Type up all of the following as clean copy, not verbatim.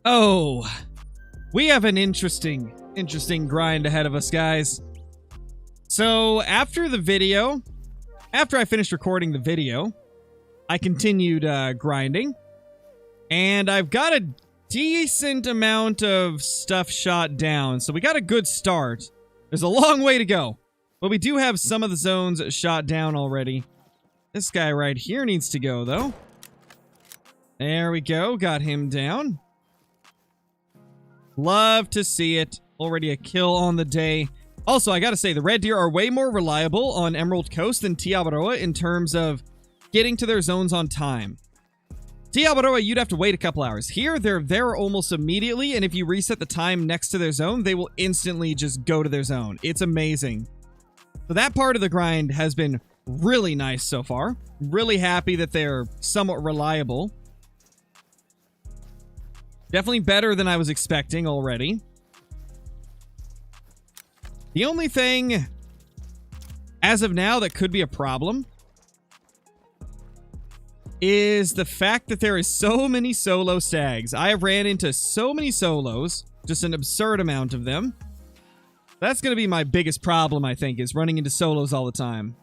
Oh, we have an interesting grind ahead of us, guys. So after I finished recording the video, I continued grinding, and I've got a decent amount of stuff shot down, so we got a good start. There's a long way to go, but we do have some of the zones shot down already. This guy right here needs to go, though. There we go, got him down. Love to see it. Already a kill on the day. Also, I gotta say, the red deer are way more reliable on Emerald Coast than Tiabaroa in terms of getting to their zones on time. Tiabaroa, you'd have to wait a couple hours. Here, they're there almost immediately, and if you reset the time next to their zone, they will instantly just go to their zone. It's amazing. So that part of the grind has been really nice so far. Really happy that they're somewhat reliable. Definitely better than I was expecting already. The only thing, as of now, that could be a problem is the fact that there is so many solo stags. I have ran into so many solos, just an absurd amount of them. That's going to be my biggest problem, I think, is running into solos all the time.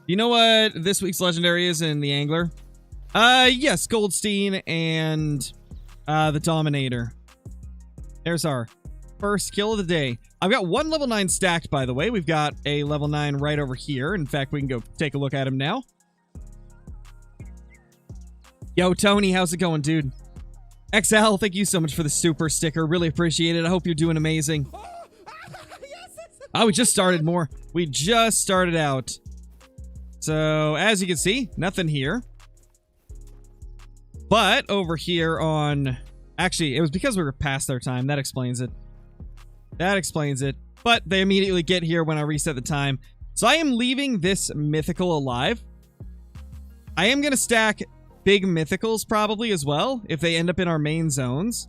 You know what this week's legendary is in the Angler? Yes, Goldstein and the Dominator. There's our first kill of the day. I've got one level 9 stacked, by the way. We've got a level 9 right over here. In fact, we can go take a look at him now. Yo, Tony, how's it going, dude? XL, thank you so much for the super sticker. Really appreciate it. I hope you're doing amazing. Oh, we just started more. We just started out. So, as you can see, nothing here. But over here on... Actually, it was because we were past their time. That explains it. That explains it. But they immediately get here when I reset the time. So I am leaving this mythical alive. I am going to stack big mythicals probably as well if they end up in our main zones.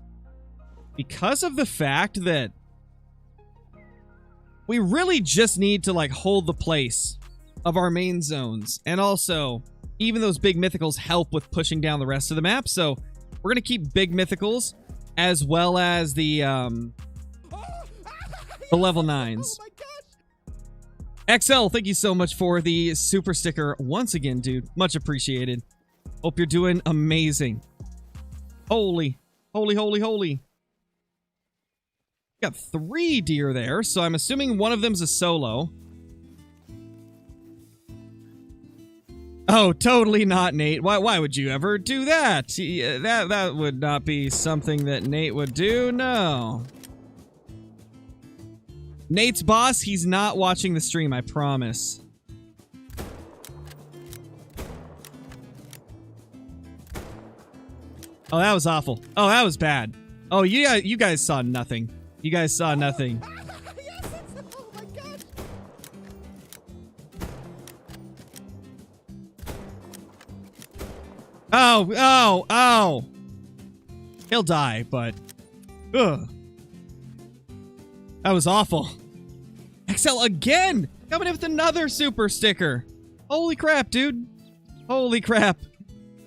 Because of the fact that we really just need to like hold the place of our main zones. And also, even those big mythicals help with pushing down the rest of the map. So we're going to keep big mythicals as well as the level 9s. Oh my gosh. XL, thank you so much for the super sticker once again, dude. Much appreciated. Hope you're doing amazing. Holy. Got 3 deer there, so I'm assuming one of them's a solo. Oh, totally not, Nate. Why would you ever do that? That would not be something that Nate would do. No. Nate's boss, he's not watching the stream, I promise. Oh, that was awful. Oh, that was bad. Oh, you guys saw nothing. You guys saw nothing. Oh my gosh. Oh. He'll die, but... Ugh. That was awful. XL again! Coming in with another super sticker. Holy crap, dude. Holy crap.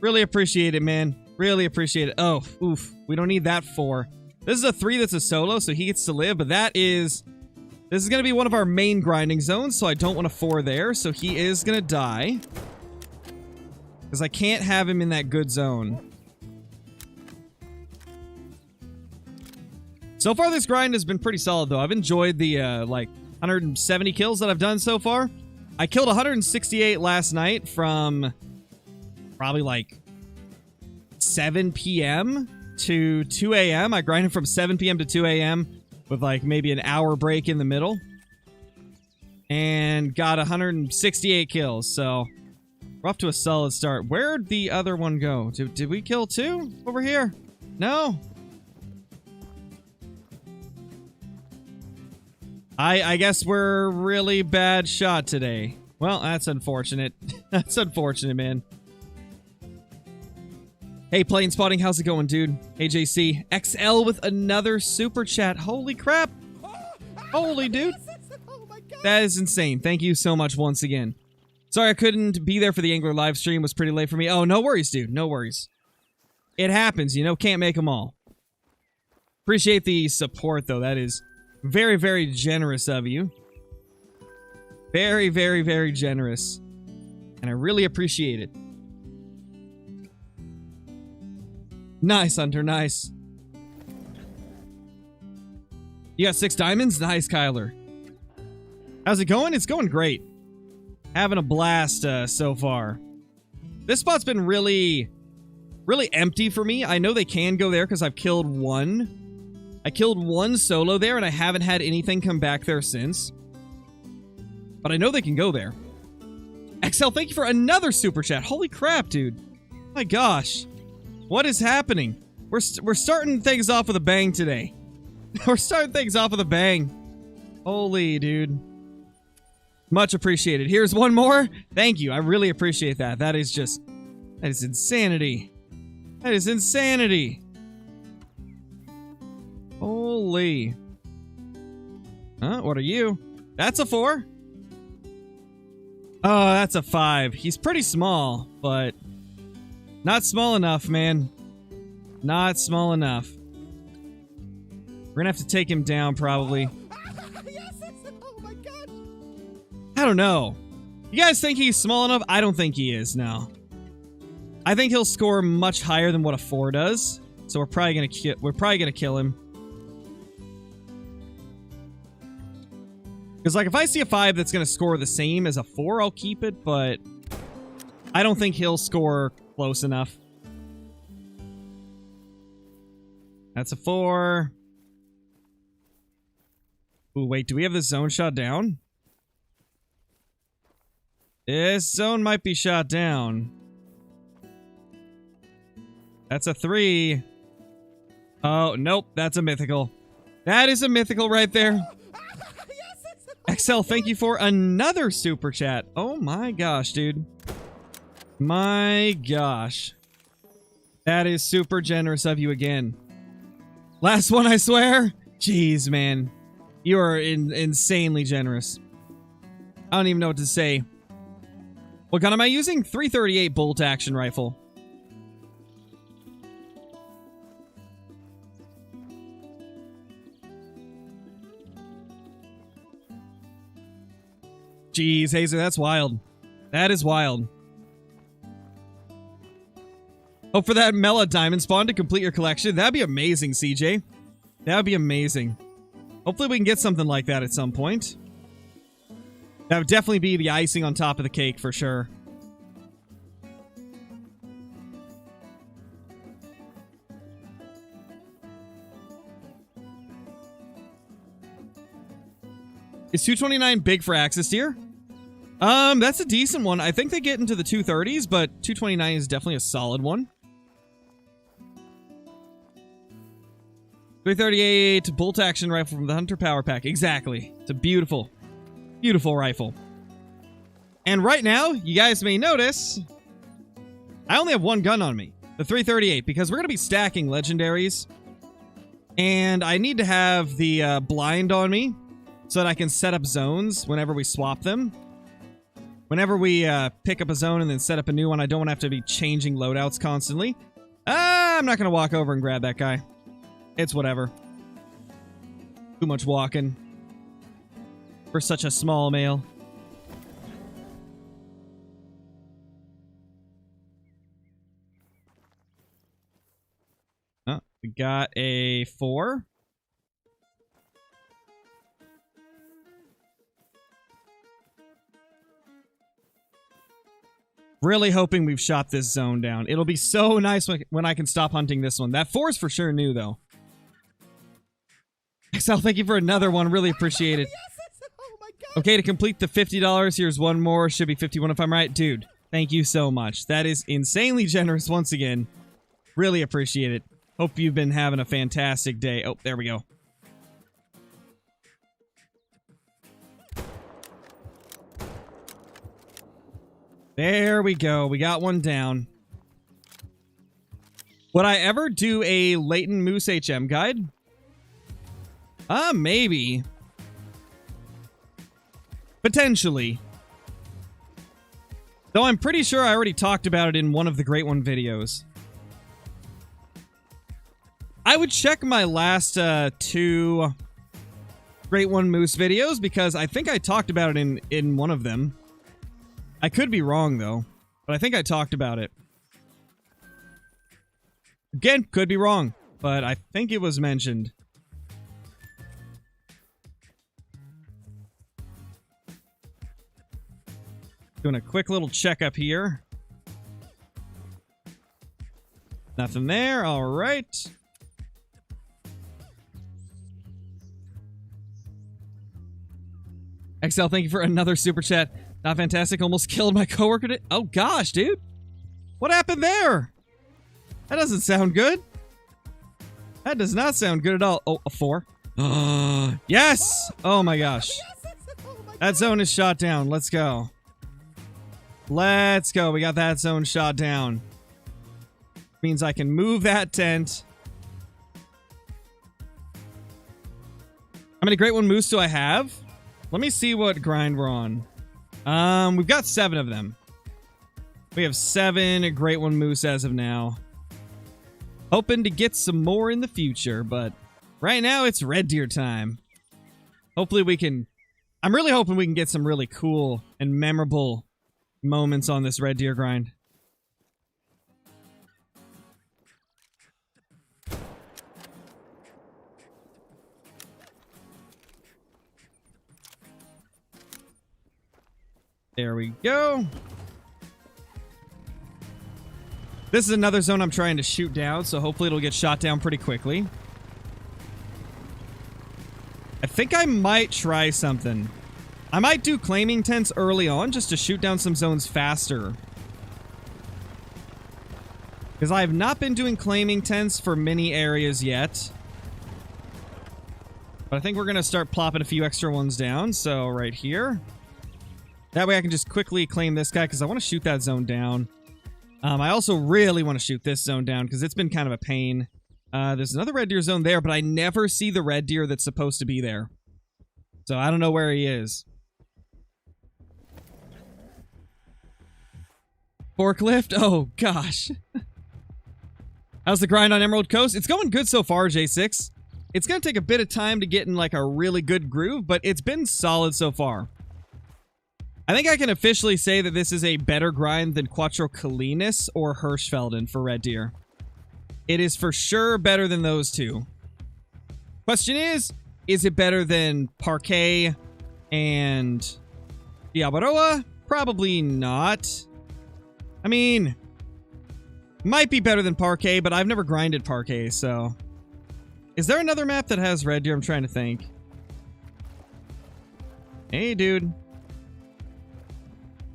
Really appreciate it, man. Really appreciate it. Oh, oof. We don't need that 4. This is a 3 that's a solo, so he gets to live, but that is... This is going to be one of our main grinding zones, so I don't want a 4 there, so he is going to die. Because I can't have him in that good zone. So far, this grind has been pretty solid, though. I've enjoyed the, like, 170 kills that I've done so far. I killed 168 last night from probably, like, 7 p.m. to 2 a.m. I grinded from 7 p.m. to 2 a.m. with, like, maybe an hour break in the middle. And got 168 kills, so... We're off to a solid start. Where'd the other one go? Did we kill 2 over here? No. I guess we're a really bad shot today. Well, that's unfortunate. That's unfortunate, man. Hey, Plane Spotting, how's it going, dude? Hey, JC. XL with another super chat. Holy crap. Holy dude. That is insane. Thank you so much once again. Sorry I couldn't be there for the Angler live stream. It was pretty late for me. Oh, no worries, dude. No worries. It happens, you know. Can't make them all. Appreciate the support, though. That is very, very generous of you. Very, very, very generous. And I really appreciate it. Nice, Hunter. Nice. You got 6 diamonds? Nice, Kyler. How's it going? It's going great. Having a blast so far. This spot's been really empty for me. I know they can go there because I've killed one. I killed one solo there, and I haven't had anything come back there since. But I know they can go there. XL, thank you for another super chat. Holy crap, dude. My gosh. What is happening? We're starting things off with a bang today. We're starting things off with a bang. Holy, dude. Much appreciated. Here's one more. Thank you. I really appreciate that. That is insanity. That is insanity. Holy. Huh? What are you? That's a 4. Oh, that's a 5. He's pretty small, but not small enough, man. Not small enough. We're gonna have to take him down, probably. Yes, oh my gosh. I don't know. You guys think he's small enough? I don't think he is, no. I think he'll score much higher than what a 4 does. So we're probably gonna kill him. Because, like, if I see a 5 that's gonna score the same as a 4, I'll keep it, but I don't think he'll score close enough. That's a 4. Ooh, wait, do we have this zone shot down? This zone might be shot down. That's a 3. Oh, nope, that's a mythical. That is a mythical right there. XL, thank you for another super chat. Oh my gosh, dude. My gosh. That is super generous of you again. Last one, I swear. Jeez, man. You are insanely generous. I don't even know what to say. What gun am I using? 338 bolt action rifle. Jeez, Hazer, that's wild. That is wild. Hope for that Mela diamond spawn to complete your collection. That'd be amazing, CJ. That'd be amazing. Hopefully we can get something like that at some point. That would definitely be the icing on top of the cake for sure. Is 229 big for Axis tier? That's a decent one. I think they get into the 230s, but 229 is definitely a solid one. 338 bolt action rifle from the Hunter Power Pack. Exactly. It's a beautiful, beautiful rifle. And right now, you guys may notice, I only have one gun on me. The 338, because we're going to be stacking legendaries. And I need to have the blind on me so that I can set up zones whenever we swap them. Whenever we pick up a zone and then set up a new one, I don't want to have to be changing loadouts constantly. I'm not going to walk over and grab that guy. It's whatever. Too much walking for such a small male. Oh, we got a 4. Really hoping we've shot this zone down. It'll be so nice when I can stop hunting this one. That 4 is for sure new, though. XL, thank you for another one. Really appreciate it. Oh my God. Okay, to complete the $50, here's one more. Should be 51 if I'm right. Dude, thank you so much. That is insanely generous once again. Really appreciate it. Hope you've been having a fantastic day. Oh, there we go. There we go. We got one down. Would I ever do a Leighton Moose HM guide? Maybe. Potentially. Though I'm pretty sure I already talked about it in one of the Great One videos. I would check my last 2 Great One Moose videos because I think I talked about it in one of them. I could be wrong though, but I think I talked about it. Again, could be wrong, but I think it was mentioned. Doing a quick little checkup here. Nothing there. All right. XL, thank you for another super chat. Not fantastic. Almost killed my coworker. Oh gosh, dude. What happened there? That doesn't sound good. That does not sound good at all. Oh, a 4. Yes! Oh my gosh. That zone is shot down. Let's go. Let's go. We got that zone shot down. Means I can move that tent. How many Great One Moose do I have? Let me see what grind we're on. We've got 7 of them. We have 7 Great One Moose as of now. Hoping to get some more in the future, but right now it's red deer time. Hopefully we can... I'm really hoping we can get some really cool and memorable moments on this red deer grind. There we go. This is another zone I'm trying to shoot down, so hopefully it'll get shot down pretty quickly. I think I might try something. I might do claiming tents early on just to shoot down some zones faster. Because I have not been doing claiming tents for many areas yet. But I think we're going to start plopping a few extra ones down. So right here. That way I can just quickly claim this guy because I want to shoot that zone down. I also really want to shoot this zone down because it's been kind of a pain. There's another red deer zone there, but I never see the red deer that's supposed to be there. So I don't know where he is. Forklift? Oh, gosh. How's the grind on Emerald Coast? It's going good so far, J6. It's going to take a bit of time to get in like a really good groove, but it's been solid so far. I think I can officially say that this is a better grind than Quattro Colinas or Hirschfelden for red deer. It is for sure better than those two. Question is it better than Parquet and Diabaroa? Probably not. I mean, might be better than Parquet, but I've never grinded Parquet, so... Is there another map that has red deer? I'm trying to think. Hey, dude.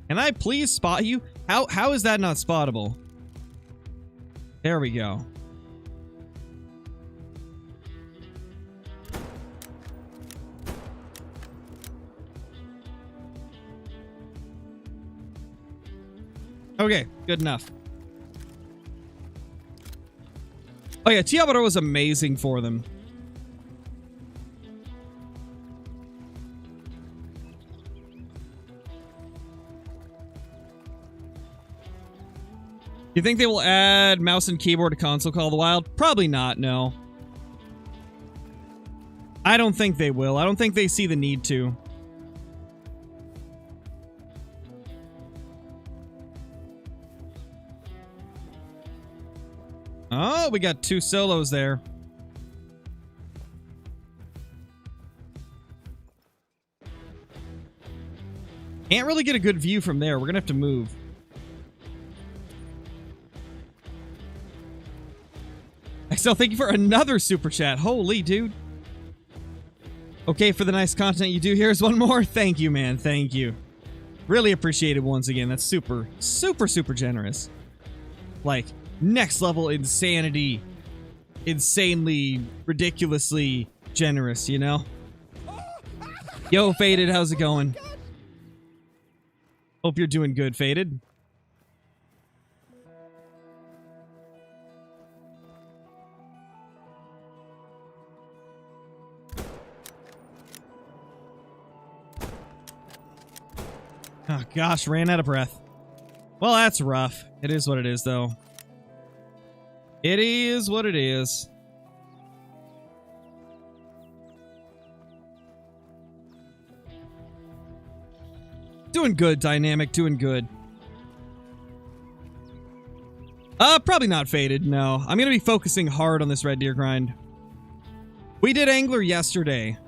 Can I please spot you? How is that not spottable? There we go. Okay, good enough. Oh yeah, Tiabaro was amazing for them. You think they will add mouse and keyboard to Console Call of the Wild? Probably not, no. I don't think they will. I don't think they see the need to. Oh, we got 2 solos there. Can't really get a good view from there. We're gonna have to move. XL, thank you for another super chat. Holy dude. Okay, for the nice content you do, here's one more. Thank you, man. Thank you. Really appreciate it once again. That's super, super, super generous. Like, next level insanity. Insanely, ridiculously generous, you know? Yo, Faded, how's it going? Hope you're doing good, Faded. Oh gosh, ran out of breath. Well, that's rough. It is what it is, though. It is what it is. Doing good, Dynamic. Doing good. Probably not Faded, no. I'm gonna be focusing hard on this red deer grind. We did Angler yesterday.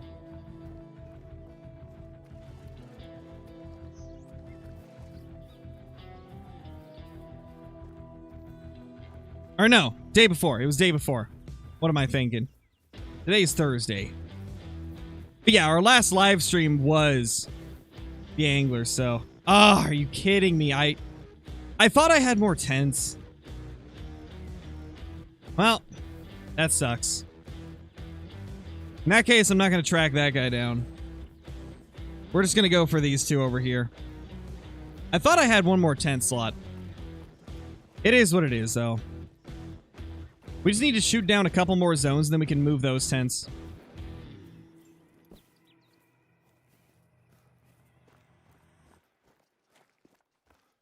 Or no, day before. It was day before. What am I thinking? Today's Thursday. But yeah, our last live stream was the Angler, so... Oh, are you kidding me? I thought I had more tents. Well, that sucks. In that case, I'm not going to track that guy down. We're just going to go for these two over here. I thought I had one more tent slot. It is what it is, though. We just need to shoot down a couple more zones, and then we can move those tents.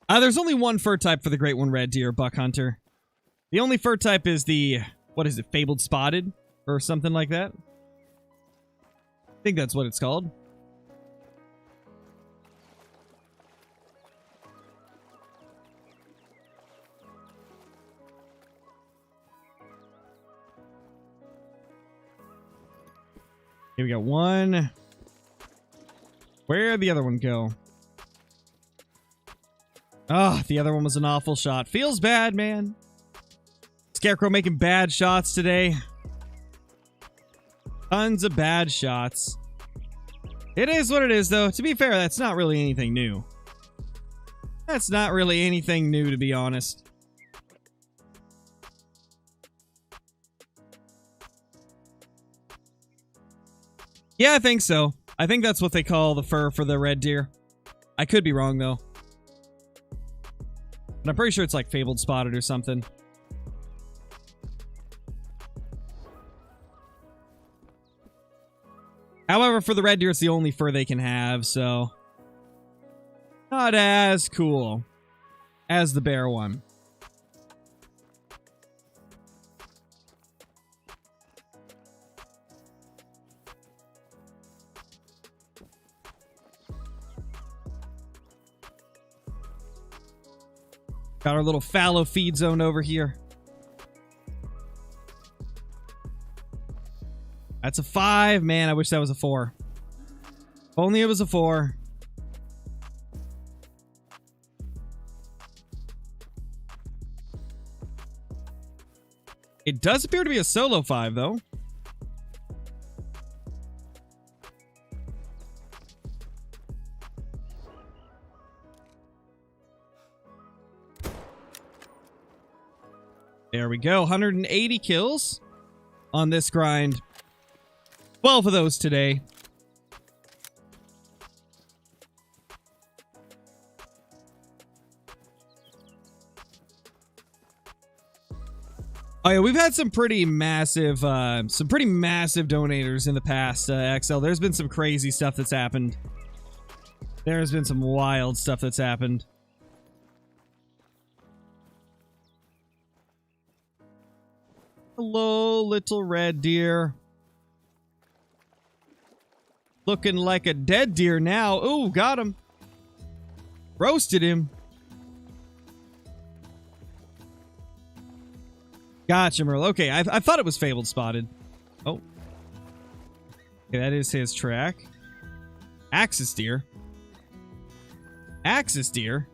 There's only one fur type for the Great One Red Deer, Buck Hunter. The only fur type is the, what is it, Fabled Spotted? Or something like that? I think that's what it's called. Here we got one. Where'd the other one go? Oh, the other one was an awful shot. Feels bad, man. Scarecrow making bad shots today. Tons of bad shots. It is what it is, though. To be fair, that's not really anything new. That's not really anything new, to be honest. Yeah, I think so. I think that's what they call the fur for the red deer. I could be wrong, though. But I'm pretty sure it's like Fabled Spotted or something. However, for the red deer, it's the only fur they can have, so... Not as cool as the bear one. Got our little fallow feed zone over here. That's a 5. Man, I wish that was a 4. If only it was a 4. It does appear to be a solo 5, though. There we go. 180 kills on this grind. 12 of those today. Oh yeah, we've had some pretty massive donators in the past, XL. There's been some crazy stuff that's happened. There's been some wild stuff that's happened. Hello, little red deer. Looking like a dead deer now. Ooh, got him. Roasted him. Gotcha, Merle. Okay, I thought it was Fabled Spotted. Oh. Okay, that is his track. Axis deer. Axis deer?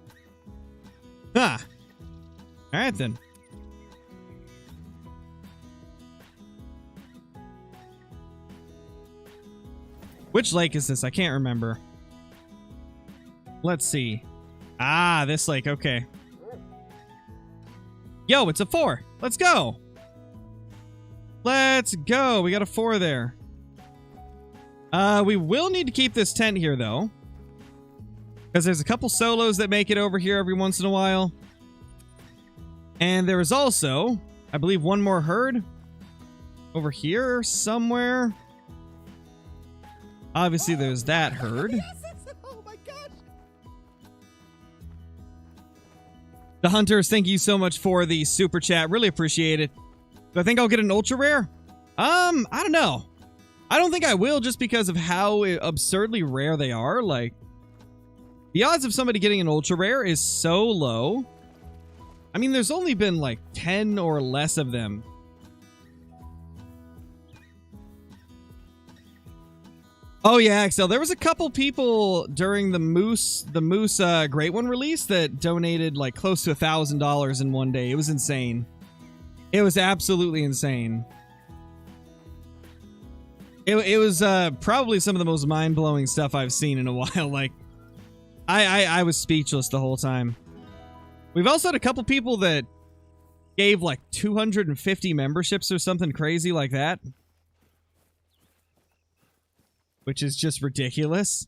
Huh. Alright then. Which lake is this? I can't remember. Let's see. Ah, this lake. Okay. Yo, it's a 4. Let's go. Let's go. We got a 4 there. We will need to keep this tent here, though. Because there's a couple solos that make it over here every once in a while. And there is also, I believe, one more herd over here somewhere. Obviously, there's that herd. Oh my gosh. The Hunters, thank you so much for the super chat. Really appreciate it. Do I think I'll get an ultra rare? I don't know. I don't think I will just because of how absurdly rare they are. Like, the odds of somebody getting an ultra rare is so low. I mean, there's only been like 10 or less of them. Oh yeah, Axel, there was a couple people during the Moose Great One release that donated like close to $1,000 in one day. It was insane. It was absolutely insane. It was probably some of the most mind-blowing stuff I've seen in a while. Like, I was speechless the whole time. We've also had a couple people that gave like 250 memberships or something crazy like that. Which is just ridiculous.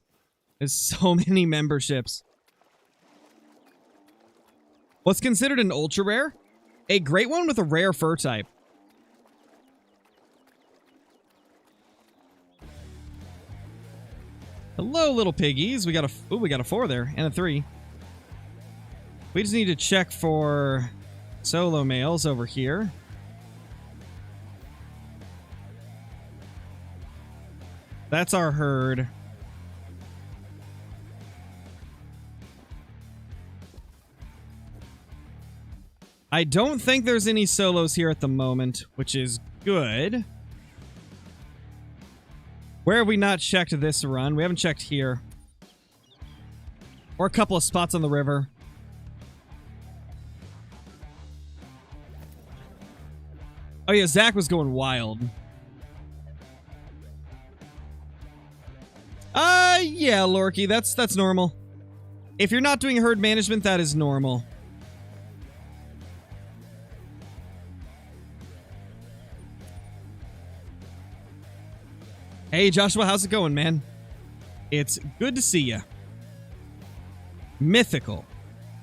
There's so many memberships. What's considered an ultra rare? A great one with a rare fur type. Hello, little piggies. We got a 4 there and a 3. We just need to check for solo males over here. That's our herd. I don't think there's any solos here at the moment, which is good. Where have we not checked this run? We haven't checked here. Or a couple of spots on the river. Oh yeah, Zach was going wild. Yeah, Lorky, that's normal. If you're not doing herd management, that is normal. Hey, Joshua, how's it going, man? It's good to see you. Mythical.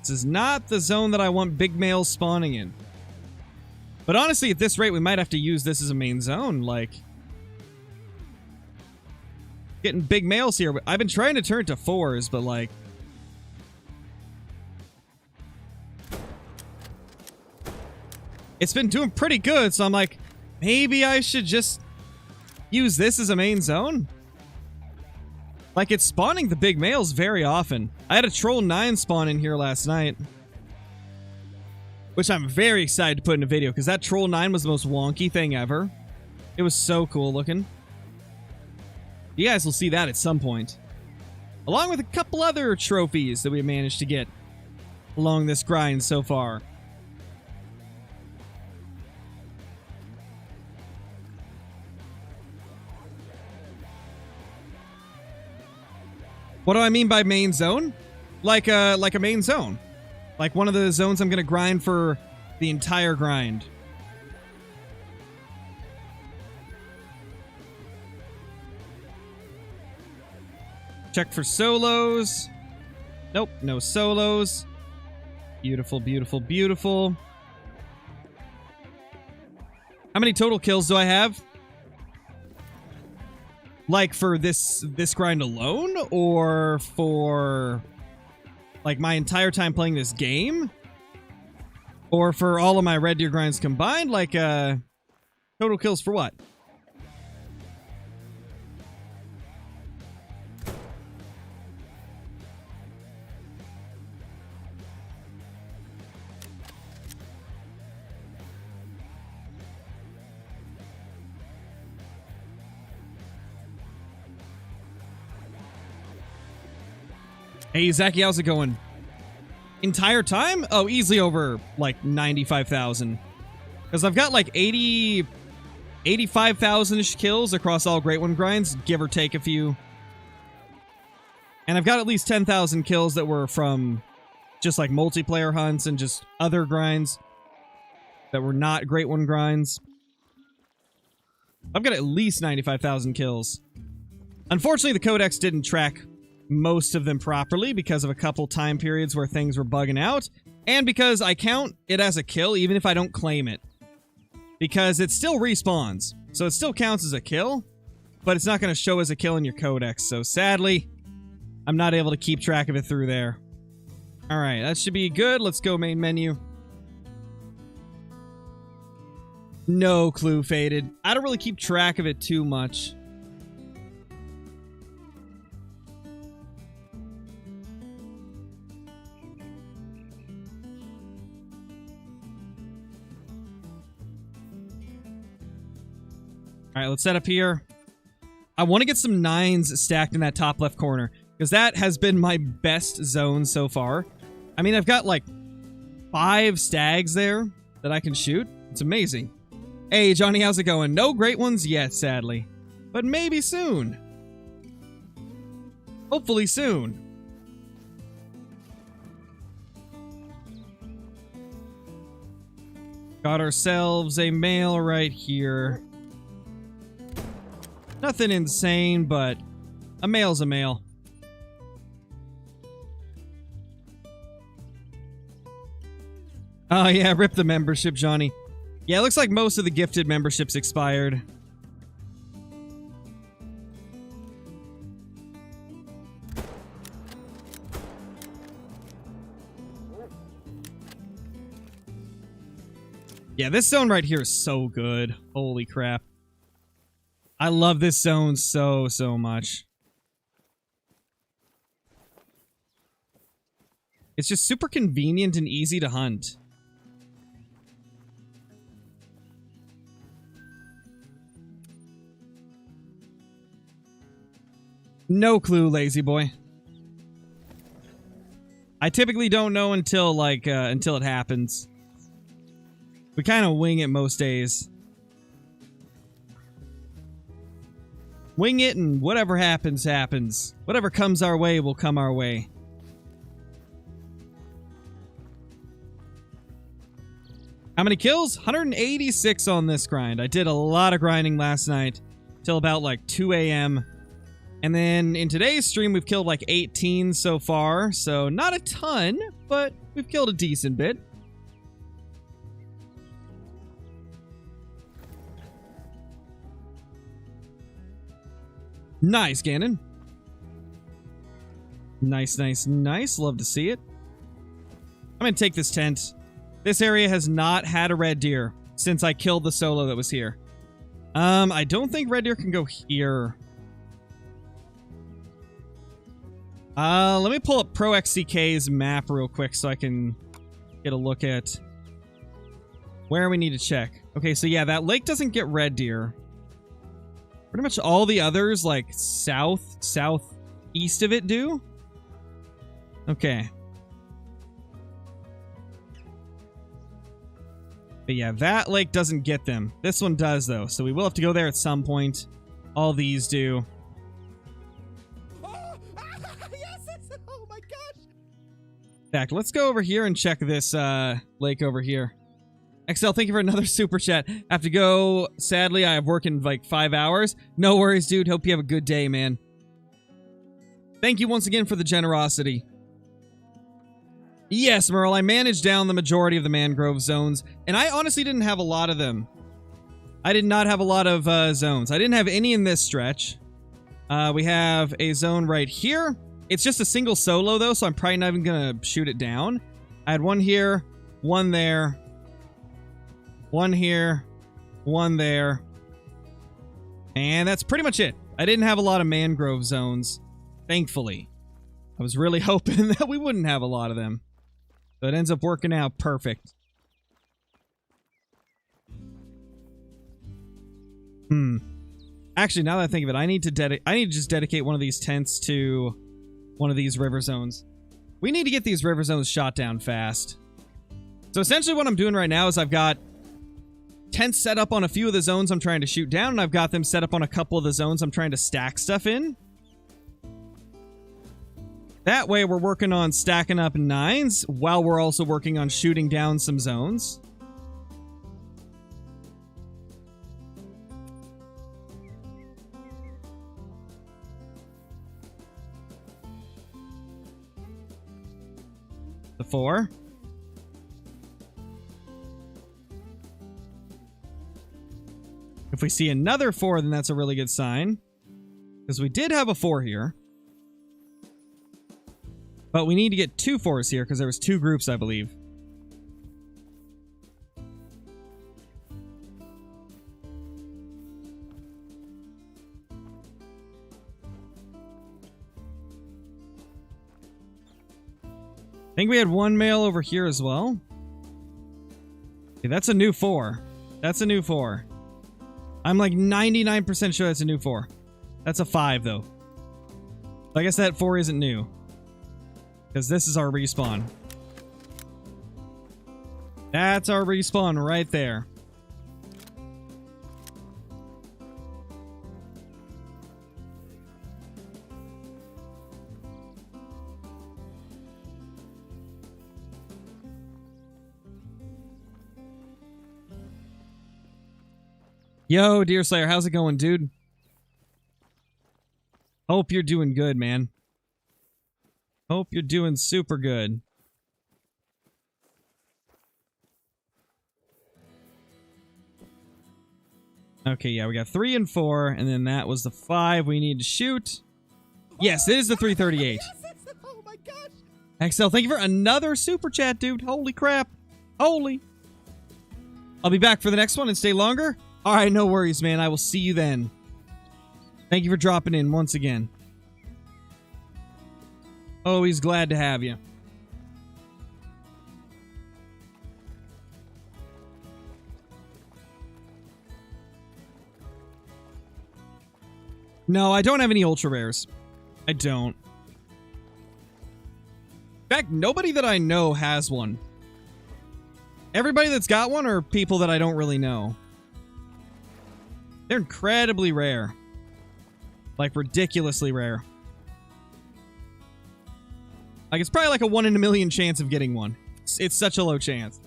This is not the zone that I want big males spawning in. But honestly, at this rate, we might have to use this as a main zone, like... Getting big males here. I've been trying to turn to 4s, but like... It's been doing pretty good, so I'm like, maybe I should just use this as a main zone? Like, it's spawning the big males very often. I had a Troll 9 spawn in here last night. Which I'm very excited to put in a video, because that Troll 9 was the most wonky thing ever. It was so cool looking. You guys will see that at some point. Along with a couple other trophies that we managed to get along this grind so far. What do I mean by main zone? Like a main zone. Like one of the zones I'm going to grind for the entire grind. Check for solos. Nope, no solos. Beautiful, beautiful, beautiful. How many total kills do I have? Like for this grind alone? Or for like my entire time playing this game? Or for all of my Red Deer grinds combined? Like total kills for what? Hey, Zachy, how's it going? Entire time? Oh, easily over, like, 95,000. Because I've got, like, 85,000-ish kills across all Great One grinds, give or take a few. And I've got at least 10,000 kills that were from just, like, multiplayer hunts and just other grinds that were not Great One grinds. I've got at least 95,000 kills. Unfortunately, the Codex didn't track most of them properly because of a couple time periods where things were bugging out, and because I count it as a kill even if I don't claim it. Because it still respawns, so it still counts as a kill, but it's not going to show as a kill in your codex, so sadly, I'm not able to keep track of it through there. All right, that should be good. Let's go main menu. No clue, Faded. I don't really keep track of it too much. All right, let's set up here. I want to get some 9s stacked in that top left corner, because that has been my best zone so far. I mean, I've got like 5 stags there that I can shoot. It's amazing. Hey, Johnny, how's it going? No great ones yet, sadly. But maybe soon. Hopefully soon. Got ourselves a male right here. Nothing insane, but a male's a male. Oh yeah, rip the membership, Johnny. Yeah, it looks like most of the gifted memberships expired. Yeah, this zone right here is so good. Holy crap. I love this zone so much. It's just super convenient and easy to hunt. No clue, lazy boy. I typically don't know until until it happens. We kind of wing it most days. Wing it, and whatever happens, happens. Whatever comes our way will come our way. How many kills? 186 on this grind. I did a lot of grinding last night till about like 2 a.m. And then in today's stream, we've killed like 18 so far. So not a ton, but we've killed a decent bit. Nice, Ganon. Nice, nice, nice. Love to see it. I'm going to take this tent. This area has not had a red deer since I killed the solo that was here. I don't think red deer can go here. Let me pull up Pro XCK's map real quick so I can get a look at where we need to check. Okay, so yeah, that lake doesn't get red deer. Pretty much all the others, like southeast of it, do. Okay. But yeah, that lake doesn't get them. This one does, though, so we will have to go there at some point. All these do. Oh my gosh! In fact, let's go over here and check this lake over here. XL, thank you for another super chat. I have to go. Sadly, I have work in like 5 hours. No worries, dude. Hope you have a good day, man. Thank you once again for the generosity. Yes, Merle, I managed down the majority of the mangrove zones, and I honestly didn't have a lot of them. I did not have a lot of zones. I didn't have any in this stretch. We have a zone right here. It's just a single solo, though, so I'm probably not even going to shoot it down. I had one here, one there, one here, one there. And that's pretty much it. I didn't have a lot of mangrove zones, thankfully. I was really hoping that we wouldn't have a lot of them. So it ends up working out perfect. Actually, now that I think of it, I need to just dedicate one of these tents to one of these river zones. We need to get these river zones shot down fast. So essentially what I'm doing right now is I've got tents set up on a few of the zones I'm trying to shoot down, and I've got them set up on a couple of the zones I'm trying to stack stuff in. That way we're working on stacking up 9s while we're also working on shooting down some zones. The 4. If we see another 4, then that's a really good sign. Because we did have a 4 here. But we need to get 2 4s here because there was 2 groups, I believe. I think we had 1 male over here as well. Okay, that's a new 4. That's a new 4. I'm like 99% sure that's a new 4. That's a 5, though. So I guess that 4 isn't new. Because this is our respawn. That's our respawn right there. Yo, Deer Slayer, how's it going, dude? Hope you're doing good, man. Hope you're doing super good. Okay, yeah, we got 3 and 4, and then that was the 5 we need to shoot. Yes, it is the 338. Oh my gosh! Excel, thank you for another super chat, dude. Holy crap. Holy. I'll be back for the next one and stay longer. All right, no worries, man. I will see you then. Thank you for dropping in once again. Always glad to have you. No, I don't have any ultra rares. I don't. In fact, nobody that I know has one. Everybody that's got one are people that I don't really know. They're incredibly rare. Like, ridiculously rare. Like, it's probably like a 1 in a million chance of getting one. It's such a low chance.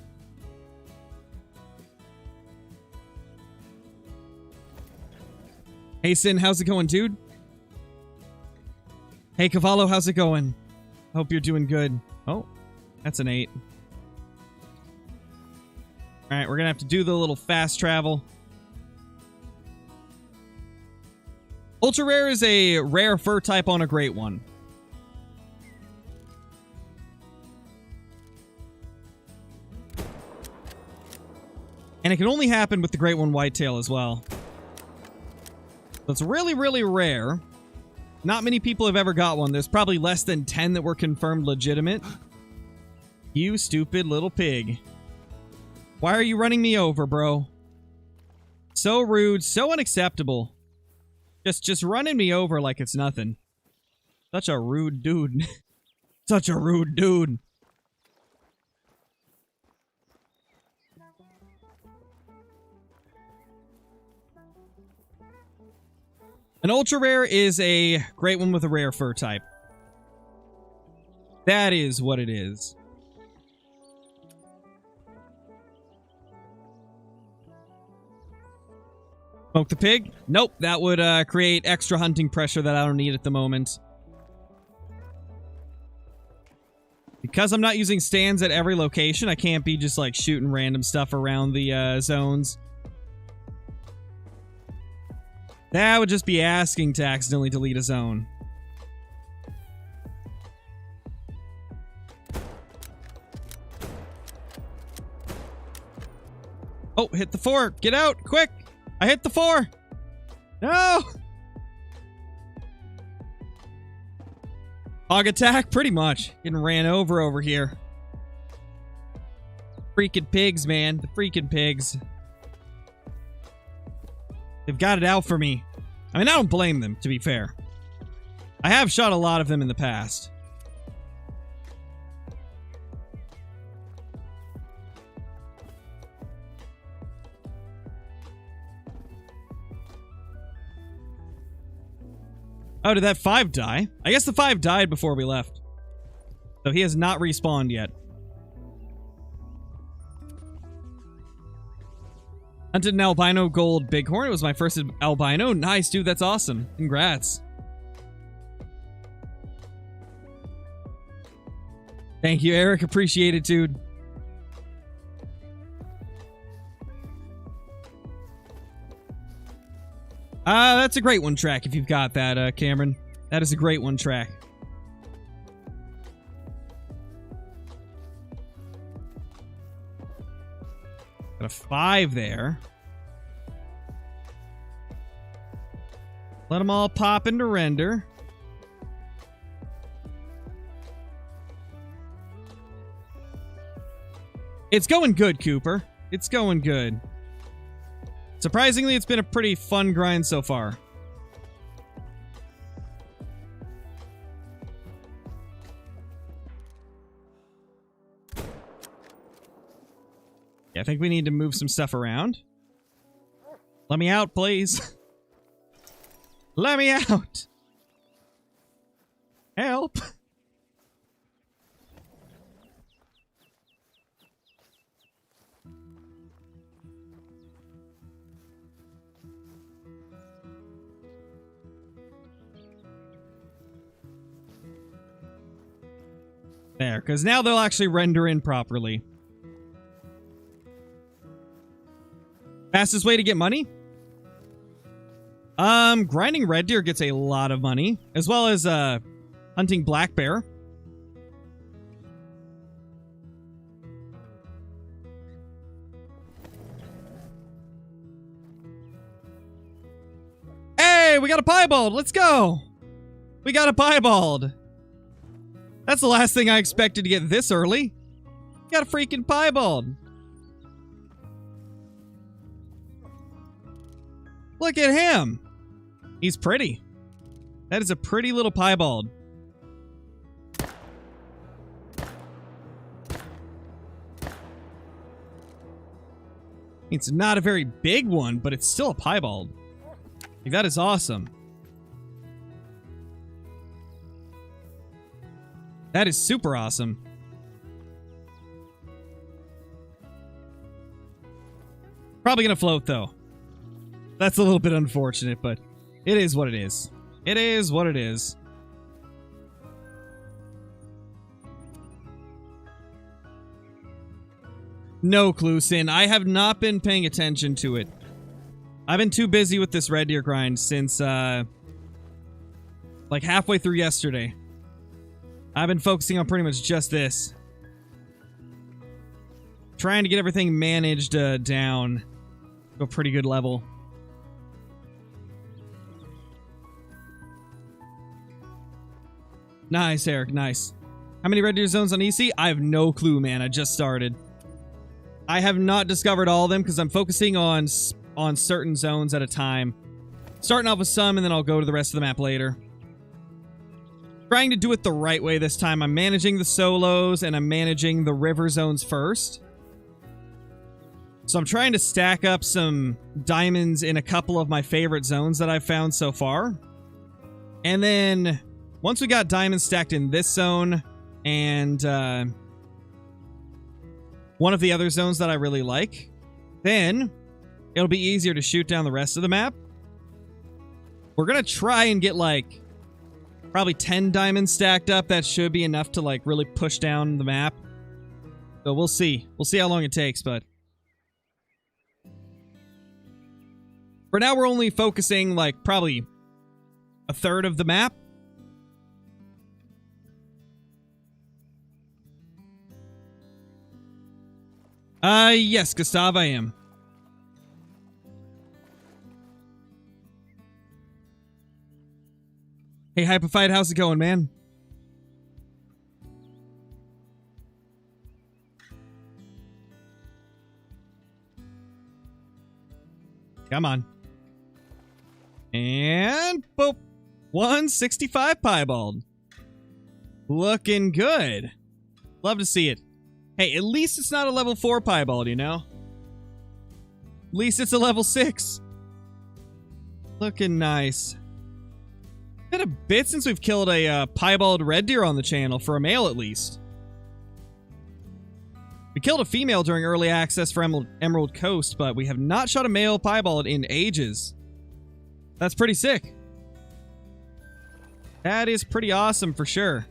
Hey, Sin, how's it going, dude? Hey, Cavallo, how's it going? Hope you're doing good. Oh, that's an 8. Alright, we're gonna have to do the little fast travel. Ultra Rare is a rare fur type on a great one. And it can only happen with the Great One Whitetail as well. So it's really, really rare. Not many people have ever got one. There's probably less than 10 that were confirmed legitimate. You stupid little pig. Why are you running me over, bro? So rude, so unacceptable. Just running me over like it's nothing. Such a rude dude. Such a rude dude. An ultra rare is a great one with a rare fur type. That is what it is. Smoke the pig? Nope, that would create extra hunting pressure that I don't need at the moment. Because I'm not using stands at every location, I can't be just like shooting random stuff around the zones. That would just be asking to accidentally delete a zone. Oh, hit the 4. Get out, quick. I hit the 4. No. Hog attack, pretty much. Getting ran over here. Freaking pigs, man. The freaking pigs. They've got it out for me. I mean, I don't blame them, to be fair. I have shot a lot of them in the past. Oh, did that 5 die? I guess the 5 died before we left. So he has not respawned yet. Hunted an albino gold bighorn. It was my first albino. Nice, dude. That's awesome. Congrats. Thank you, Eric. Appreciate it, dude. That's a great one track if you've got that, Cameron. That is a great one track. Got a 5 there. Let them all pop into render. It's going good, Cooper. It's going good. Surprisingly, it's been a pretty fun grind so far. Yeah, I think we need to move some stuff around. Let me out, please. Let me out. Help. There, because now they'll actually render in properly. Fastest way to get money? Grinding red deer gets a lot of money, as well as hunting black bear. Hey, we got a piebald. Let's go. We got a piebald. That's the last thing I expected to get this early. Got a freaking piebald. Look at him. He's pretty. That is a pretty little piebald. It's not a very big one, but it's still a piebald. Like, that is awesome. That is super awesome. Probably gonna float, though. That's a little bit unfortunate, but it is what it is. It is what it is. No clue, Sin. I have not been paying attention to it. I've been too busy with this red deer grind since, like, halfway through yesterday. I've been focusing on pretty much just this. Trying to get everything managed down to a pretty good level. Nice, Eric, nice. How many red deer zones on EC? I have no clue, man. I just started. I have not discovered all of them because I'm focusing on certain zones at a time. Starting off with some, and then I'll go to the rest of the map later. Trying to do it the right way this time. I'm managing the solos, and I'm managing the river zones first. So I'm trying to stack up some diamonds in a couple of my favorite zones that I've found so far. And then, once we got diamonds stacked in this zone, and one of the other zones that I really like, then it'll be easier to shoot down the rest of the map. We're gonna try and get, like, probably 10 diamonds stacked up. That should be enough to, like, really push down the map. So we'll see. We'll see how long it takes, but for now we're only focusing, like, probably a third of the map. Yes, Gustav, I am. Hey, Hyperfight, how's it going, man? Come on. And boop. 165 piebald. Looking good. Love to see it. Hey, at least it's not a level 4 piebald, you know? At least it's a level 6. Looking nice. Been a bit since we've killed a piebald red deer on the channel, for a male at least. We killed a female during early access for Emerald Coast, but we have not shot a male piebald in ages. That's pretty sick. That is pretty awesome for sure.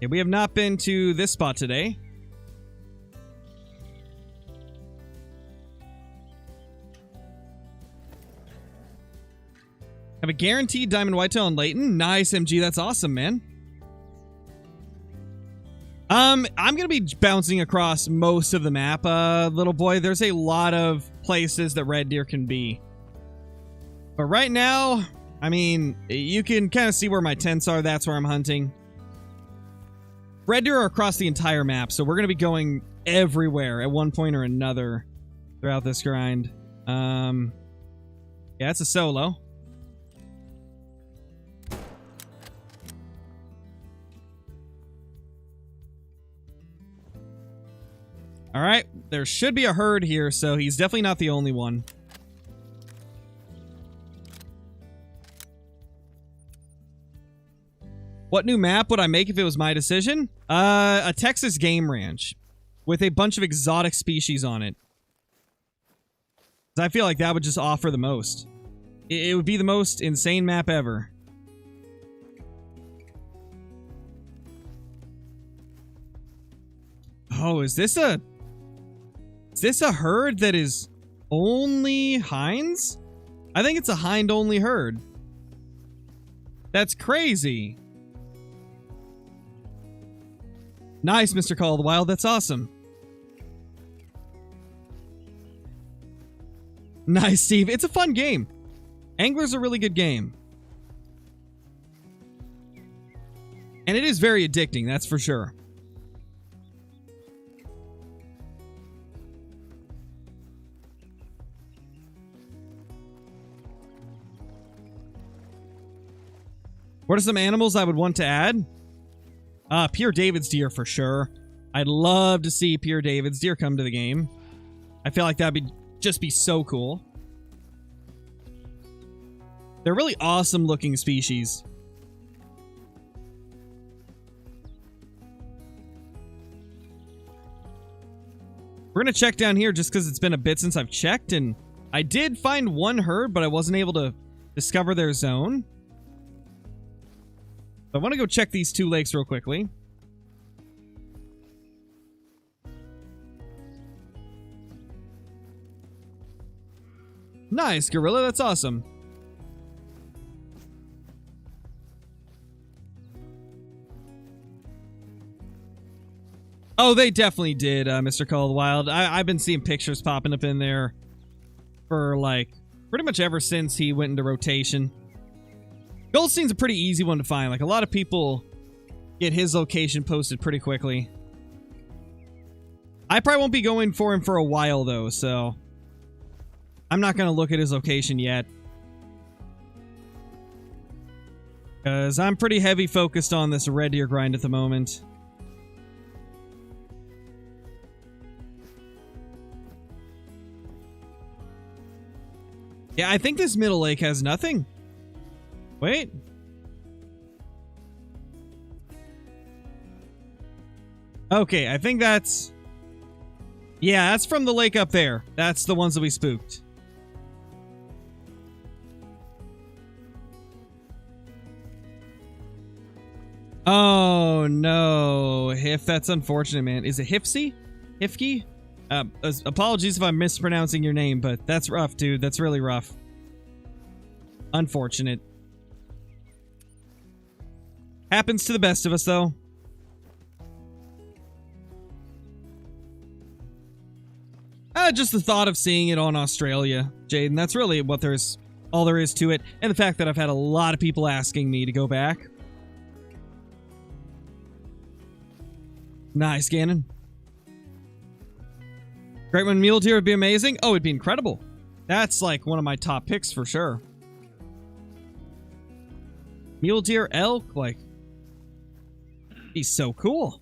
Yeah, we have not been to this spot today. Have a guaranteed diamond whitetail on Layton. Nice, MG. That's awesome, man. I'm gonna be bouncing across most of the map, little boy. There's a lot of places that red deer can be. But right now, I mean, you can kind of see where my tents are. That's where I'm hunting. Red deer are across the entire map, so we're gonna be going everywhere at one point or another throughout this grind. Yeah, it's a solo. All right, there should be a herd here, so he's definitely not the only one. What new map would I make if it was my decision? A Texas game ranch with a bunch of exotic species on it. I feel like that would just offer the most. It would be the most insane map ever. Oh, is this a herd that is only hinds? I think it's a hind-only herd. That's crazy. Nice, Mr. Call of the Wild. That's awesome. Nice, Steve. It's a fun game. Angler's a really good game. And it is very addicting, that's for sure. What are some animals I would want to add? Pure David's deer for sure. I'd love to see Pure David's deer come to the game. I feel like that'd just be so cool. They're really awesome looking species. We're gonna check down here just because it's been a bit since I've checked, and I did find one herd, but I wasn't able to discover their zone. I want to go check these two lakes real quickly. Nice, Gorilla. That's awesome. Oh, they definitely did, Mr. Call of the Wild. I've been seeing pictures popping up in there for, like, pretty much ever since he went into rotation. Goldstein's a pretty easy one to find. Like, a lot of people get his location posted pretty quickly. I probably won't be going for him for a while, though, so I'm not going to look at his location yet. Because I'm pretty heavy focused on this red deer grind at the moment. Yeah, I think this middle lake has nothing. Wait. Okay, I think that's... Yeah, that's from the lake up there. That's the ones that we spooked. Oh, no. Hif, that's unfortunate, man. Is it Hifsy? Hifky? Apologies if I'm mispronouncing your name, but that's rough, dude. That's really rough. Unfortunate. Happens to the best of us, though. Just the thought of seeing it on Australia, Jaden. That's really what all there is to it. And the fact that I've had a lot of people asking me to go back. Nice, Gannon. Great one, mule deer would be amazing. Oh, it'd be incredible. That's like one of my top picks for sure. Mule deer, elk, like... He's so cool.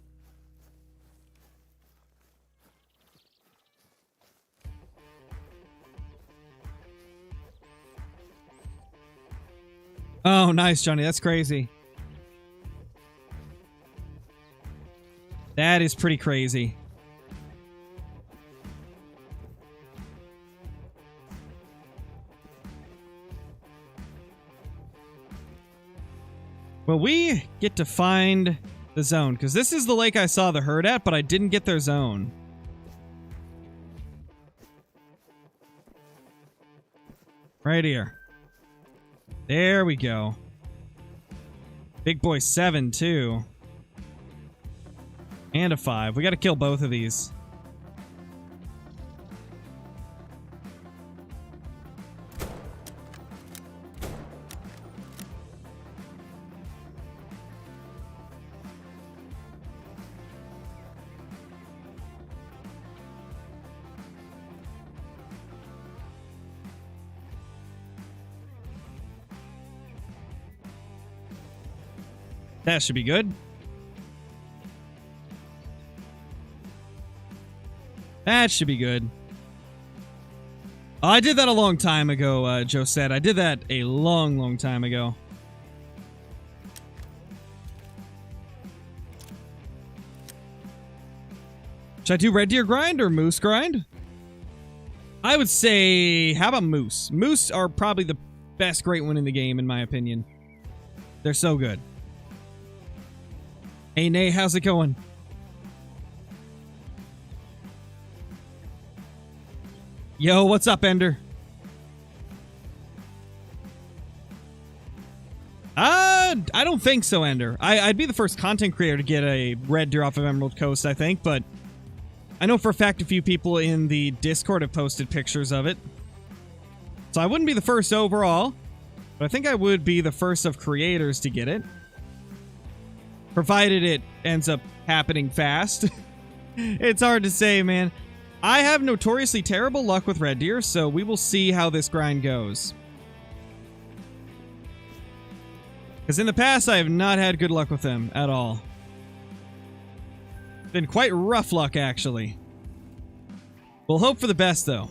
Oh, nice, Johnny. That's crazy. That is pretty crazy. Well, we get to find the zone, because this is the lake I saw the herd at, but I didn't get their zone. Right here. There we go. Big boy 7, too. And a 5. We got to kill both of these. That should be good. That should be good. Oh, I did that a long time ago, Joe said. I did that a long, long time ago. Should I do red deer grind or moose grind? I would say, how about moose? Moose are probably the best great one in the game, in my opinion. They're so good. Hey, Nay, how's it going? Yo, what's up, Ender? I don't think so, Ender. I'd be the first content creator to get a red deer off of Emerald Coast, I think, but I know for a fact a few people in the Discord have posted pictures of it. So I wouldn't be the first overall, but I think I would be the first of creators to get it. Provided it ends up happening fast. It's hard to say, man. I have notoriously terrible luck with red deer, so we will see how this grind goes. Because in the past, I have not had good luck with them at all. Been quite rough luck, actually. We'll hope for the best, though.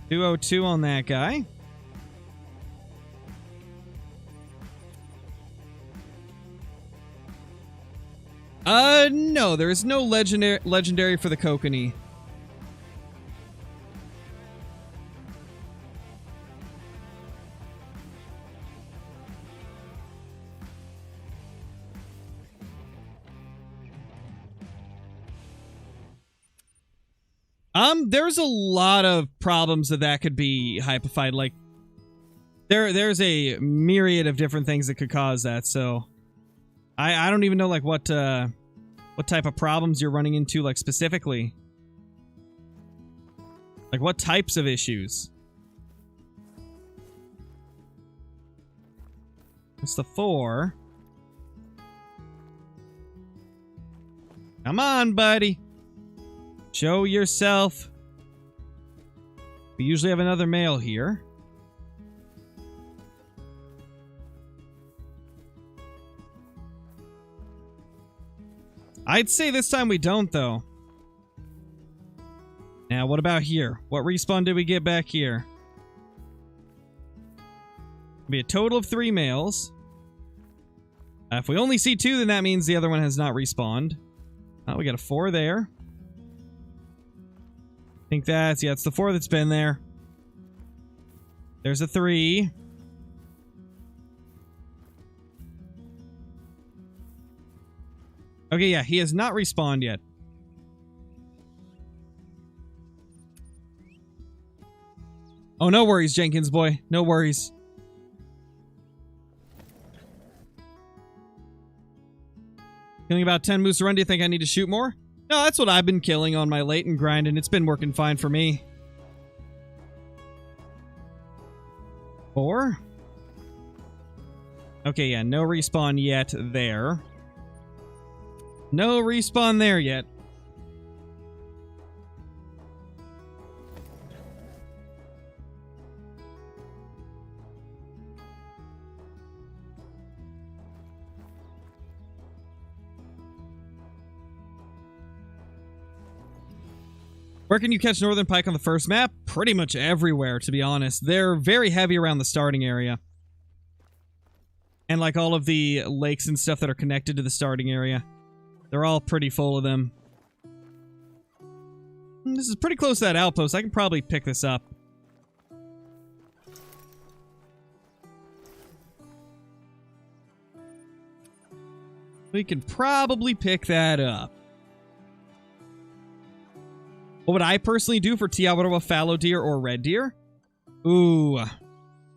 202 on that guy. No, there is no legendary for the kokanee. There's a lot of problems that could be hypified. Like, there's a myriad of different things that could cause that, so I don't even know, like, what type of problems you're running into, like, specifically. Like, what types of issues? That's the 4. Come on, buddy. Show yourself. We usually have another male here. I'd say this time we don't, though. Now, what about here? What respawn did we get back here? It'll be a total of 3 males. If we only see 2, then that means the other one has not respawned. Oh, we got a 4 there. I think that's, yeah, it's the 4 that's been there. There's a 3. Okay, yeah, he has not respawned yet. Oh, no worries, Jenkins boy. No worries. Killing about 10 moose a run. Do you think I need to shoot more? No, that's what I've been killing on my latent grind, and it's been working fine for me. 4. Okay, yeah, no respawn yet there. No respawn there yet. Where can you catch northern pike on the first map? Pretty much everywhere, to be honest. They're very heavy around the starting area. And like all of the lakes and stuff that are connected to the starting area. They're all pretty full of them. This is pretty close to that outpost. I can probably pick this up. We can probably pick that up. What would I personally do for Tiawaroa, fallow deer, or red deer? Ooh. I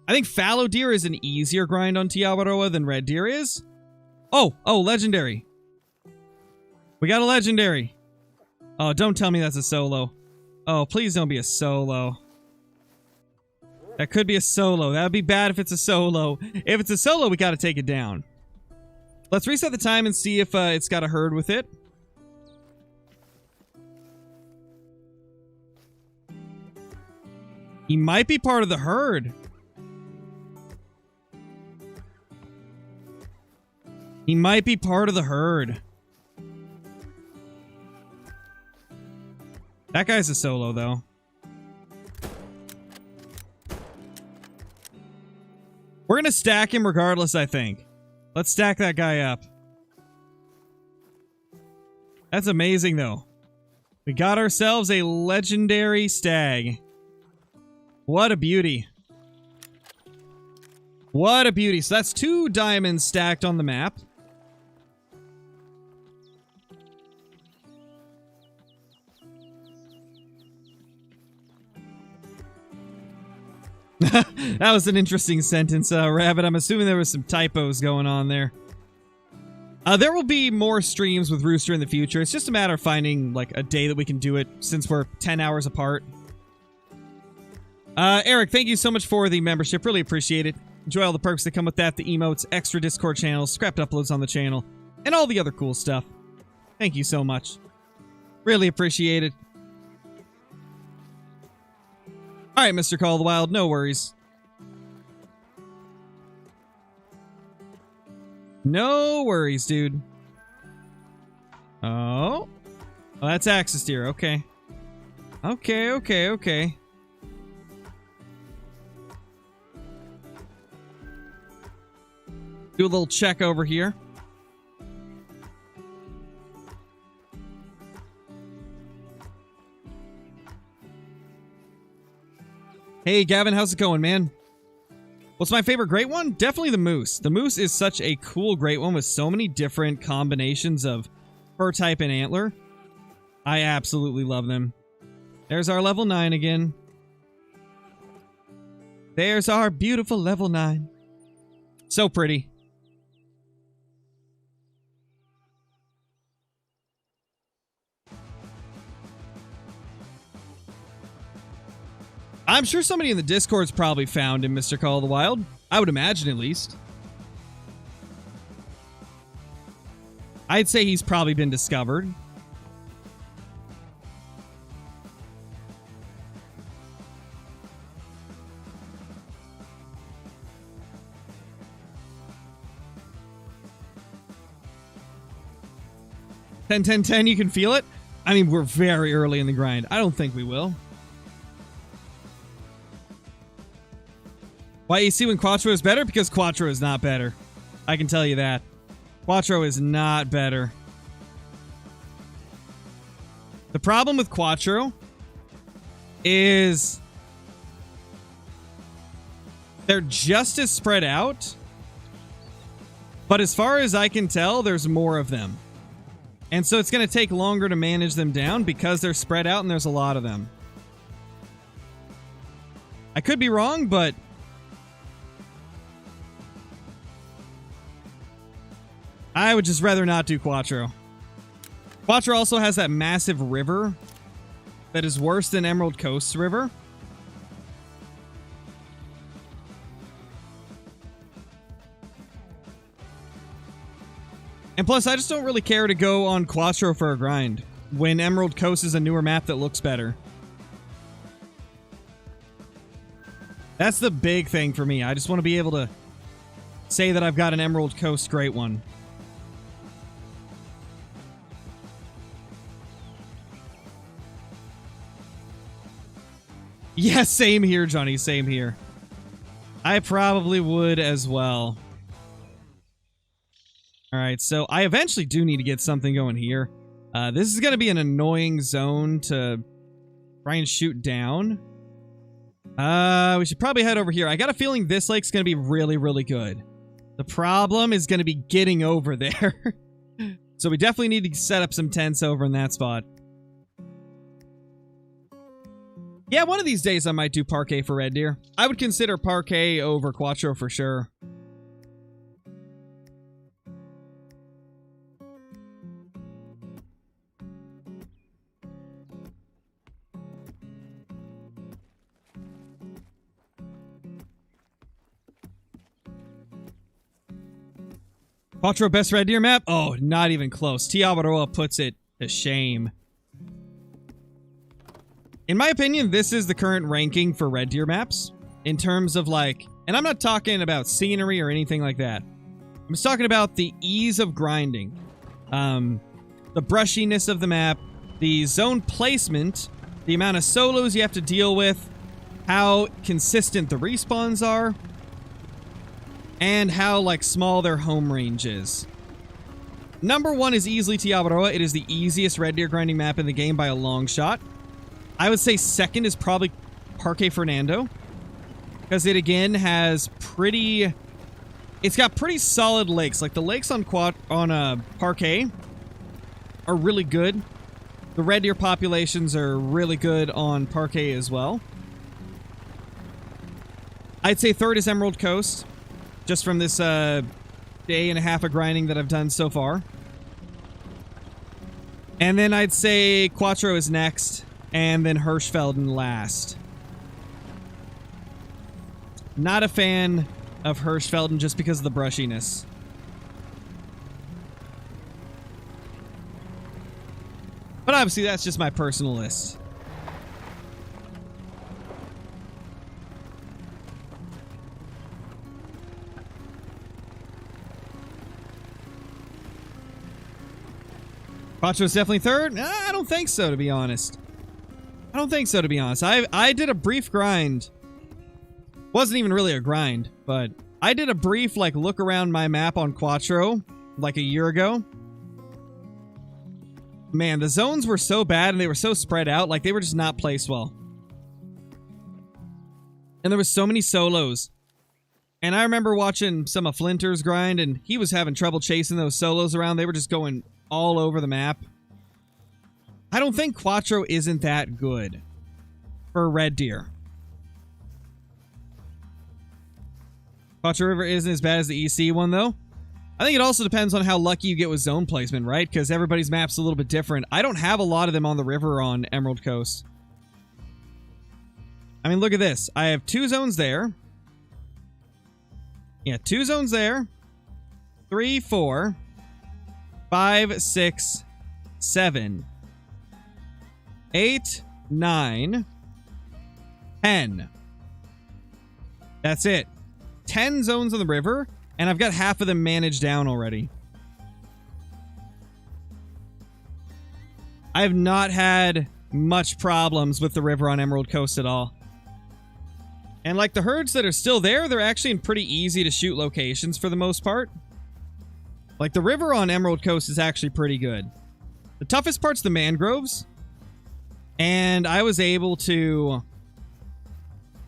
think fallow deer is an easier grind on Tiawaroa than red deer is. Oh, legendary. We got a legendary. Oh, don't tell me that's a solo. Oh, please don't be a solo. That could be a solo. That would be bad if it's a solo. If it's a solo, we got to take it down. Let's reset the time and see if it's got a herd with it. He might be part of the herd. He might be part of the herd. That guy's a solo, though. We're gonna stack him regardless, I think. Let's stack that guy up. That's amazing, though. We got ourselves a legendary stag. What a beauty. What a beauty. So that's 2 diamonds stacked on the map. That was an interesting sentence, Rabbit. I'm assuming there was some typos going on there. There will be more streams with Rooster in the future. It's just a matter of finding, like, a day that we can do it, since we're 10 hours apart. Eric, thank you so much for the membership. Really appreciate it. Enjoy all the perks that come with that, the emotes, extra Discord channels, scrapped uploads on the channel, and all the other cool stuff. Thank you so much. Really appreciate it. Alright, Mr. Call of the Wild, no worries. No worries, dude. Oh. Oh, that's Axis Deer, okay. Okay. Do a little check over here. Hey, Gavin, how's it going, man? What's my favorite great one? Definitely the moose. The moose is such a cool great one with so many different combinations of fur type and antler. I absolutely love them. There's our level 9 again. There's our beautiful level 9. So pretty. I'm sure somebody in the Discord's probably found him, Mr. Call of the Wild. I would imagine, at least. I'd say he's probably been discovered. $10-10-10, you can feel it? I mean, we're very early in the grind. I don't think we will. Why you see when Quattro is better? Because Quattro is not better. I can tell you that. Quattro is not better. The problem with Quattro is they're just as spread out, but as far as I can tell, there's more of them. And so it's going to take longer to manage them down because they're spread out and there's a lot of them. I could be wrong, but I would just rather not do Quattro. Quattro also has that massive river that is worse than Emerald Coast's river. And plus, I just don't really care to go on Quattro for a grind when Emerald Coast is a newer map that looks better. That's the big thing for me. I just want to be able to say that I've got an Emerald Coast great one. Yeah, same here, Johnny. Same here. I probably would as well. Alright, so I eventually do need to get something going here. This is going to be an annoying zone to try and shoot down. We should probably head over here. I got a feeling this lake's going to be really, really good. The problem is going to be getting over there. So we definitely need to set up some tents over in that spot. Yeah, one of these days I might do Parquet for Red Deer. I would consider Parquet over Quattro for sure. Quattro best red deer map? Oh, not even close. Tiabaroa puts it to shame. In my opinion, this is the current ranking for red deer maps. In terms of like, and I'm not talking about scenery or anything like that. I'm just talking about the ease of grinding. The brushiness of the map, the zone placement, the amount of solos you have to deal with, how consistent the respawns are, and how like small their home range is. Number 1 is easily Tiabaroa. It is the easiest red deer grinding map in the game by a long shot. I would say second is probably Parque Fernando, because it again has pretty... It's got pretty solid lakes. Like the lakes on Parque are really good. The red deer populations are really good on Parque as well. I'd say third is Emerald Coast, just from this day and a half of grinding that I've done so far. And then I'd say Quattro is next, and then Hirschfelden last. Not a fan of Hirschfelden just because of the brushiness. But obviously that's just my personal list. Quattro's definitely third? I don't think so, to be honest. I don't think so, to be honest. I did a brief grind. Wasn't even really a grind, but I did a brief, like, look around my map on Quattro, like, a year ago. Man, the zones were so bad and they were so spread out, like, they were just not placed well. And there was so many solos. And I remember watching some of Flinter's grind, and he was having trouble chasing those solos around. They were just going all over the map. I don't think Quattro isn't that good for red deer. Quattro River isn't as bad as the EC one, though. I think it also depends on how lucky you get with zone placement, right? Because everybody's map's a little bit different. I don't have a lot of them on the river on Emerald Coast. I mean, look at this. I have 2 zones there. Yeah, 2 zones there. 3, 4... 5, 6, 7, 8, 9, 10. That's it. 10 zones on the river, and I've got half of them managed down already. I have not had much problems with the river on Emerald Coast at all. And like the herds that are still there, they're actually in pretty easy to shoot locations for the most part. Like, the river on Emerald Coast is actually pretty good. The toughest part's the mangroves. And I was able to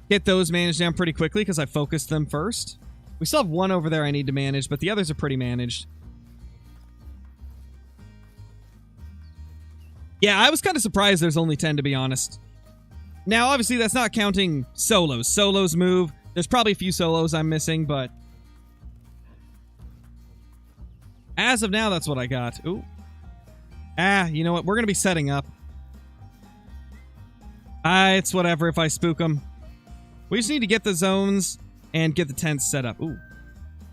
get those managed down pretty quickly because I focused them first. We still have 1 over there I need to manage, but the others are pretty managed. Yeah, I was kind of surprised there's only 10, to be honest. Now, obviously, that's not counting solos. Solos move. There's probably a few solos I'm missing, but... as of now, that's what I got. Ooh. You know what? We're going to be setting up. It's whatever if I spook them. We just need to get the zones and get the tents set up. Ooh.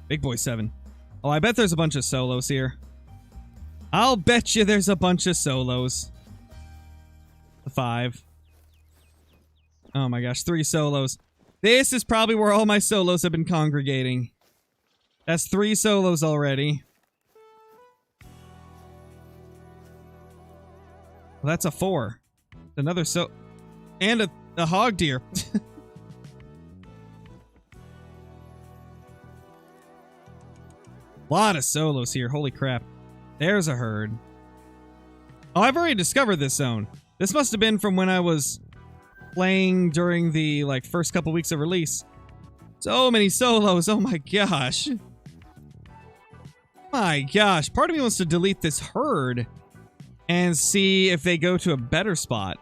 Big boy 7. Oh, I bet there's a bunch of solos here. I'll bet you there's a bunch of solos. The 5. Oh my gosh, 3 solos. This is probably where all my solos have been congregating. That's 3 solos already. Well, that's a 4. Another and a hog deer. Lot of solos here. Holy crap. There's a herd. Oh, I've already discovered this zone. This must have been from when I was playing during the, like, first couple weeks of release. So many solos. Oh my gosh. My gosh. Part of me wants to delete this herd and see if they go to a better spot.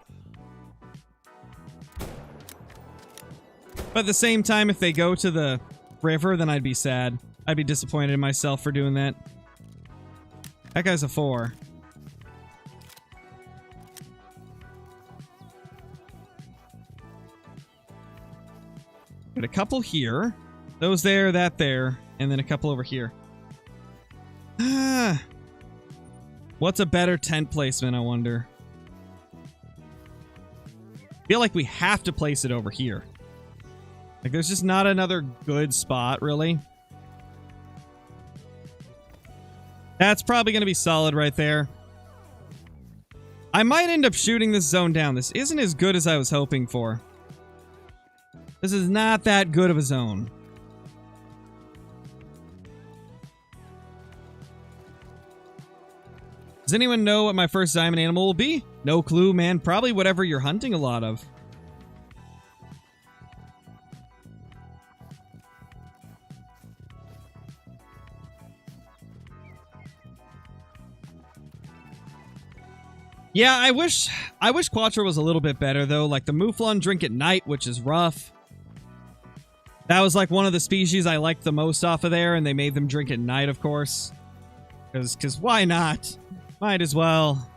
But at the same time, if they go to the river, then I'd be sad. I'd be disappointed in myself for doing that. That guy's a 4. Got a couple here. Those there, that there, and then a couple over here. What's a better tent placement, I wonder? I feel like we have to place it over here. Like, there's just not another good spot, really. That's probably going to be solid right there. I might end up shooting this zone down. This isn't as good as I was hoping for. This is not that good of a zone. Does anyone know what my first diamond animal will be? No clue, man. Probably whatever you're hunting a lot of. Yeah, I wish Quattro was a little bit better, though. Like, the Mouflon drink at night, which is rough. That was, like, one of the species I liked the most off of there, and they made them drink at night, of course. Because why not? Might as well.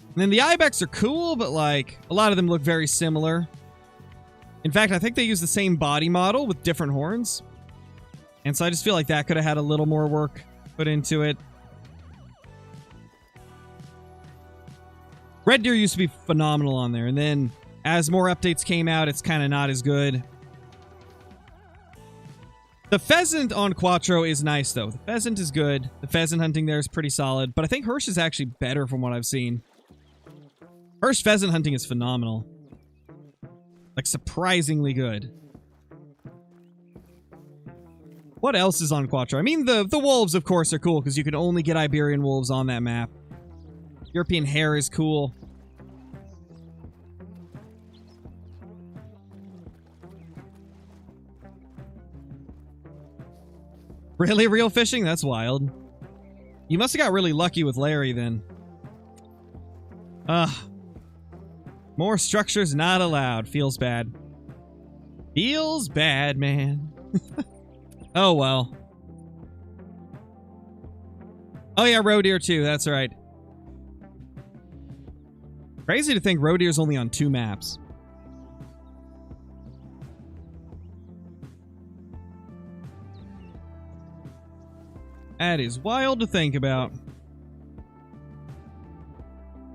And then the Ibex are cool, but, like, a lot of them look very similar. In fact, I think they use the same body model with different horns. And so I just feel like that could have had a little more work put into it. Red deer used to be phenomenal on there, and then as more updates came out, it's kind of not as good. The pheasant on Quattro is nice, though. The pheasant is good. The pheasant hunting there is pretty solid, but I think Hirsch is actually better from what I've seen. Hirsch pheasant hunting is phenomenal. Like, surprisingly good. What else is on Quattro? I mean, the wolves, of course, are cool, because you can only get Iberian wolves on that map. European hare is cool. Really, real fishing? That's wild. You must have got really lucky with Larry, then. Ugh. More structures not allowed. Feels bad. Feels bad, man. Oh, well. Oh, yeah, roe deer, too. That's right. Crazy to think roe deer's only on 2 maps. That is wild to think about.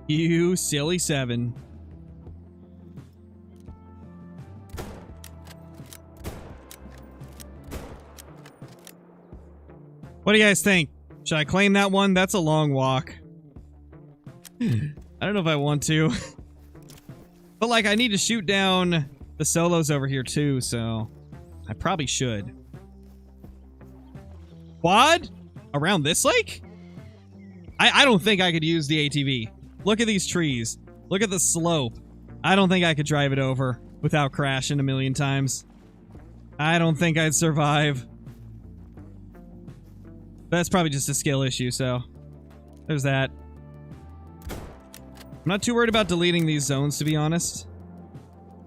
You silly 7. What do you guys think? Should I claim that one? That's a long walk. I don't know if I want to. But, like, I need to shoot down the solos over here, too, so I probably should. Quad? Around this lake? I don't think I could use the ATV. Look at these trees. Look at the slope. I don't think I could drive it over without crashing a million times. I don't think I'd survive. But that's probably just a skill issue, so there's that. I'm not too worried about deleting these zones, to be honest.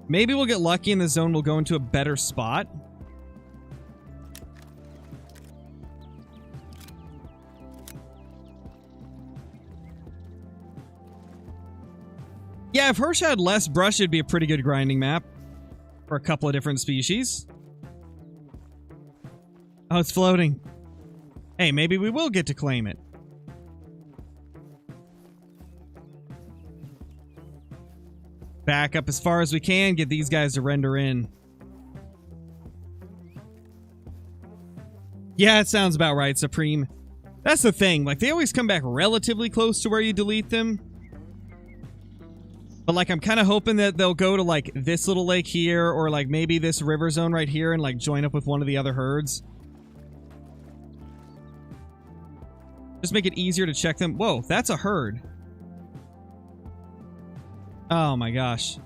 Maybe we'll get lucky and the zone will go into a better spot. Yeah, if Hirsch had less brush, it'd be a pretty good grinding map for a couple of different species. Oh, it's floating. Hey, maybe we will get to claim it. Back up as far as we can, get these guys to render in. Yeah, it sounds about right, Supreme. That's the thing, like, they always come back relatively close to where you delete them. But, like, I'm kind of hoping that they'll go to, like, this little lake here, or, like, maybe this river zone right here and, like, join up with one of the other herds. Just make it easier to check them. Whoa, that's a herd. Oh my gosh.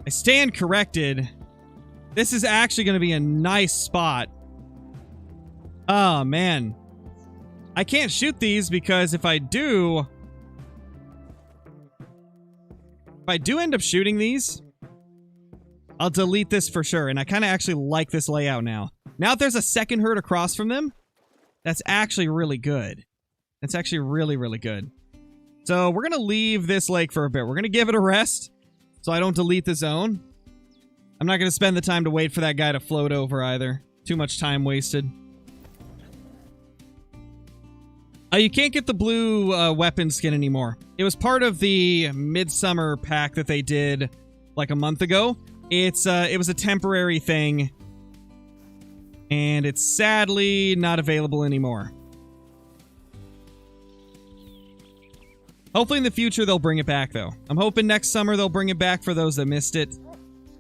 I stand corrected. This is actually going to be a nice spot. Oh, man. I can't shoot these because if I do end up shooting these, I'll delete this for sure. And I kind of actually like this layout now. Now that there's a second herd across from them, that's actually really good. That's actually really, really good. So we're going to leave this lake for a bit. We're going to give it a rest so I don't delete the zone. I'm not going to spend the time to wait for that guy to float over either. Too much time wasted. You can't get the blue weapon skin anymore. It was part of the Midsummer pack that they did like a month ago. It was a temporary thing, and it's sadly not available anymore. Hopefully in the future they'll bring it back, though. I'm hoping next summer they'll bring it back for those that missed it.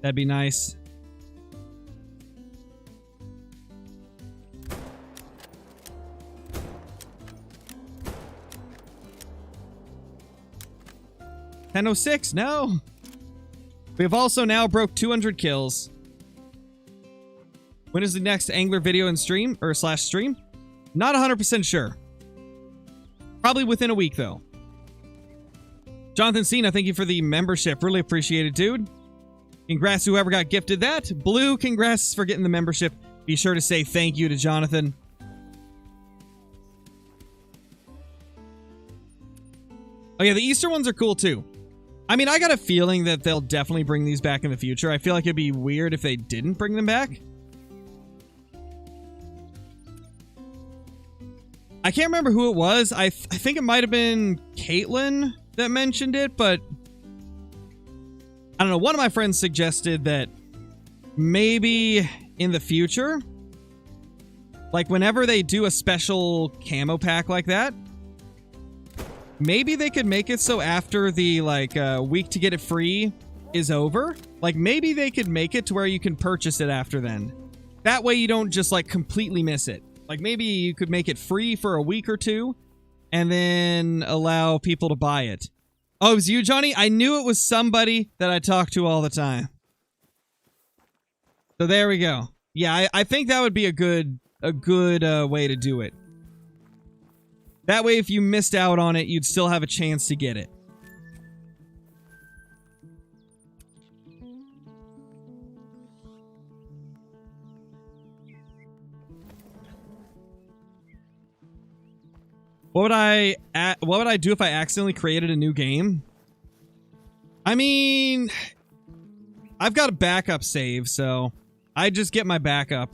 That'd be nice. $10:06, no. We have also now broke 200 kills. When is the next Angler video and stream, or slash stream? Not 100% sure. Probably within a week, though. Jonathan Cena, thank you for the membership. Really appreciate it, dude. Congrats to whoever got gifted that. Blue, congrats for getting the membership. Be sure to say thank you to Jonathan. Oh yeah, the Easter ones are cool too. I mean, I got a feeling that they'll definitely bring these back in the future. I feel like it'd be weird if they didn't bring them back. I can't remember who it was. I think it might have been Caitlin that mentioned it, but I don't know. One of my friends suggested that maybe in the future, like whenever they do a special camo pack like that, maybe they could make it so after the week to get it free is over, like maybe they could make it to where you can purchase it after then. That way you don't just like completely miss it. Like maybe you could make it free for a week or two and then allow people to buy it. Oh, it was you, Johnny? I knew it was somebody that I talk to all the time. So there we go. Yeah, I think that would be a good way to do it. That way, if you missed out on it, you'd still have a chance to get it. What would I do if I accidentally created a new game? I mean, I've got a backup save, so I just get my backup.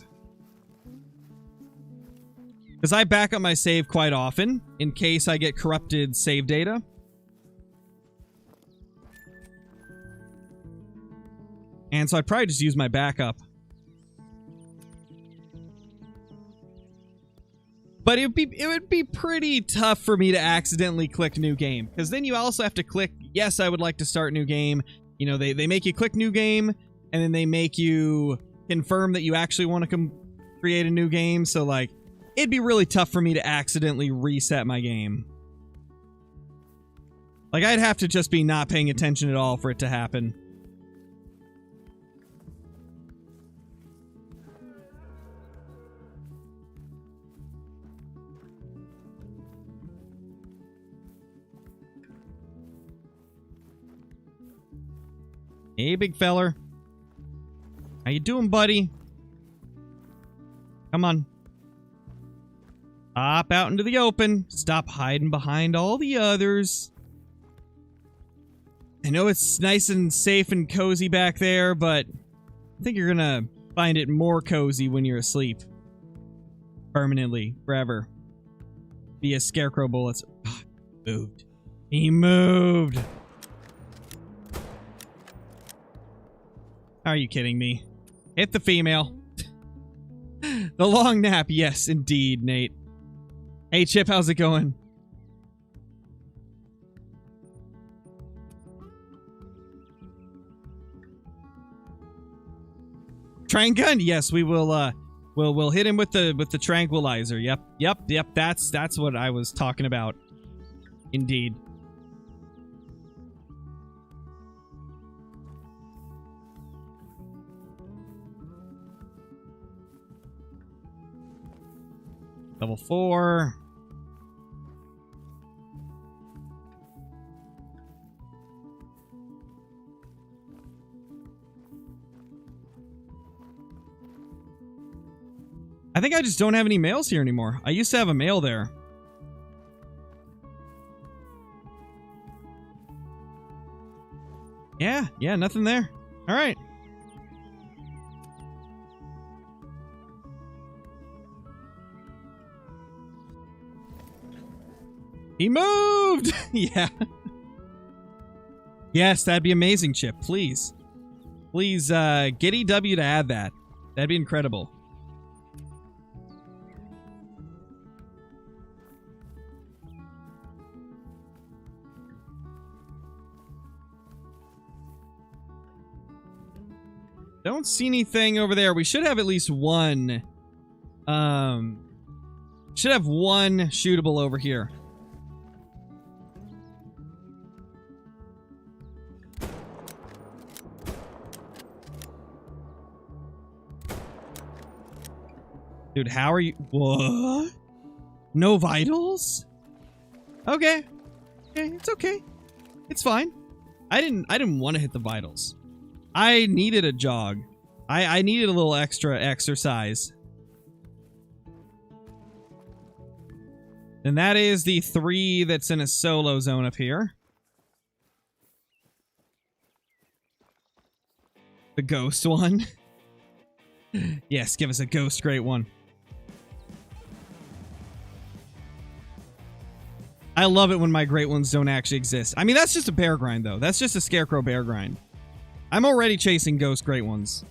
Because I back up my save quite often, in case I get corrupted save data. And so I'd probably just use my backup. But it would be pretty tough for me to accidentally click new game. Because then you also have to click, yes, I would like to start new game. You know, they make you click new game, and then they make you confirm that you actually want to create a new game. So, like, it'd be really tough for me to accidentally reset my game. Like, I'd have to just be not paying attention at all for it to happen. Hey, big feller. How you doing, buddy? Come on. Hop out into the open. Stop hiding behind all the others. I know it's nice and safe and cozy back there, but I think you're gonna find it more cozy when you're asleep. Permanently. Forever. Via scarecrow bullets. Moved. He moved. Are you kidding me? Hit the female. The long nap. Yes, indeed, Nate. Hey, Chip, how's it going? Trank gun? Yes, we will, we'll hit him with the tranquilizer. Yep. That's what I was talking about. Indeed. Level 4. I think I just don't have any males here anymore. I used to have a male there. Yeah, nothing there. All right. He moved! Yeah. Yes, that'd be amazing, Chip. Please. Please, get EW to add that. That'd be incredible. Don't see anything over there. We should have at least one. Should have one shootable over here. Dude, how are you? What? No vitals? Okay. Okay, it's okay. It's fine. I didn't want to hit the vitals. I needed a jog. I needed a little extra exercise. And that is the 3 that's in a solo zone up here. The ghost one. Yes, give us a ghost great one. I love it when my great ones don't actually exist. I mean, that's just a bear grind, though. That's just a scarecrow bear grind. I'm already chasing ghost great ones.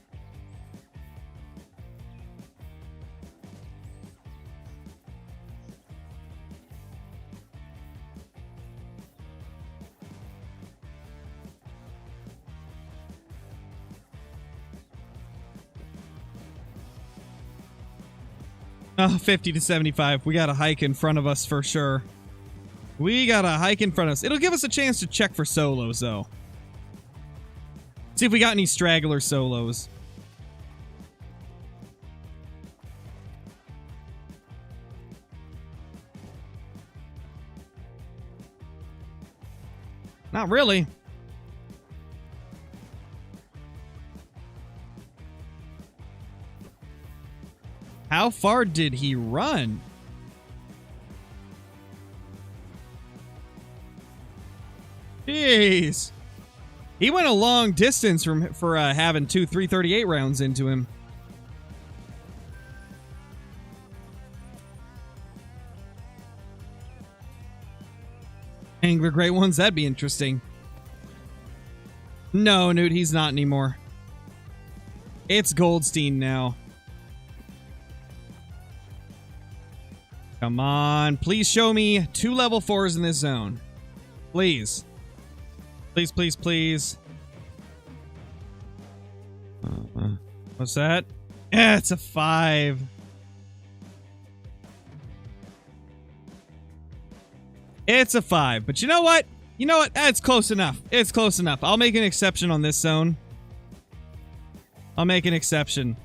Oh, 50 to 75. We got a hike in front of us for sure. We got a hike in front of us. It'll give us a chance to check for solos, though. See if we got any straggler solos. Not really. How far did he run? Jeez. He went a long distance for having 2 338 rounds into him. Angler Great Ones, that'd be interesting. No, Newt, he's not anymore. It's Goldstein now. Come on, please show me 2 level 4s in this zone. Please. Please, please, please. What's that? Yeah, it's a 5. It's a 5, but you know what? You know what? It's close enough. It's close enough. I'll make an exception on this zone. I'll make an exception.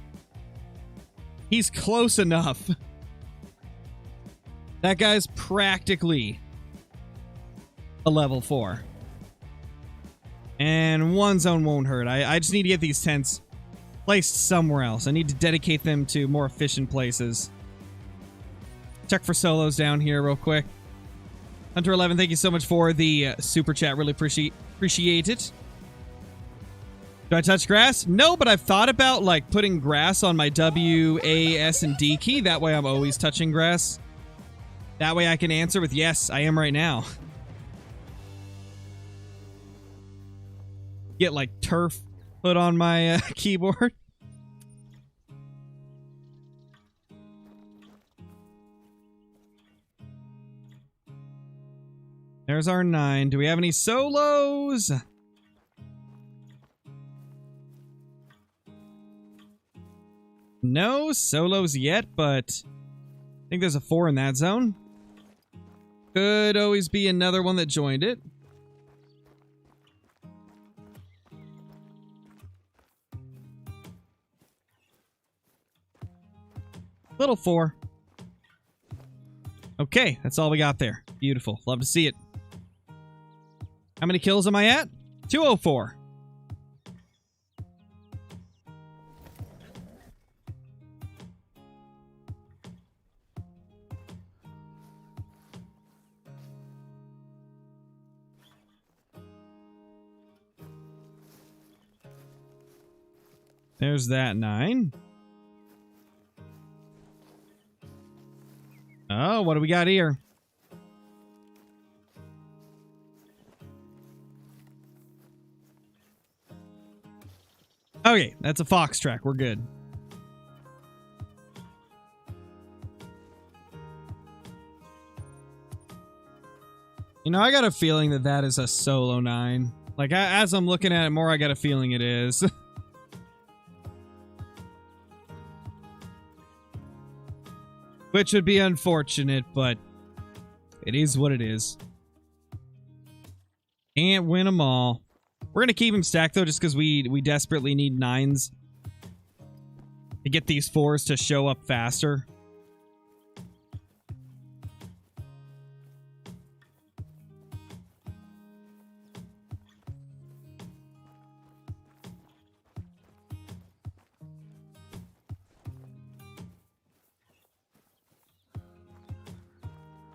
He's close enough. That guy's practically a level 4. And 1 zone won't hurt. I just need to get these tents placed somewhere else. I need to dedicate them to more efficient places. Check for solos down here real quick. Hunter 11, thank you so much for the super chat. Really appreciate it. Do I touch grass? No, but I've thought about like putting grass on my W, A, S, and D key. That way I'm always touching grass. That way I can answer with yes, I am right now. Get like turf put on my keyboard. There's our 9. Do we have any solos? No solos yet, but I think there's a 4 in that zone. Could always be another one that joined it. Little 4. Okay, that's all we got there. Beautiful. Love to see it. How many kills am I at? 204. There's that 9. Oh, what do we got here? Okay, that's a fox track. We're good. You know, I got a feeling that that is a solo 9. Like, as I'm looking at it more, I got a feeling it is. Which would be unfortunate, but it is what it is. Can't win them all. We're going to keep him stacked, though, just because we desperately need 9s to get these 4s to show up faster.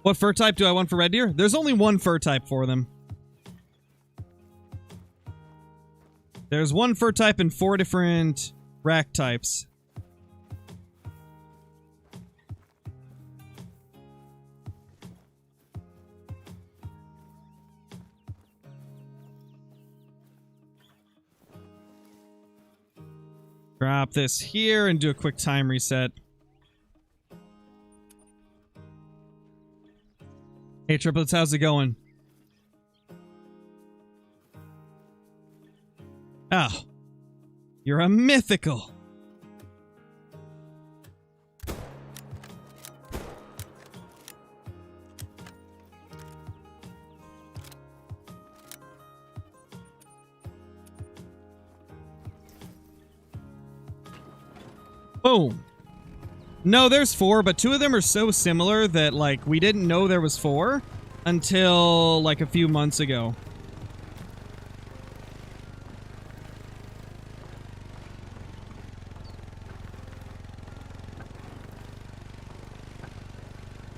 What fur type do I want for red deer? There's only one fur type for them. There's one fur type and 4 different rack types. Drop this here and do a quick time reset. Hey, Triplets, how's it going? Oh, you're a mythical. Boom. No, there's 4, but 2 of them are so similar that, like, we didn't know there was 4 until, like, a few months ago.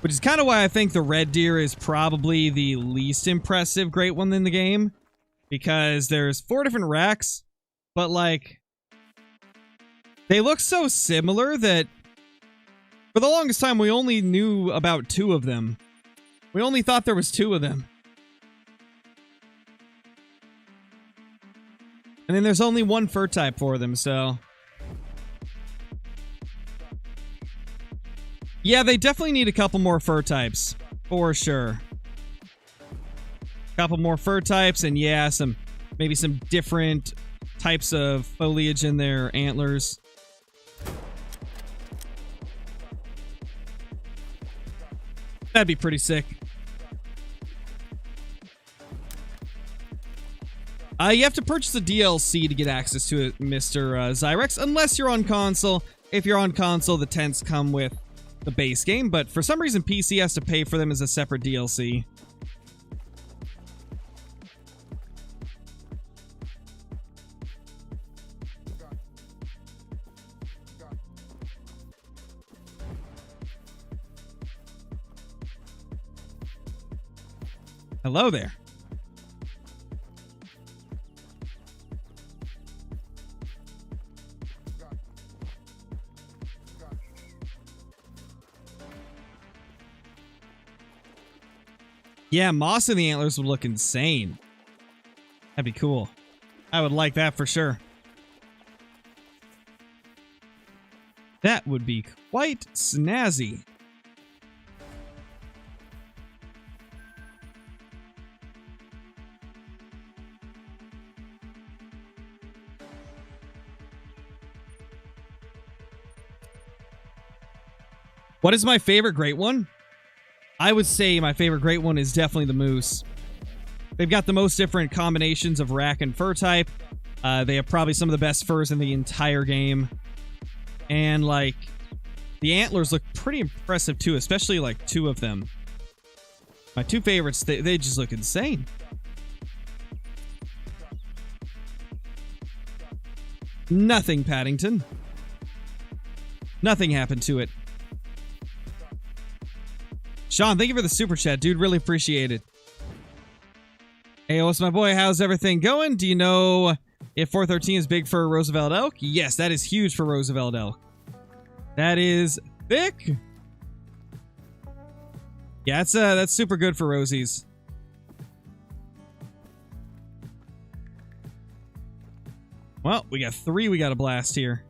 Which is kind of why I think the red deer is probably the least impressive great one in the game. Because there's 4 different racks, but, like, they look so similar that for the longest time, we only knew about 2 of them. We only thought there was 2 of them. And then there's only one fur type for them, so... Yeah, they definitely need a couple more fur types. For sure. Couple more fur types, and yeah, maybe some different types of foliage in their antlers. That'd be pretty sick. You have to purchase a DLC to get access to it, Mr. Zyrex, unless you're on console. If you're on console, the tents come with the base game, but for some reason, PC has to pay for them as a separate DLC. Hello there. Yeah, moss in the antlers would look insane. That'd be cool. I would like that for sure. That would be quite snazzy. What is my favorite great one? I would say my favorite great one is definitely the moose. They've got the most different combinations of rack and fur type. They have probably some of the best furs in the entire game. And, like, the antlers look pretty impressive, too, especially, like, 2 of them. My 2 favorites, they just look insane. Nothing, Paddington. Nothing happened to it. Sean, thank you for the super chat, dude. Really appreciate it. Hey, what's my boy? How's everything going? Do you know if 413 is big for Roosevelt elk? Yes, that is huge for Roosevelt elk. That is thick. Yeah, that's super good for Rosies. Well, we got 3 we got to blast here.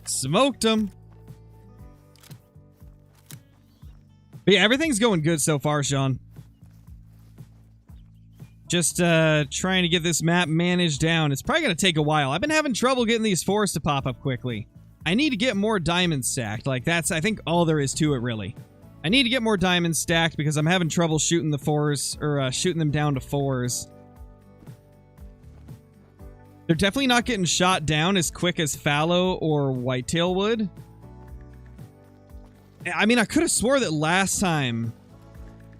Smoked him. But yeah, everything's going good so far, Sean. Just trying to get this map managed down. It's probably going to take a while. I've been having trouble getting these fours to pop up quickly. I need to get more diamonds stacked. Like, that's, I think, all there is to it, really. I need to get more diamonds stacked because I'm having trouble shooting the 4s, or shooting them down to 4s. They're definitely not getting shot down as quick as fallow or whitetail would. I mean, I could have swore that last time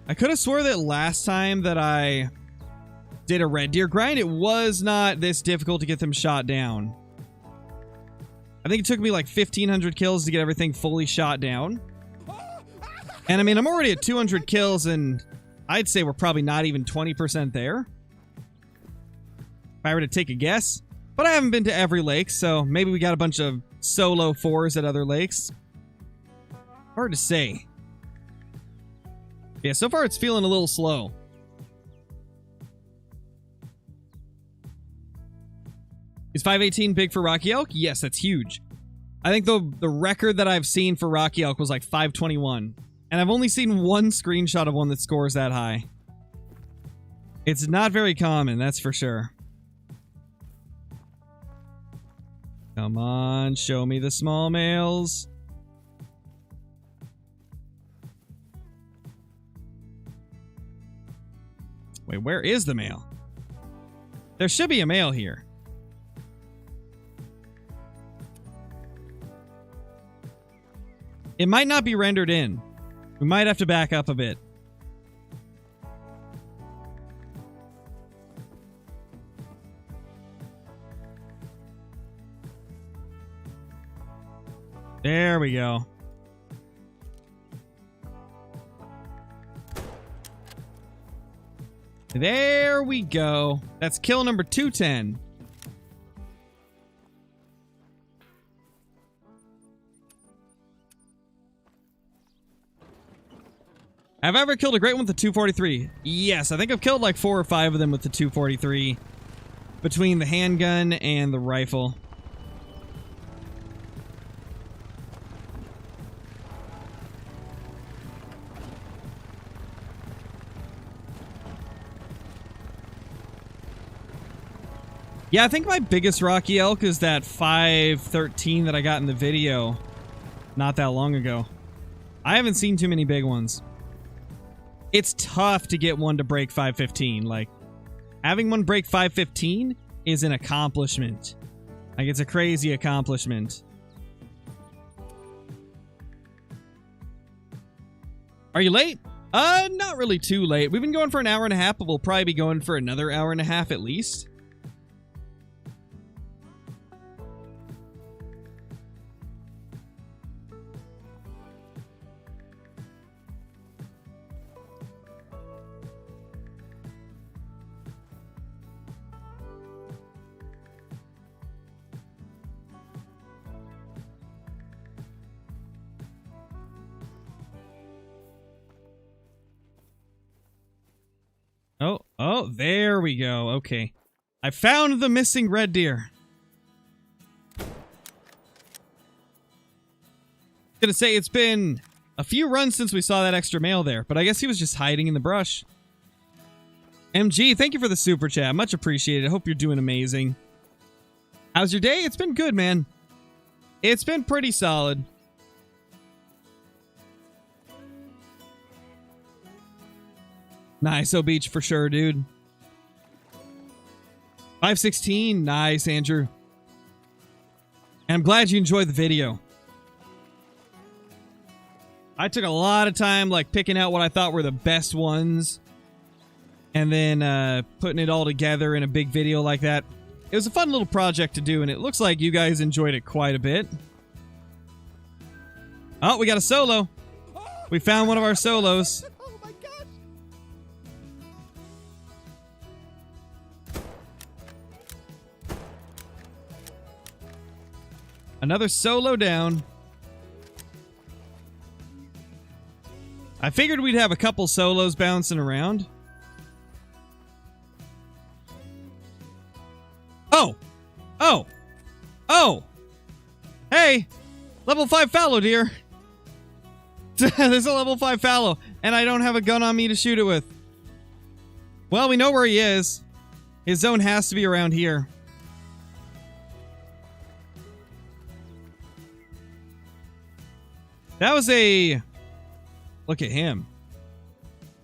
that I did a red deer grind, it was not this difficult to get them shot down. I think it took me like 1,500 kills to get everything fully shot down. And I mean, I'm already at 200 kills, and I'd say we're probably not even 20% there. If I were to take a guess. But I haven't been to every lake, so maybe we got a bunch of solo 4s at other lakes. Hard to say. Yeah, so far it's feeling a little slow. Is 518 big for Rocky Elk? Yes, that's huge. I think the record that I've seen for Rocky Elk was like 521. And I've only seen one screenshot of one that scores that high. It's not very common, that's for sure. Come on, show me the small males. Wait, where is the male? There should be a male here. It might not be rendered in. We might have to back up a bit. There we go. There we go. That's kill number 210. Have I ever killed a great one with the 243? Yes, I think I've killed like 4 or 5 of them with the 243. Between the handgun and the rifle. Yeah, I think my biggest Rocky Elk is that 513 that I got in the video not that long ago. I haven't seen too many big ones. It's tough to get one to break 515. Like, having one break 515 is an accomplishment. Like, it's a crazy accomplishment. Are you late? Not really too late. We've been going for an hour and a half, but we'll probably be going for another hour and a half at least. Oh, there we go. Okay. I found the missing red deer. Gonna say it's been a few runs since we saw that extra male there, but I guess he was just hiding in the brush. MG, thank you for the super chat. Much appreciated. I hope you're doing amazing. How's your day? It's been good, man. It's been pretty solid. Nice, O-Beach for sure, dude. 516, nice, Andrew. And I'm glad you enjoyed the video. I took a lot of time, like, picking out what I thought were the best ones. And then putting it all together in a big video like that. It was a fun little project to do, and it looks like you guys enjoyed it quite a bit. Oh, we got a solo. We found one of our solos. Another solo down. I figured we'd have a couple solos bouncing around. Oh! Oh! Oh! Hey! Level 5 fallow, dear! There's a level 5 fallow, and I don't have a gun on me to shoot it with. Well, we know where he is. His zone has to be around here. That was a... Look at him.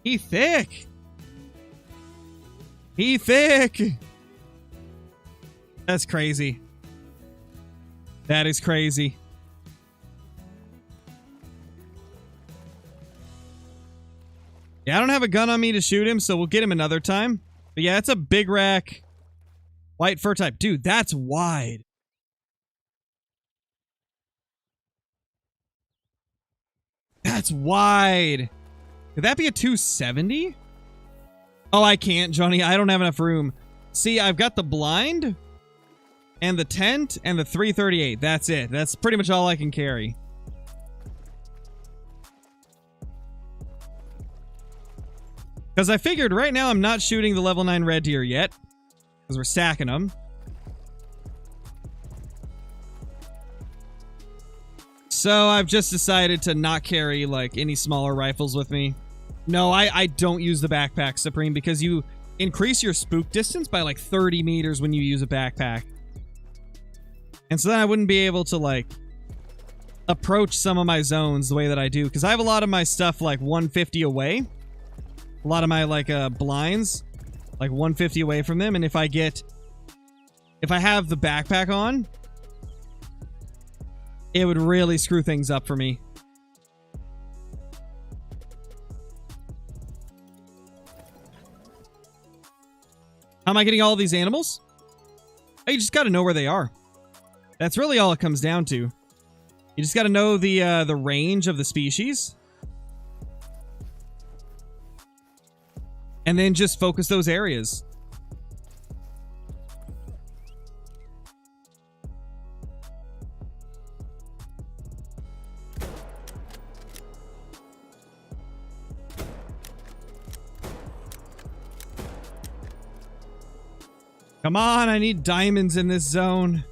He thick. He thick. That's crazy. That is crazy. Yeah, I don't have a gun on me to shoot him, so we'll get him another time. But yeah, it's a big rack. White fur type. Dude, that's wide. That's wide. Could that be a 270? Oh, I can't, Johnny. I don't have enough room. See, I've got the blind and the tent and the 338. That's it. That's pretty much all I can carry. Because I figured right now I'm not shooting the level 9 red deer yet. Because we're stacking them. So I've just decided to not carry like any smaller rifles with me. No, I don't use the backpack, Supreme, because you increase your spook distance by like 30 meters when you use a backpack. And so then I wouldn't be able to like approach some of my zones the way that I do. Because I have a lot of my stuff like 150 away. A lot of my like blinds like 150 away from them. And if I have the backpack on, it would really screw things up for me. How am I getting all these animals? Oh, you just got to know where they are. That's really all it comes down to. You just got to know the range of the species. And then just focus those areas. Come on, I need diamonds in this zone.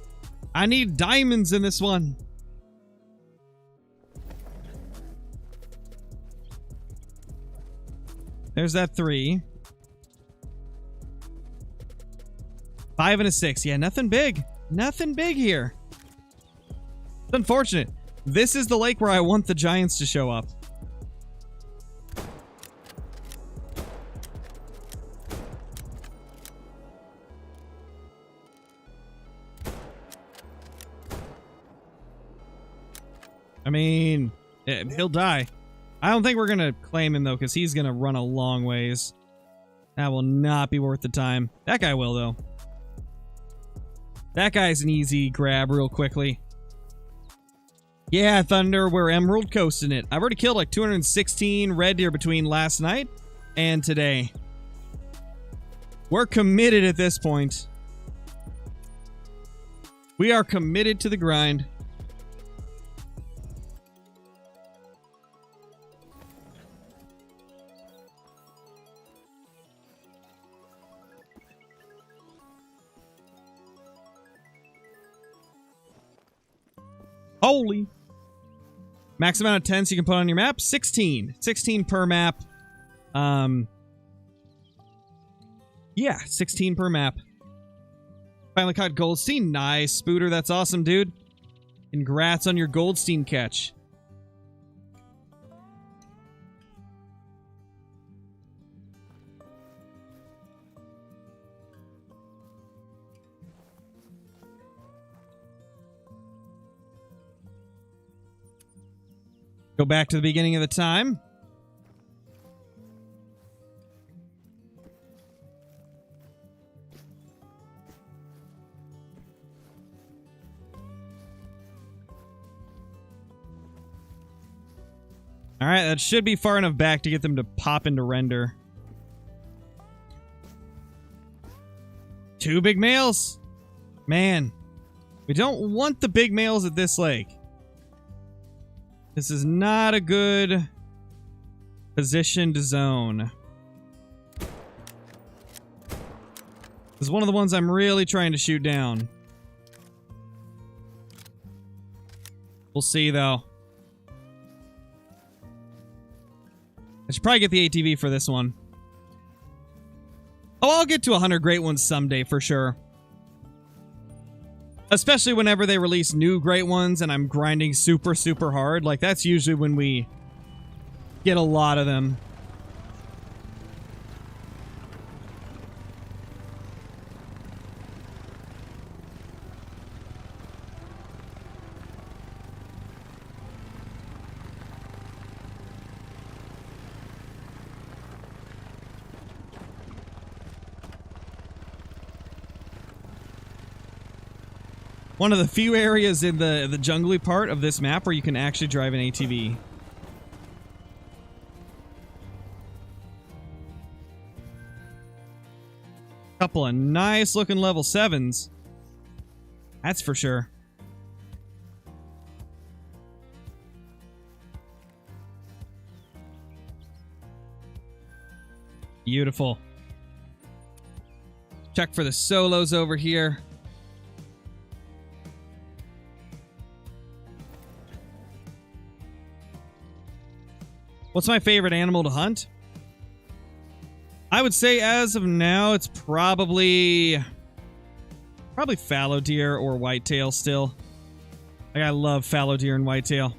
I need diamonds in this one. There's that 3. 5 and a 6. Yeah, nothing big. Nothing big here. It's unfortunate. This is the lake where I want the giants to show up. I mean, he'll die. I don't think we're going to claim him, though, because he's going to run a long ways. That will not be worth the time. That guy will, though. That guy's an easy grab real quickly. Yeah, Thunder, we're Emerald Coasting it. I've already killed like 216 red deer between last night and today. We're committed at this point. We are committed to the grind. Holy. Max amount of tents you can put on your map, 16. 16 per map. Yeah, 16 per map. Finally caught Goldstein. Nice, Spooter. That's awesome, dude. Congrats on your Goldstein catch. Go back to the beginning of the time. All right, that should be far enough back to get them to pop into render. 2 big males. Man. We don't want the big males at this lake. This is not a good positioned zone. This is one of the ones I'm really trying to shoot down. We'll see, though. I should probably get the ATV for this one. Oh, I'll get to 100 great ones someday for sure. Especially whenever they release new great ones and I'm grinding super, super hard. Like, that's usually when we get a lot of them. One of the few areas in the jungly part of this map where you can actually drive an ATV. Couple of nice looking level 7s. That's for sure. Beautiful. Check for the solos over here. What's my favorite animal to hunt? I would say as of now, it's probably fallow deer or whitetail still. Like, I love fallow deer and whitetail.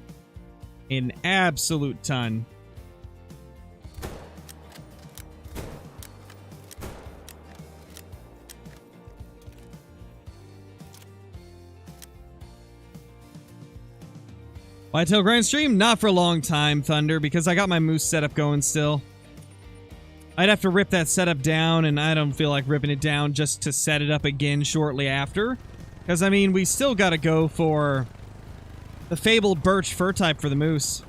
An absolute ton. Whitetail grind stream? Not for a long time, Thunder, because I got my moose setup going still. I'd have to rip that setup down, and I don't feel like ripping it down just to set it up again shortly after. Because, I mean, we still gotta go for the fabled birch fur type for the moose.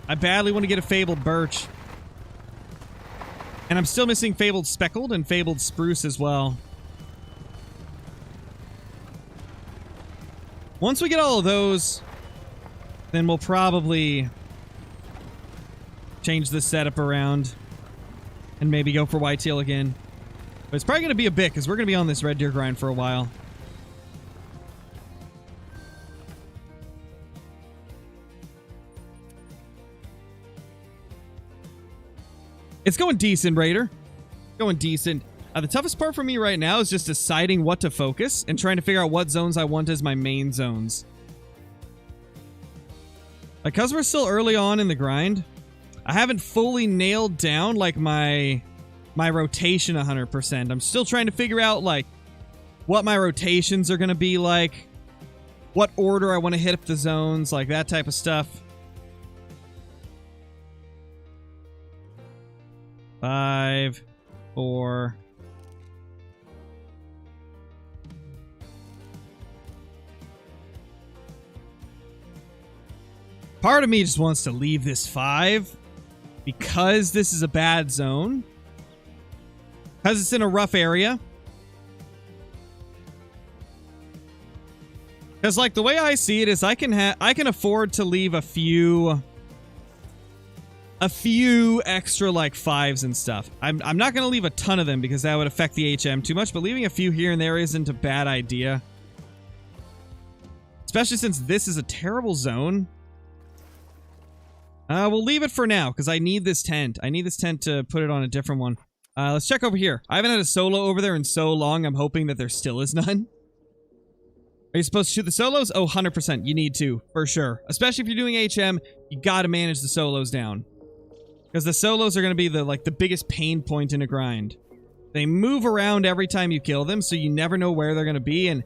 I badly want to get a fabled birch. And I'm still missing fabled speckled and fabled spruce as well. Once we get all of those, then we'll probably change the setup around and maybe go for whitetail again. But it's probably going to be a bit because we're going to be on this red deer grind for a while. It's going decent, Raider. Going decent. The toughest part for me right now is just deciding what to focus and trying to figure out what zones I want as my main zones. Like, because we're still early on in the grind, I haven't fully nailed down, like, my rotation 100%. I'm still trying to figure out, like, what my rotations are going to be like, what order I want to hit up the zones, like, that type of stuff. 5, 4... Part of me just wants to leave this 5 because this is a bad zone. Because it's in a rough area. Because, like, the way I see it is I can afford to leave a few extra, like, 5s and stuff. I'm not going to leave a ton of them because that would affect the HM too much, but leaving a few here and there isn't a bad idea. Especially since this is a terrible zone. We'll leave it for now, because I need this tent. I need this tent to put it on a different one. Let's check over here. I haven't had a solo over there in so long, I'm hoping that there still is none. Are you supposed to shoot the solos? Oh, 100%. You need to, for sure. Especially if you're doing HM, you gotta manage the solos down. Because the solos are gonna be the biggest pain point in a grind. They move around every time you kill them, so you never know where they're gonna be, and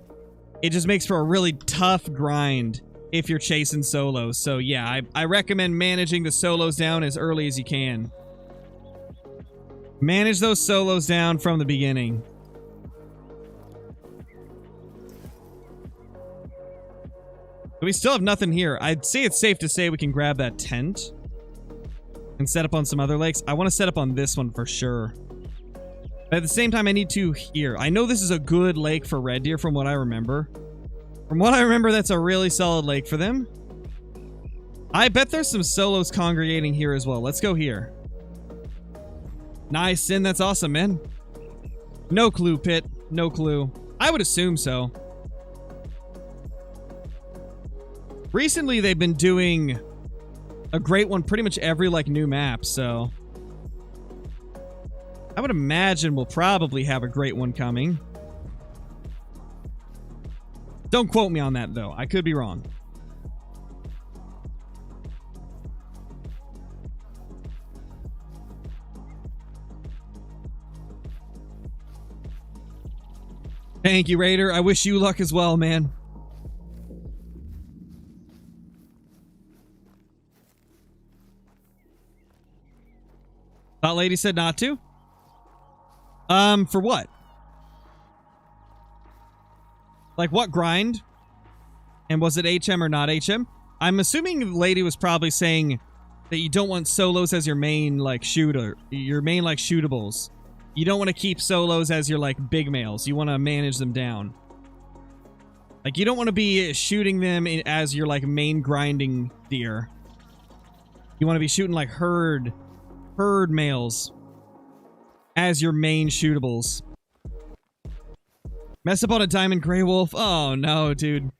it just makes for a really tough grind if you're chasing solos. So yeah, I recommend managing the solos down as early as you can. Manage those solos down from the beginning. But we still have nothing here. I'd say it's safe to say we can grab that tent and set up on some other lakes. I want to set up on this one for sure. But at the same time, I need to here. I know this is a good lake for red deer from what I remember. From what I remember, that's a really solid lake for them. I bet there's some solos congregating here as well. Let's go here. Nice, Sin. That's awesome, man. No clue, Pit. No clue. I would assume so. Recently, they've been doing a great one pretty much every, like, new map, so... I would imagine we'll probably have a great one coming. Don't quote me on that, though. I could be wrong. Thank you, Raider. I wish you luck as well, man. Thought Lady said not to? For what? Like, what grind? And was it HM or not HM? I'm assuming the lady was probably saying that you don't want solos as your main, like, shooter. Your main, like, shootables. You don't want to keep solos as your, like, big males. You want to manage them down. Like, you don't want to be shooting them as your, like, main grinding deer. You want to be shooting, like, herd males as your main shootables. Mess up on a diamond gray wolf. Oh, no, dude.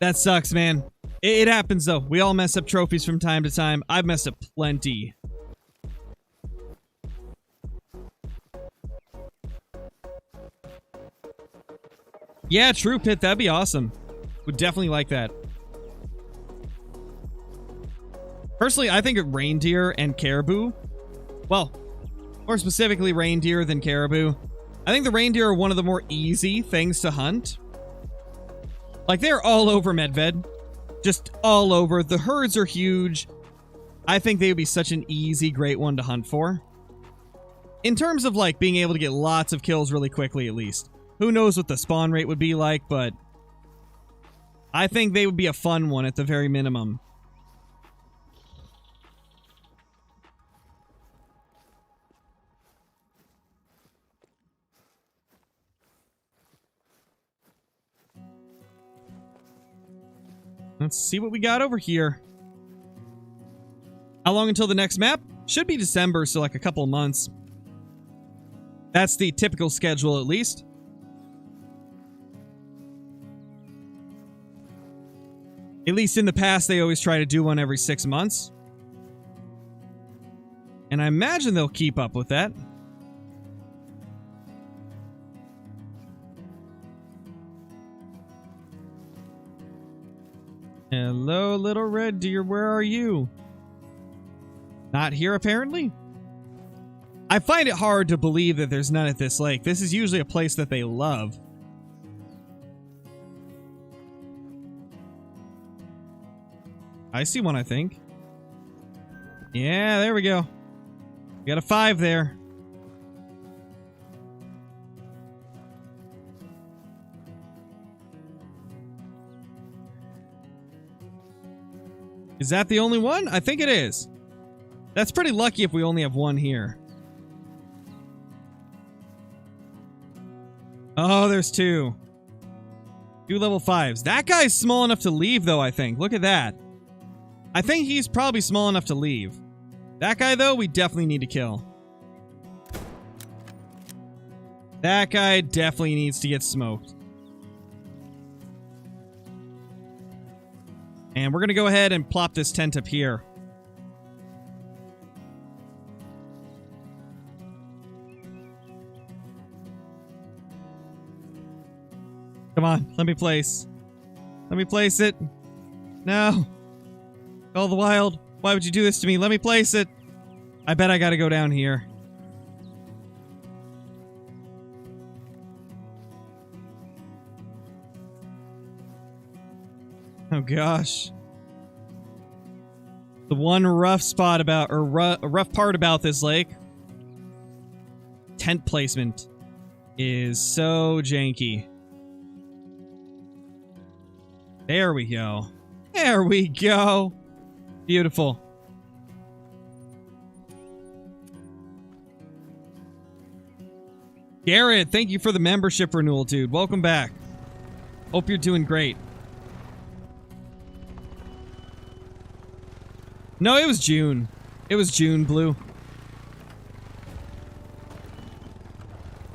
That sucks, man. It happens, though. We all mess up trophies from time to time. I've messed up plenty. Yeah, true, Pit. That'd be awesome. Would definitely like that. Personally, I think reindeer and caribou... Well, more specifically reindeer than caribou. I think the reindeer are one of the more easy things to hunt. Like, they're all over Medved. Just all over. The herds are huge. I think they would be such an easy, great one to hunt for. In terms of, like, being able to get lots of kills really quickly, at least. Who knows what the spawn rate would be like, but... I think they would be a fun one at the very minimum. Let's see what we got over here. How long until the next map? Should be December, so like a couple months. That's the typical schedule, at least. At least in the past, they always try to do one every 6 months. And I imagine they'll keep up with that. Hello, little red deer. Where are you? Not here, apparently? I find it hard to believe that there's none at this lake. This is usually a place that they love. I see one, I think. Yeah, there we go. We got a 5 there. Is that the only one? I think it is. That's pretty lucky if we only have one here. Oh, there's 2. 2 level 5s. That guy's small enough to leave, though, I think. Look at that. I think he's probably small enough to leave. That guy, though, we definitely need to kill. That guy definitely needs to get smoked. And we're going to go ahead and plop this tent up here. Come on, let me place. Let me place it. No. All the wild. Why would you do this to me? Let me place it. I bet I gotta go down here. Oh gosh. The one rough spot about, or rough part about this lake, tent placement is so janky. There we go. There we go. Beautiful. Garrett, thank you for the membership renewal, dude. Welcome back. Hope you're doing great. No, it was June. It was June, Blue.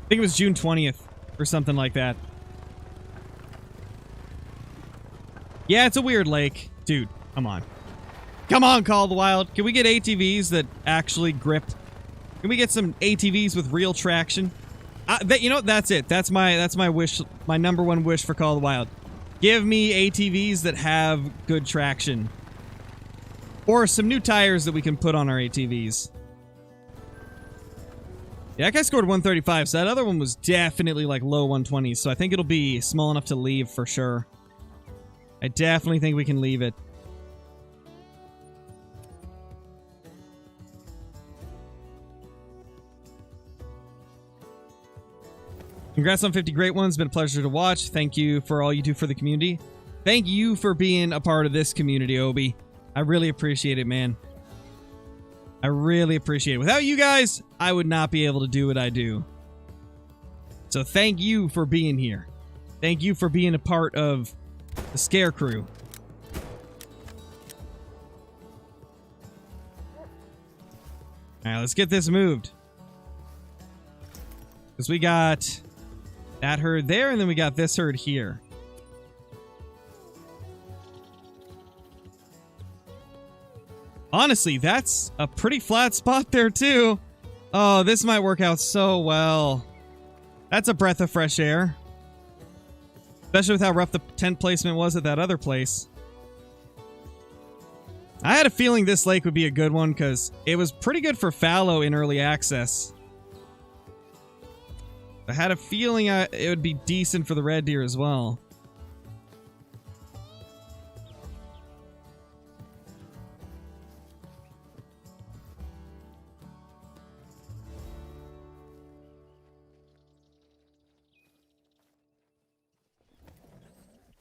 I think it was June 20th or something like that. Yeah, it's a weird lake. Dude, come on. Come on, Call of the Wild. Can we get ATVs that actually grip? Can we get some ATVs with real traction? You know, that's it. That's my wish. My number one wish for Call of the Wild. Give me ATVs that have good traction. Or some new tires that we can put on our ATVs. Yeah, that guy scored 135, so that other one was definitely like low 120s, so I think it'll be small enough to leave for sure. I definitely think we can leave it. Congrats on 50 great ones. Been a pleasure to watch. Thank you for all you do for the community. Thank you for being a part of this community, Obi. I really appreciate it, man. I really appreciate it. Without you guys, I would not be able to do what I do. So thank you for being here. Thank you for being a part of the Scare Crew. Alright, let's get this moved. Because we got that herd there, and then we got this herd here. Honestly, that's a pretty flat spot there, too. Oh, this might work out so well. That's a breath of fresh air. Especially with how rough the tent placement was at that other place. I had a feeling this lake would be a good one because it was pretty good for fallow in early access. I had a feeling it would be decent for the red deer as well.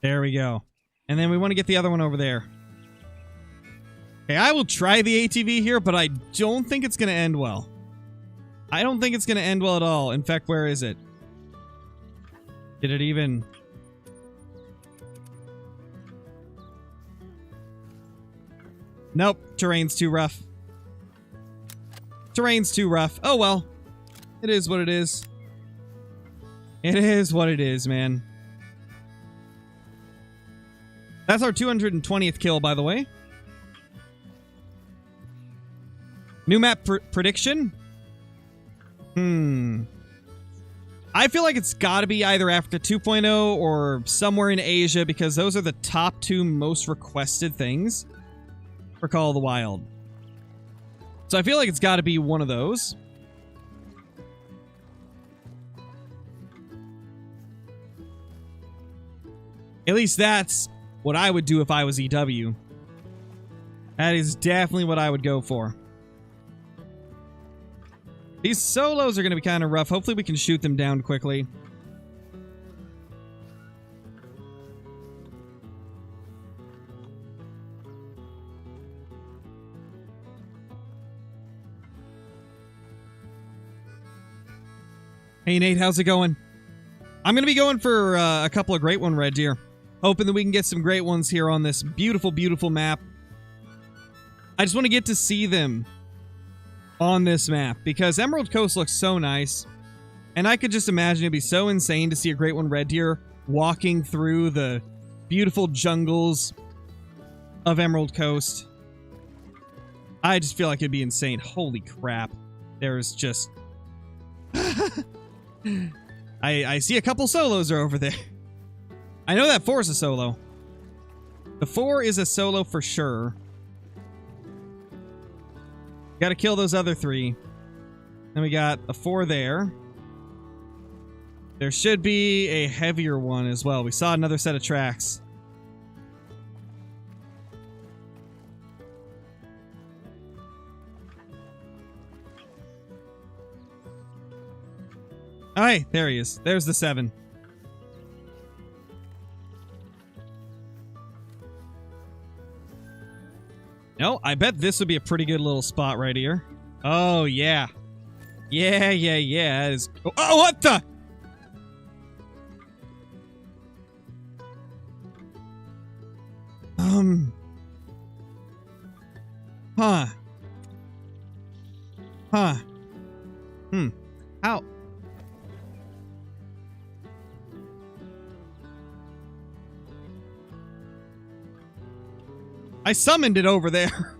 There we go. And then we want to get the other one over there. Okay, I will try the ATV here, but I don't think it's going to end well. I don't think it's going to end well at all. In fact, where is it? Did it even... Nope. Terrain's too rough. Terrain's too rough. Oh, well. It is what it is. It is what it is, man. That's our 220th kill, by the way. New map prediction? I feel like it's got to be either after 2.0 or somewhere in Asia, because those are the top two most requested things for Call of the Wild. So I feel like it's got to be one of those. At least that's what I would do if I was EW. That is definitely what I would go for. These solos are going to be kind of rough. Hopefully we can shoot them down quickly. Hey Nate, how's it going? I'm going to be going for a couple of great one red deer. Hoping that we can get some great ones here on this beautiful, beautiful map. I just want to get to see them on this map because Emerald Coast looks so nice. And I could just imagine it'd be so insane to see a great one red deer walking through the beautiful jungles of Emerald Coast. I just feel like it'd be insane. Holy crap. There's just... I see a couple solos are over there. I know that 4 is a solo. The 4 is a solo for sure. Gotta kill those other 3. Then we got a 4 there. There should be a heavier one as well. We saw another set of tracks. Oh, hey, there he is. There's the 7. No, I bet this would be a pretty good little spot right here. Oh, yeah. Yeah. That is... Oh, what the? Huh. Huh. How? I summoned it over there.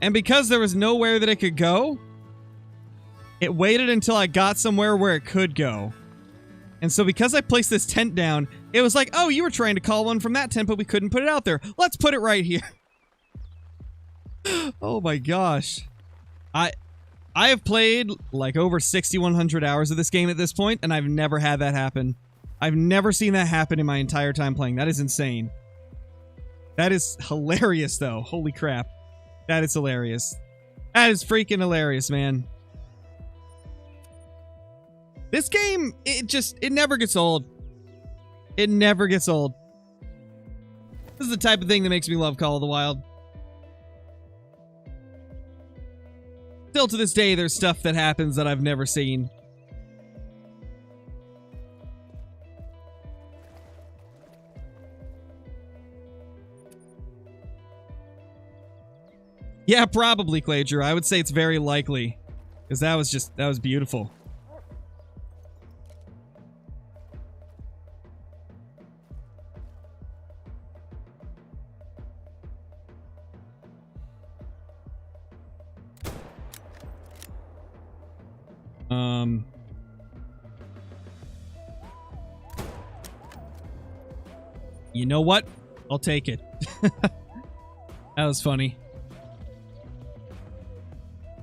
And because there was nowhere that it could go, it waited until I got somewhere where it could go. And so because I placed this tent down, it was like, oh, you were trying to call one from that tent, but we couldn't put it out there. Let's put it right here. Oh my gosh. I have played like over 6,100 hours of this game at this point, and I've never had that happen. I've never seen that happen in my entire time playing. That is insane. That is hilarious, though. Holy crap. That is hilarious. That is freaking hilarious, man. This game, it never gets old. It never gets old. This is the type of thing that makes me love Call of the Wild. Still to this day, there's stuff that happens that I've never seen. Yeah, probably, Clager. I would say it's very likely. Because that was beautiful. You know what? I'll take it. That was funny.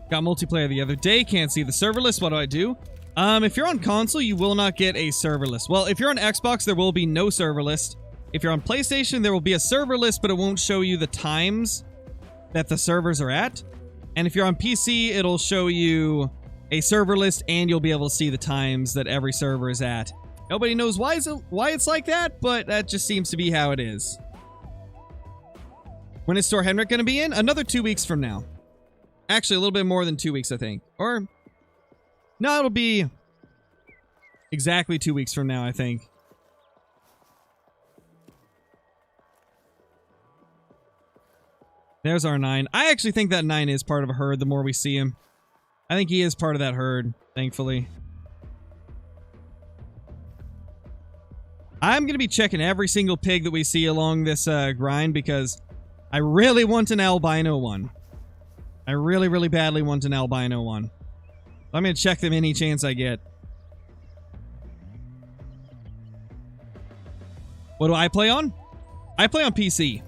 Got multiplayer the other day. Can't see the server list. What do? If you're on console, you will not get a server list. Well, if you're on Xbox, there will be no server list. If you're on PlayStation, there will be a server list, but it won't show you the times that the servers are at. And if you're on PC, it'll show you a server list, and you'll be able to see the times that every server is at. Nobody knows why it's like that, but that just seems to be how it is. When is Store Henrik going to be in? Another 2 weeks from now. Actually, a little bit more than 2 weeks, I think. Or, no, it'll be exactly 2 weeks from now, I think. There's our 9. I actually think that 9 is part of a herd the more we see him. I think he is part of that herd, thankfully. I'm going to be checking every single pig that we see along this grind because I really want an albino one. I really, really badly want an albino one. I'm going to check them any chance I get. What do I play on? I play on PC.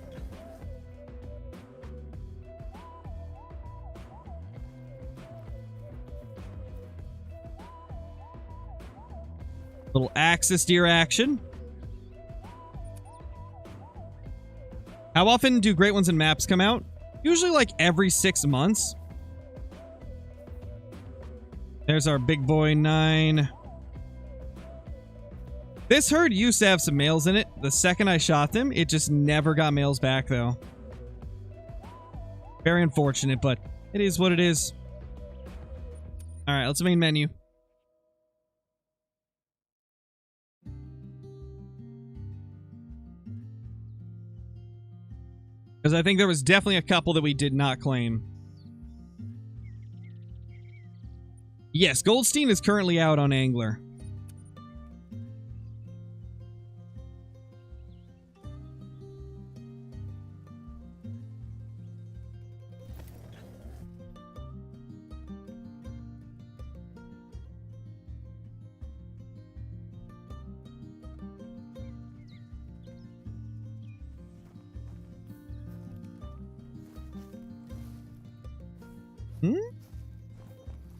Little Axis deer action. How often do Great Ones and Maps come out? Usually like every 6 months. There's our big boy 9. This herd used to have some males in it. The second I shot them, it just never got males back though. Very unfortunate, but it is what it is. Alright, let's main menu. Because I think there was definitely a couple that we did not claim. Yes, Goldstein is currently out on Angler.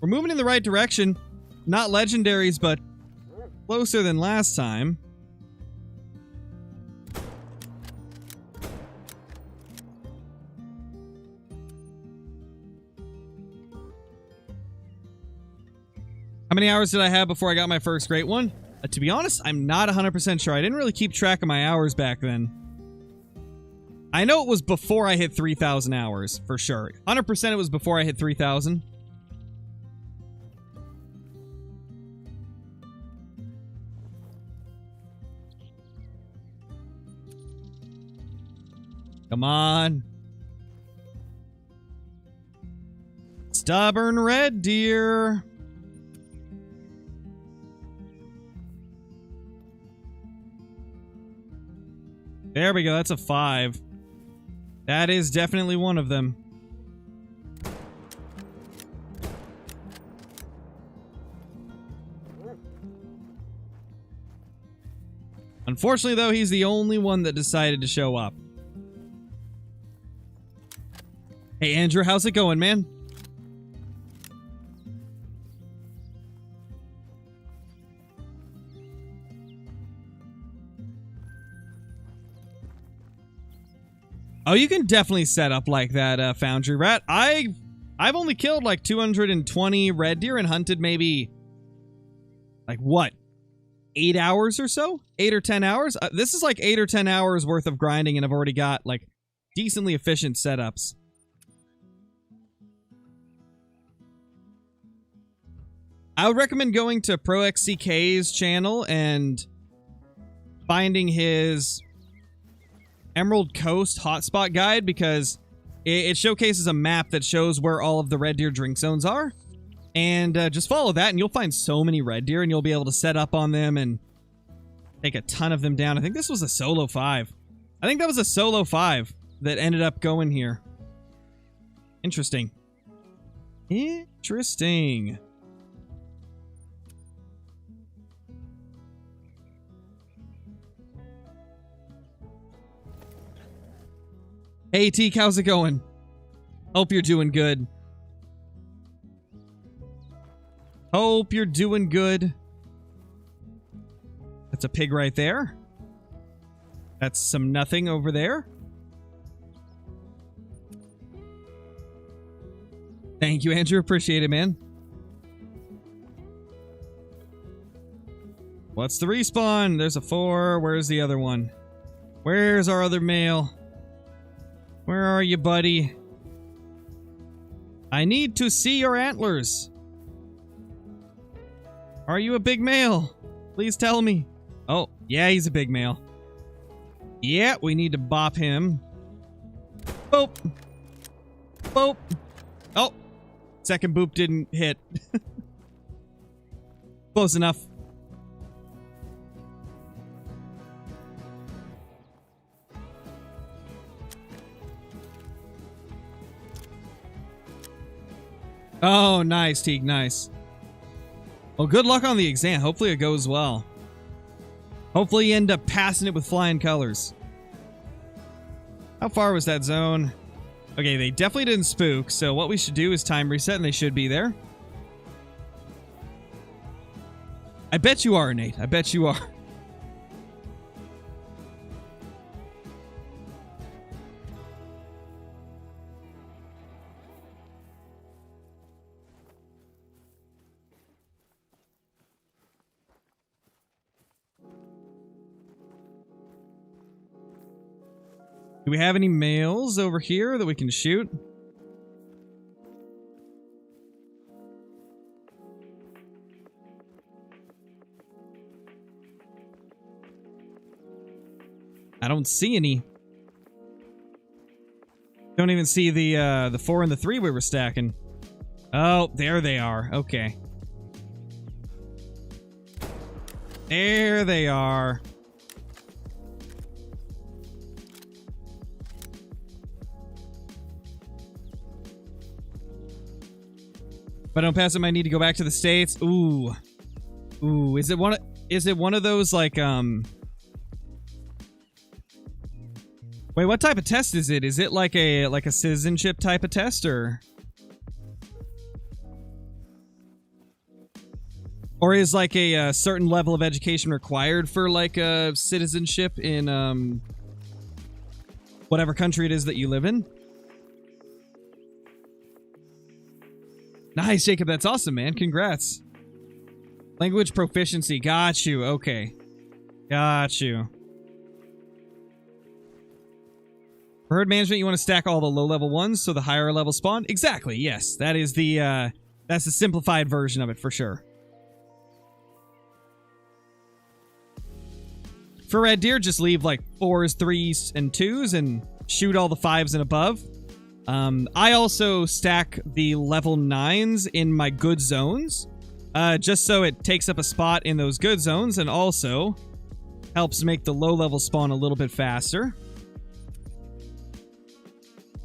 We're moving in the right direction. Not legendaries, but closer than last time. How many hours did I have before I got my first great one? To be honest, I'm not 100% sure. I didn't really keep track of my hours back then. I know it was before I hit 3,000 hours, for sure. 100% it was before I hit 3,000. Come on. Stubborn red deer. There we go. That's a 5. That is definitely one of them. Unfortunately, though, he's the only one that decided to show up. Hey, Andrew, how's it going, man? Oh, you can definitely set up like that, Foundry Rat. I've only killed like 220 red deer and hunted maybe, like what, 8 hours or so? 8 or 10 hours? This is like 8 or 10 hours worth of grinding, and I've already got like decently efficient setups. I would recommend going to ProXCK's channel and finding his Emerald Coast hotspot guide, because it showcases a map that shows where all of the red deer drink zones are. And just follow that and you'll find so many red deer, and you'll be able to set up on them and take a ton of them down. I think this was a solo 5. I think that was a solo 5 that ended up going here. Interesting. Interesting. Hey, Teak, how's it going? Hope you're doing good. Hope you're doing good. That's a pig right there. That's some nothing over there. Thank you, Andrew. Appreciate it, man. What's the respawn? There's a 4. Where's the other one? Where's our other male? Where are you, buddy? I need to see your antlers. Are you a big male? Please tell me. Oh, yeah, he's a big male. Yeah, we need to bop him. Boop. Boop. Oh, second boop didn't hit. Close enough. Oh, nice, Teague, nice. Well, good luck on the exam. Hopefully it goes well. Hopefully you end up passing it with flying colors. How far was that zone? Okay, they definitely didn't spook, so what we should do is time reset, and they should be there. I bet you are, Nate. I bet you are. Do we have any males over here that we can shoot? I don't see any. Don't even see the 4 and the 3 we were stacking. Oh, there they are. Okay. There they are. If I don't pass him, I need to go back to the States. Ooh. Ooh, is it one of those like wait, what type of test is it? Is it like a citizenship type of test, or is like a certain level of education required for like a citizenship in whatever country it is that you live in? Nice, Jacob. That's awesome, man. Congrats. Language proficiency. Got you. Okay. Got you. For herd management, you want to stack all the low-level ones so the higher level spawn? Exactly, yes. That is the, that's the simplified version of it, for sure. For red deer, just leave, like, 4s, 3s, and 2s, and shoot all the 5s and above. I also stack the level 9s in my good zones, just so it takes up a spot in those good zones, and also helps make the low level spawn a little bit faster.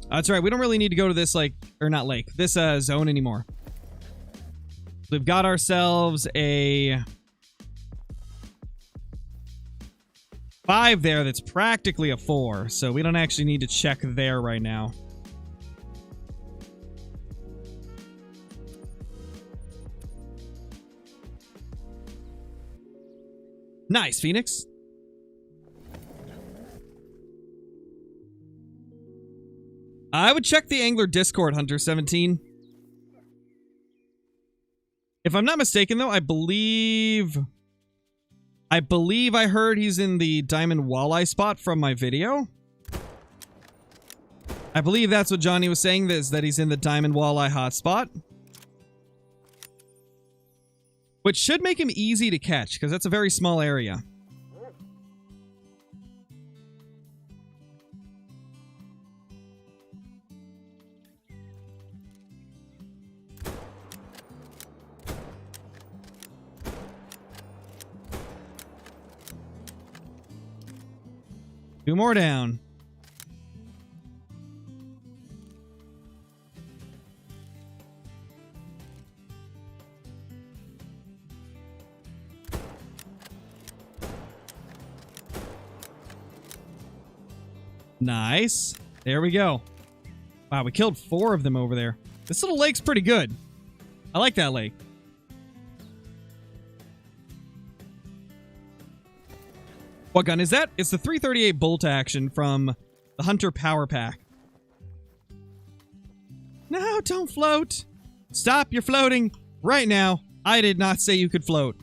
That's right, we don't really need to go to this lake, or not lake, this zone anymore. We've got ourselves a 5 there that's practically a 4, so we don't actually need to check there right now. Nice, Phoenix. I would check the Angler Discord, Hunter17. If I'm not mistaken, though, I believe I heard he's in the Diamond Walleye spot from my video. I believe that's what Johnny was saying, that he's in the Diamond Walleye hotspot. Which should make him easy to catch, because that's a very small area. Two more down. Nice. There we go. Wow, we killed 4 of them over there. This little lake's pretty good. I like that lake. What gun is that? It's the 338 bolt action from the Hunter Power Pack. No, don't float. Stop, you're floating. Right now, I did not say you could float.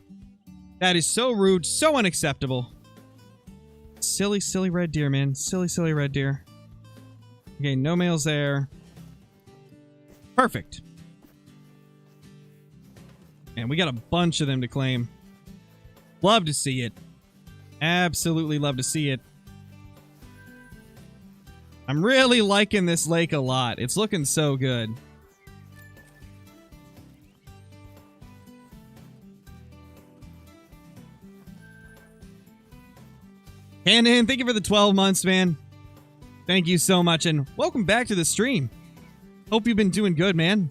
That is so rude, so unacceptable. Silly, silly red deer, man. Silly, silly red deer. Okay, no males there. Perfect. And we got a bunch of them to claim. Love to see it. Absolutely love to see it. I'm really liking this lake a lot. It's looking so good. Hannon, thank you for the 12 months, man. Thank you so much, and welcome back to the stream. Hope you've been doing good, man.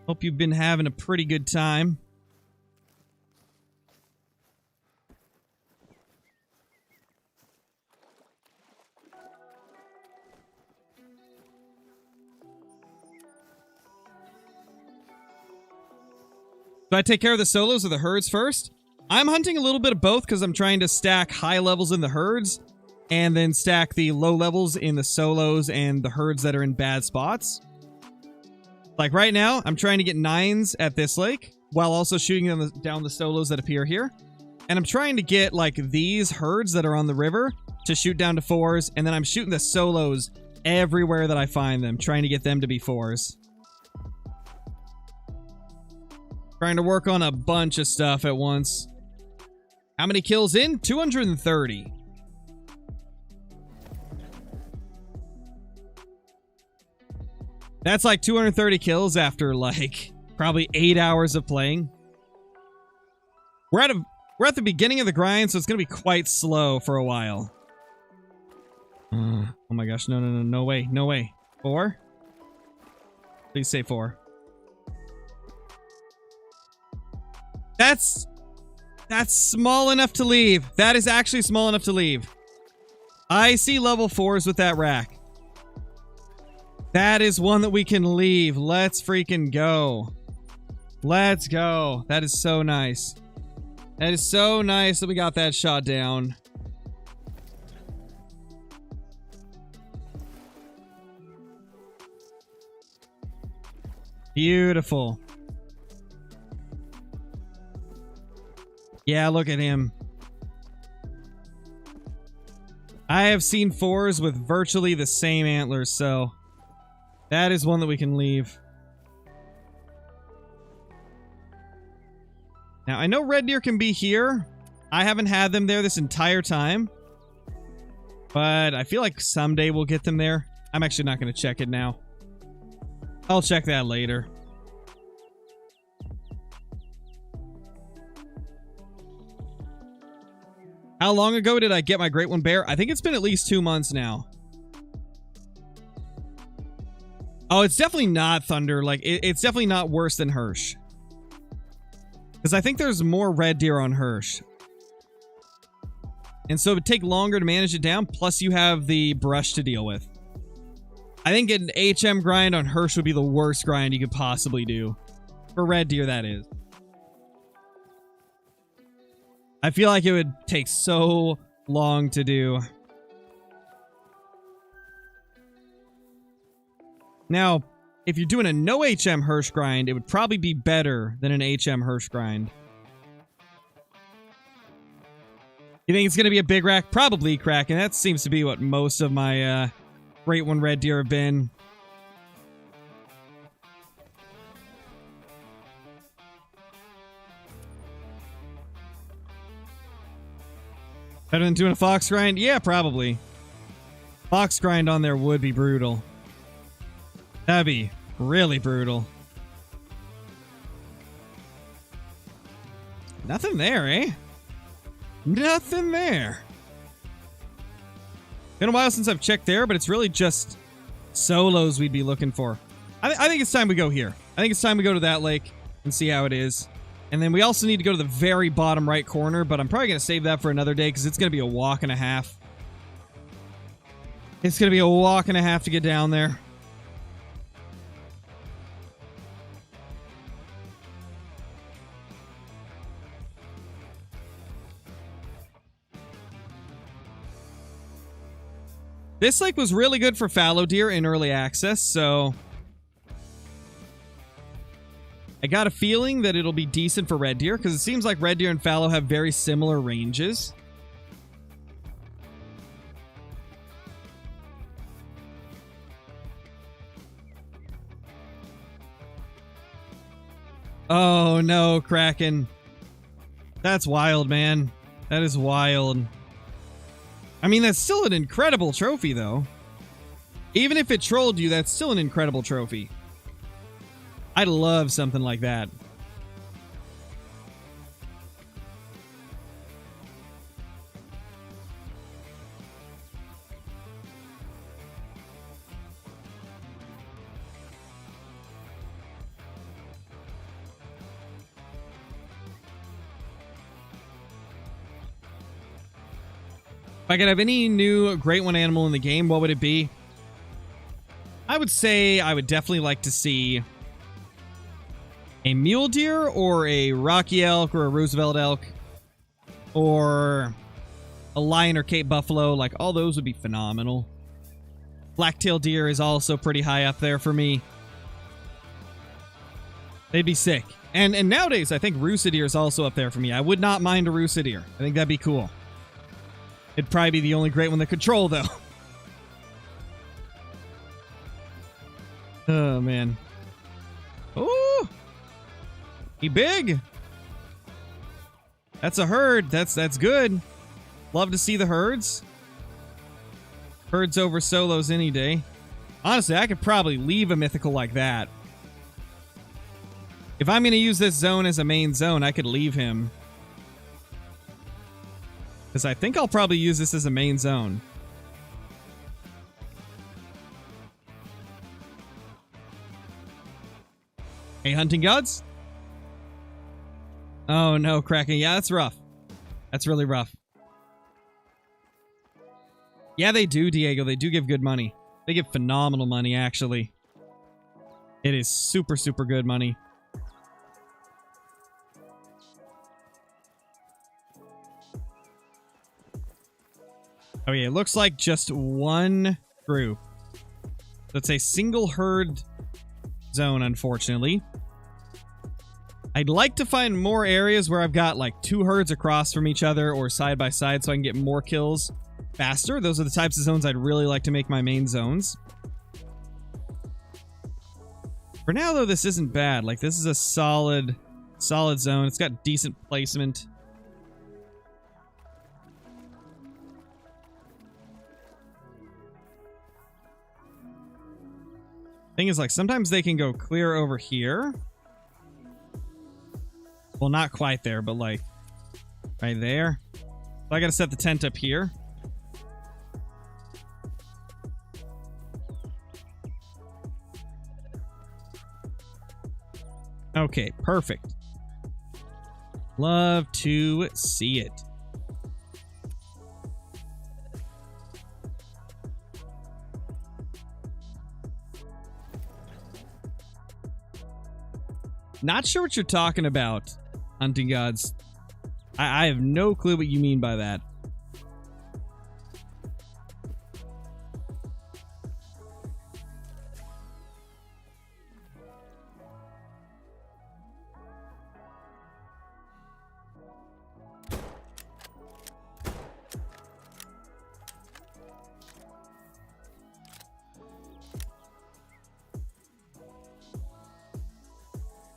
Hope you've been having a pretty good time. Do I take care of the solos or the herds first? I'm hunting a little bit of both because I'm trying to stack high levels in the herds and then stack the low levels in the solos and the herds that are in bad spots. Like right now, I'm trying to get 9s at this lake while also shooting down the solos that appear here. And I'm trying to get like these herds that are on the river to shoot down to 4s, and then I'm shooting the solos everywhere that I find them, trying to get them to be 4s. Trying to work on a bunch of stuff at once. How many kills in? 230. That's like 230 kills after like probably 8 hours of playing. We're at the beginning of the grind, so it's gonna be quite slow for a while. Oh my gosh, no way, no way. 4? Please say 4. That's small enough to leave. That is actually small enough to leave. I see level 4s with that rack. That is one that we can leave. Let's freaking go. Let's go. That is so nice. That is so nice that we got that shot down. Beautiful. Yeah, look at him. I have seen 4s with virtually the same antlers, so that is one that we can leave. Now, I know red deer can be here. I haven't had them there this entire time. But I feel like someday we'll get them there. I'm actually not going to check it now. I'll check that later. How long ago did I get my Great One Bear? I think it's been at least 2 months now. Oh, it's definitely not Thunder. Like, it's definitely not worse than Hirsch. Because I think there's more red deer on Hirsch. And so it would take longer to manage it down, plus you have the brush to deal with. I think an HM grind on Hirsch would be the worst grind you could possibly do. For red deer, that is. I feel like it would take so long to do. Now, if you're doing a no HM Hirsch grind, it would probably be better than an HM Hirsch grind. You think it's going to be a big rack? Probably, Kraken. That seems to be what most of my Great One red deer have been. Better than doing a fox grind? Yeah, probably. Fox grind on there would be brutal. That'd be really brutal. Nothing there, eh? Nothing there. Been a while since I've checked there, but it's really just solos we'd be looking for. I think it's time we go here. I think it's time we go to that lake and see how it is. And then we also need to go to the very bottom right corner, but I'm probably going to save that for another day because it's going to be a walk and a half. It's going to be a walk and a half to get down there. This lake was really good for fallow deer in early access, so I got a feeling that it'll be decent for red deer, because it seems like red deer and fallow have very similar ranges. Oh no, Kraken. That's wild, man. That is wild. I mean, that's still an incredible trophy, though. Even if it trolled you, that's still an incredible trophy. I'd love something like that. If I could have any new Great One animal in the game, what would it be? I would say I would definitely like to see a mule deer or a Rocky elk or a Roosevelt elk or a lion or Cape buffalo. Like, all those would be phenomenal. Black-tailed deer is also pretty high up there for me. They'd be sick. And nowadays, I think Roosa deer is also up there for me. I would not mind a Roosa deer. I think that'd be cool. It'd probably be the only Great One that could troll, though. Oh, man. Ooh! He big! That's a herd. That's good. Love to see the herds. Herds over solos any day. Honestly, I could probably leave a mythical like that. If I'm going to use this zone as a main zone, I could leave him. Because I think I'll probably use this as a main zone. Hey, hunting gods? Oh no, Kraken. Yeah, that's rough. That's really rough. Yeah, they do, Diego. They do give good money. They give phenomenal money, actually. It is super, super good money. Oh yeah, it looks like just one group. So it's a single herd zone, unfortunately. I'd like to find more areas where I've got like two herds across from each other or side by side so I can get more kills faster. Those are the types of zones I'd really like to make my main zones. For now, though, this isn't bad. Like, this is a solid zone. It's got decent placement. Thing is, like, sometimes they can go clear over here. Well, not quite there, but like right there. So I gotta set the tent up here. Okay, perfect. Love to see it. Not sure what you're talking about, Hunting Gods. I have no clue what you mean by that.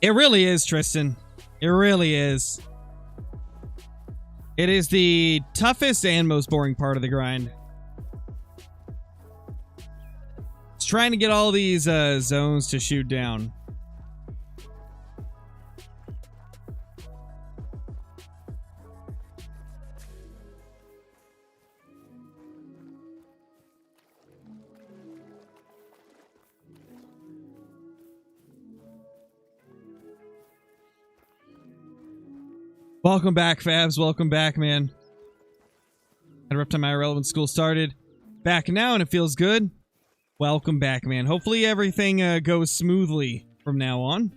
It really is, Tristan. It really is. It is the toughest and most boring part of the grind. It's trying to get all these zones to shoot down. Welcome back, Fabs. Welcome back, man. Had a rough time IRL when school started. Back now, and it feels good. Welcome back, man. Hopefully everything goes smoothly from now on.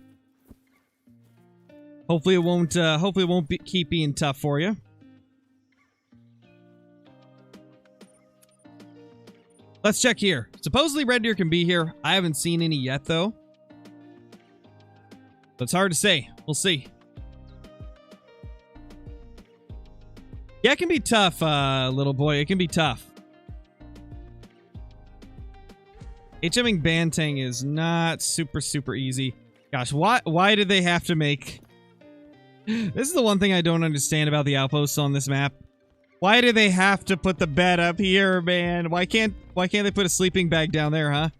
Hopefully it won't keep being tough for you. Let's check here. Supposedly red deer can be here. I haven't seen any yet, though. So it's hard to say. We'll see. Yeah, it can be tough, little boy. It can be tough. HMing Bantang is not super easy. Gosh, why did they have to make... This is the one thing I don't understand about the outposts on this map. Why do they have to put the bed up here, man? Why can't they put a sleeping bag down there, huh?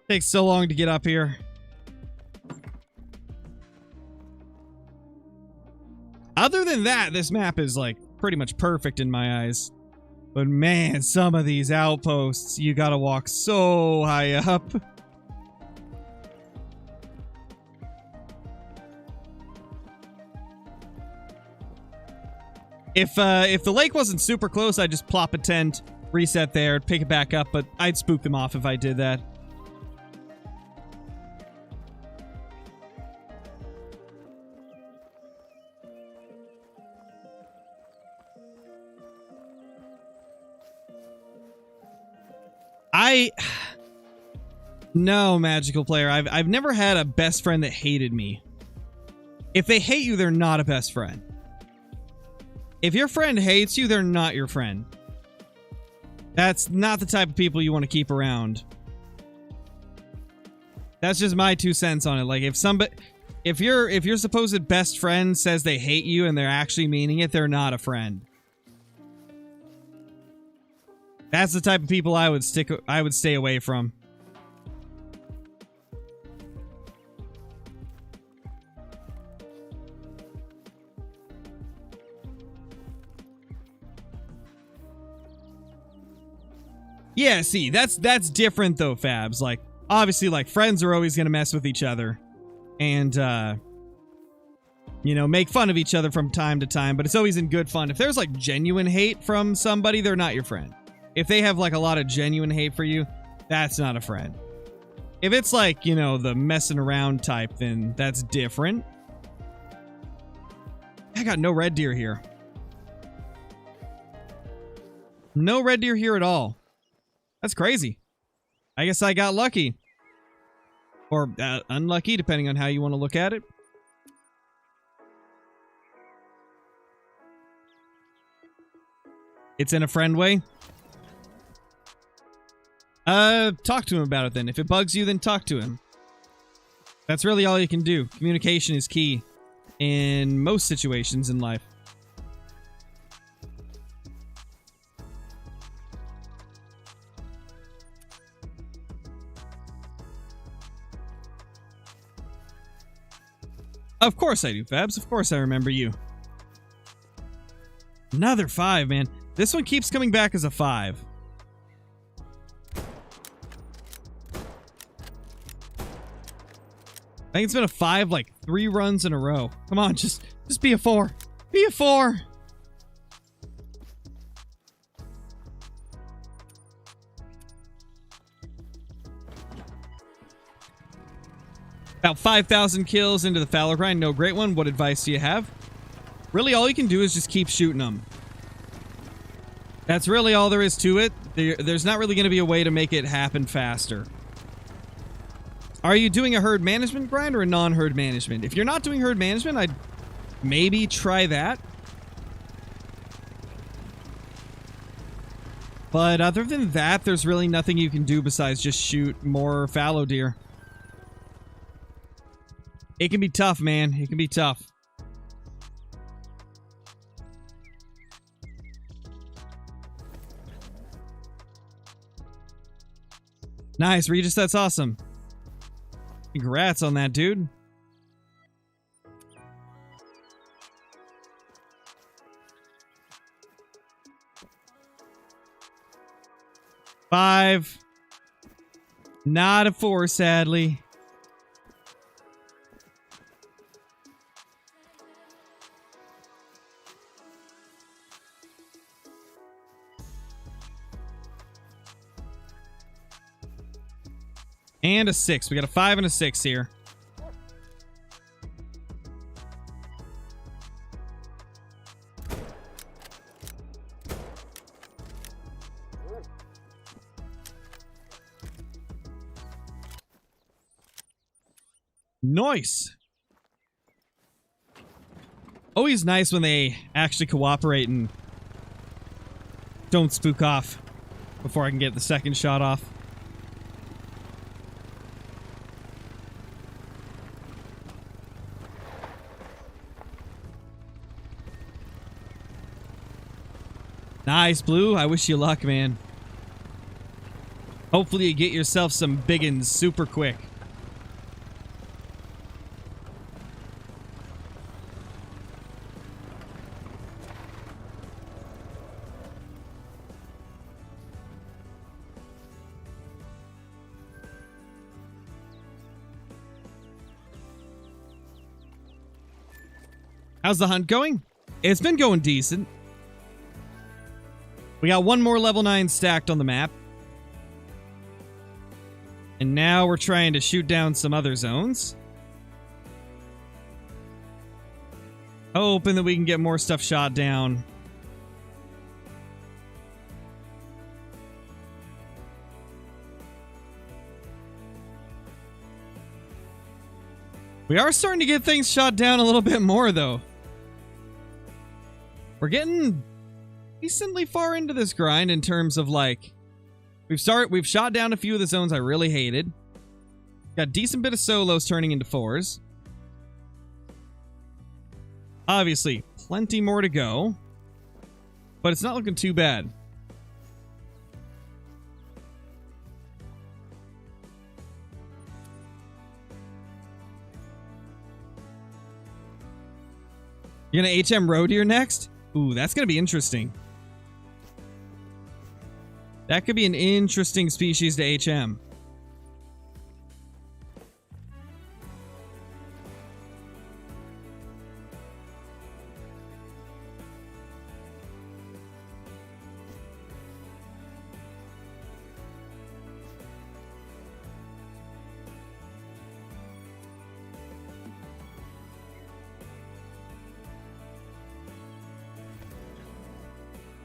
Takes so long to get up here. Other than that, this map is, like, pretty much perfect in my eyes. But man, some of these outposts, you gotta walk so high up. If the lake wasn't super close, I'd just plop a tent, reset there, pick it back up, but I'd spook them off if I did that. No, Magical Player. I've never had a best friend that hated me. If they hate you, they're not a best friend. If your friend hates you, they're not your friend. That's not the type of people you want to keep around. That's just my 2 cents on it. Like, if your supposed best friend says they hate you and they're actually meaning it, they're not a friend. That's the type of people I would stay away from. Yeah, see, that's different though, Fabs. Like, obviously, like, friends are always gonna mess with each other. And, you know, make fun of each other from time to time, but it's always in good fun. If there's, like, genuine hate from somebody, they're not your friend. If they have, like, a lot of genuine hate for you, that's not a friend. If it's, like, you know, the messing around type, then that's different. I got no red deer here. No red deer here at all. That's crazy. I guess I got lucky. Or unlucky, depending on how you want to look at it. It's in a friend way. Talk to him about it then. If it bugs you, then talk to him. That's really all you can do. Communication is key in most situations in life. Of course I do, Fabs. Of course I remember you. Another 5, man. This one keeps coming back as a 5. I think it's been a 5 like 3 runs in a row. Come on, just be a 4. Be a 4. About 5,000 kills into the fallow grind. No great one. What advice do you have? Really, all you can do is just keep shooting them. That's really all there is to it. There's not really going to be a way to make it happen faster. Are you doing a herd management grind or a non-herd management? If you're not doing herd management, I'd maybe try that. But other than that, there's really nothing you can do besides just shoot more fallow deer. It can be tough, man. It can be tough. Nice, Regis. That's awesome. Congrats on that, dude. Five. Not a 4, sadly. And a 6. We got a 5 and a 6 here. Nice. Always nice when they actually cooperate and don't spook off before I can get the second shot off. Nice, Blue. I wish you luck, man. Hopefully you get yourself some biggins super quick. How's the hunt going? It's been going decent. We got one more level 9 stacked on the map. And now we're trying to shoot down some other zones. Hoping that we can get more stuff shot down. We are starting to get things shot down a little bit more, though. We're getting decently far into this grind in terms of, like, we've shot down a few of the zones I really hated. Got a decent bit of solos turning into 4s. Obviously, plenty more to go. But it's not looking too bad. You're gonna HM roe deer next? Ooh, that's gonna be interesting. That could be an interesting species to HM.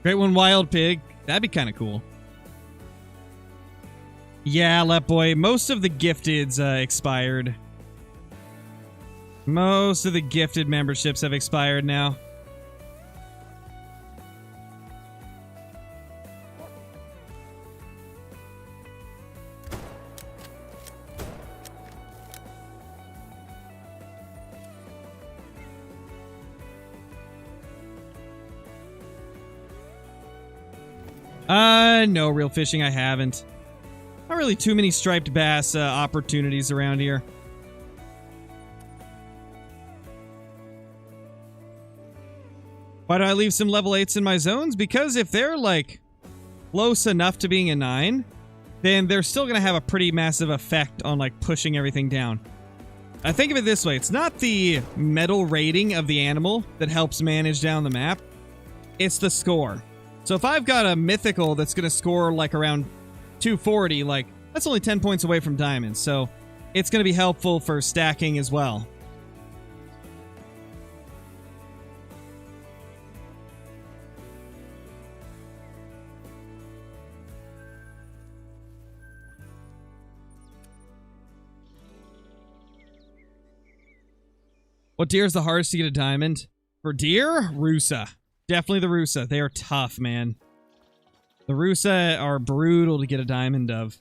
Great one, Wild Pig. That'd be kind of cool. Yeah, Let Boy. Most of the gifteds expired. Most of the gifted memberships have expired now. No real fishing, I haven't. Not really too many striped bass opportunities around here. Why do I leave some level 8s in my zones? Because if they're like close enough to being a 9, then they're still going to have a pretty massive effect on like pushing everything down. I think of it this way. It's not the medal rating of the animal that helps manage down the map. It's the score. So if I've got a mythical that's going to score like around 240, like that's only 10 points away from diamonds. So it's going to be helpful for stacking as well. What deer is the hardest to get a diamond? For deer? Rusa. Definitely the Rusa. They are tough, man. The Rusa are brutal to get a diamond of.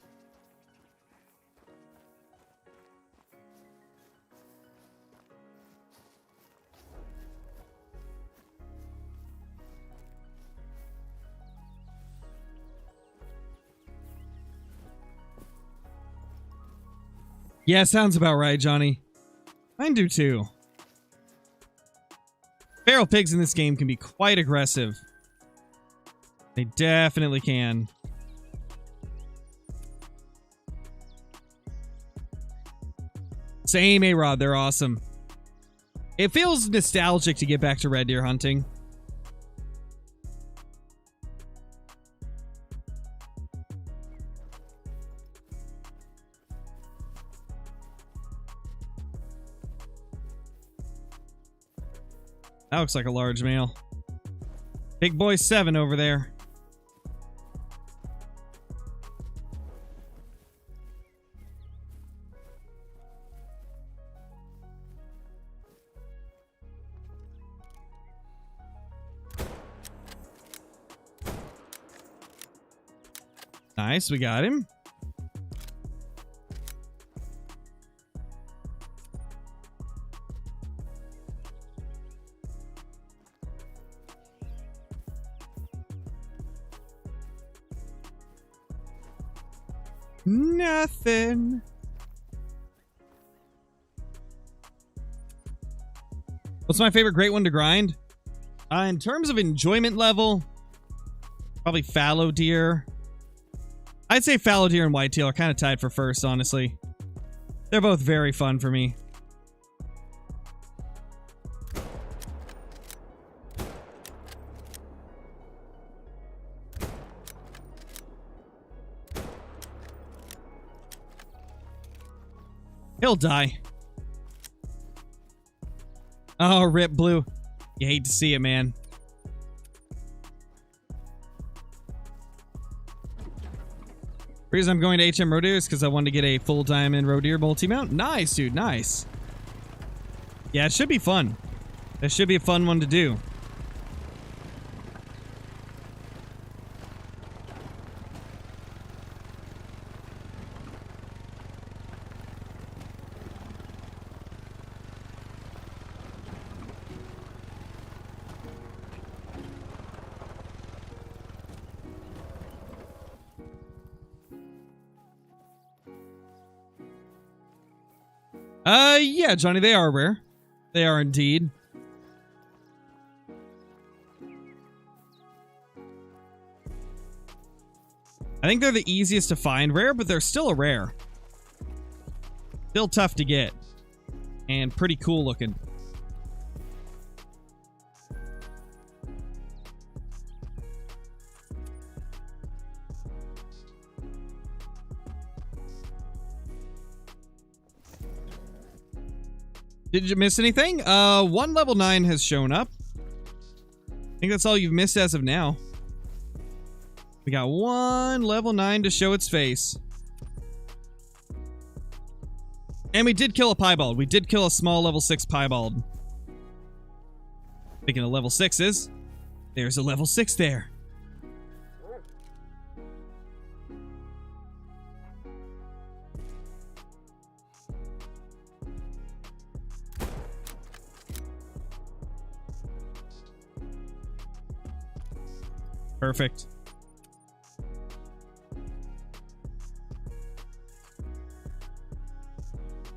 Yeah, sounds about right, Johnny. Mine do too. Feral pigs in this game can be quite aggressive. They definitely can. Same, A-Rod. They're awesome. It feels nostalgic to get back to red deer hunting. That looks like a large male. Big boy 7 over there. Nice, we got him. Nothing. What's my favorite great one to grind? In terms of enjoyment level, probably fallow deer. I'd say fallow deer and whitetail are kind of tied for first, honestly. They're both very fun for me. He'll die. Oh, rip Blue. You hate to see it, man. The reason I'm going to HM Roe Deer is because I wanted to get a full diamond Roe Deer multi-mount. Nice, dude. Nice. Yeah, it should be fun. That should be a fun one to do. Yeah, Johnny, they are rare. They are indeed. I think they're the easiest to find rare, but they're still a rare. Still tough to get. And pretty cool looking. Did you miss anything? One level 9 has shown up. I think that's all you've missed as of now. We got one level 9 to show its face. And we did kill a piebald. We did kill a small level 6 piebald. Speaking of level 6s, there's a level 6 there. Perfect.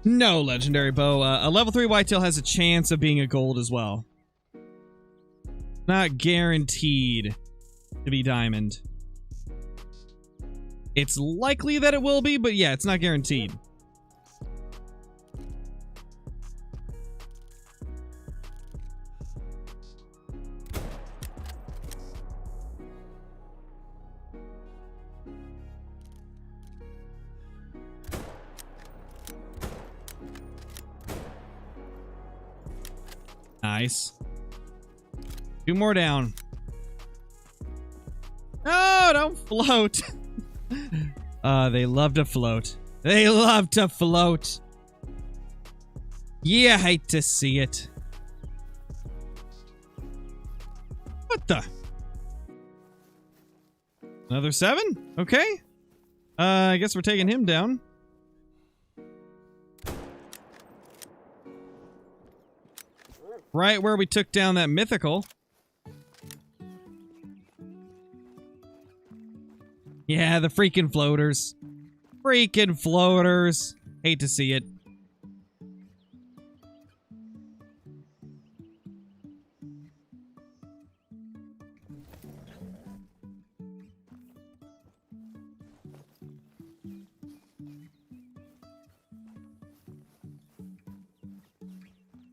No, legendary bow. A level 3 whitetail has a chance of being a gold as well. Not guaranteed to be diamond. It's likely that it will be, but yeah, it's not guaranteed. Nice. 2 more down. No, don't float. They love to float. They love to float. Yeah, hate to see it. What the? Another 7? Okay. I guess we're taking him down. Right where we took down that mythical. Yeah, the freaking floaters. Freaking floaters. Hate to see it.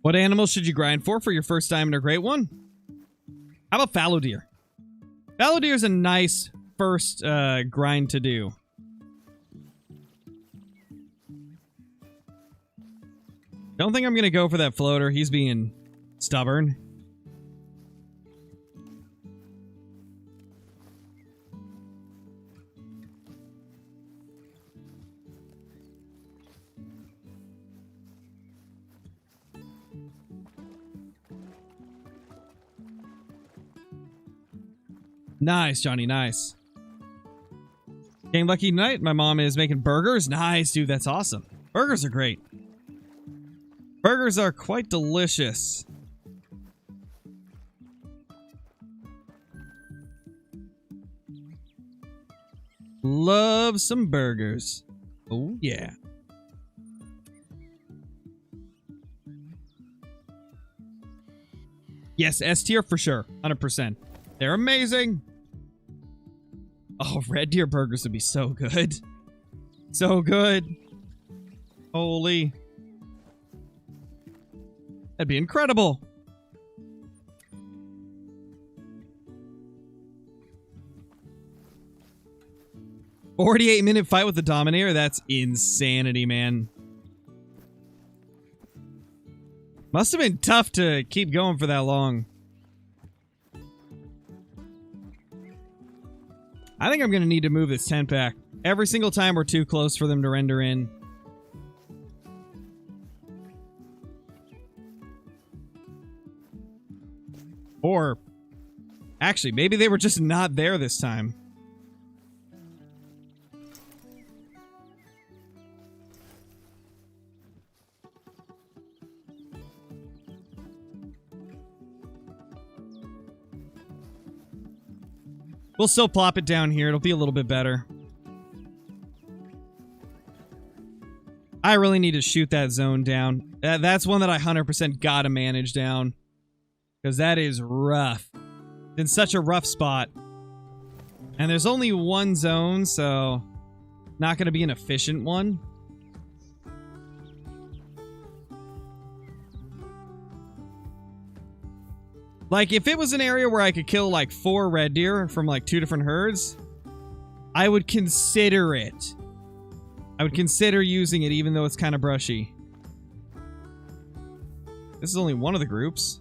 What animals should you grind for your first time in a great one? How about fallow deer? Fallow deer is a nice first grind to do. Don't think I'm gonna go for that floater. He's being stubborn. Nice, Johnny, nice. Getting lucky tonight. My mom is making burgers. Nice, dude, that's awesome. Burgers are great. Burgers are quite delicious. Love some burgers. Oh, yeah. Yes, S tier for sure. 100%. They're amazing. Oh, red deer burgers would be so good. So good. Holy. That'd be incredible. A 48-minute fight with the Dominator? That's insanity, man. Must have been tough to keep going for that long. I think I'm going to need to move this 10-pack. Every single time we're too close for them to render in. Or, actually, maybe they were just not there this time. We'll still plop it down here. It'll be a little bit better. I really need to shoot that zone down. That's one that I 100% gotta manage down. Because that is rough. It's in such a rough spot. And there's only one zone, so... not gonna be an efficient one. Like, if it was an area where I could kill, like, 4 red deer from, like, 2 different herds, I would consider it. I would consider using it, even though it's kind of brushy. This is only one of the groups.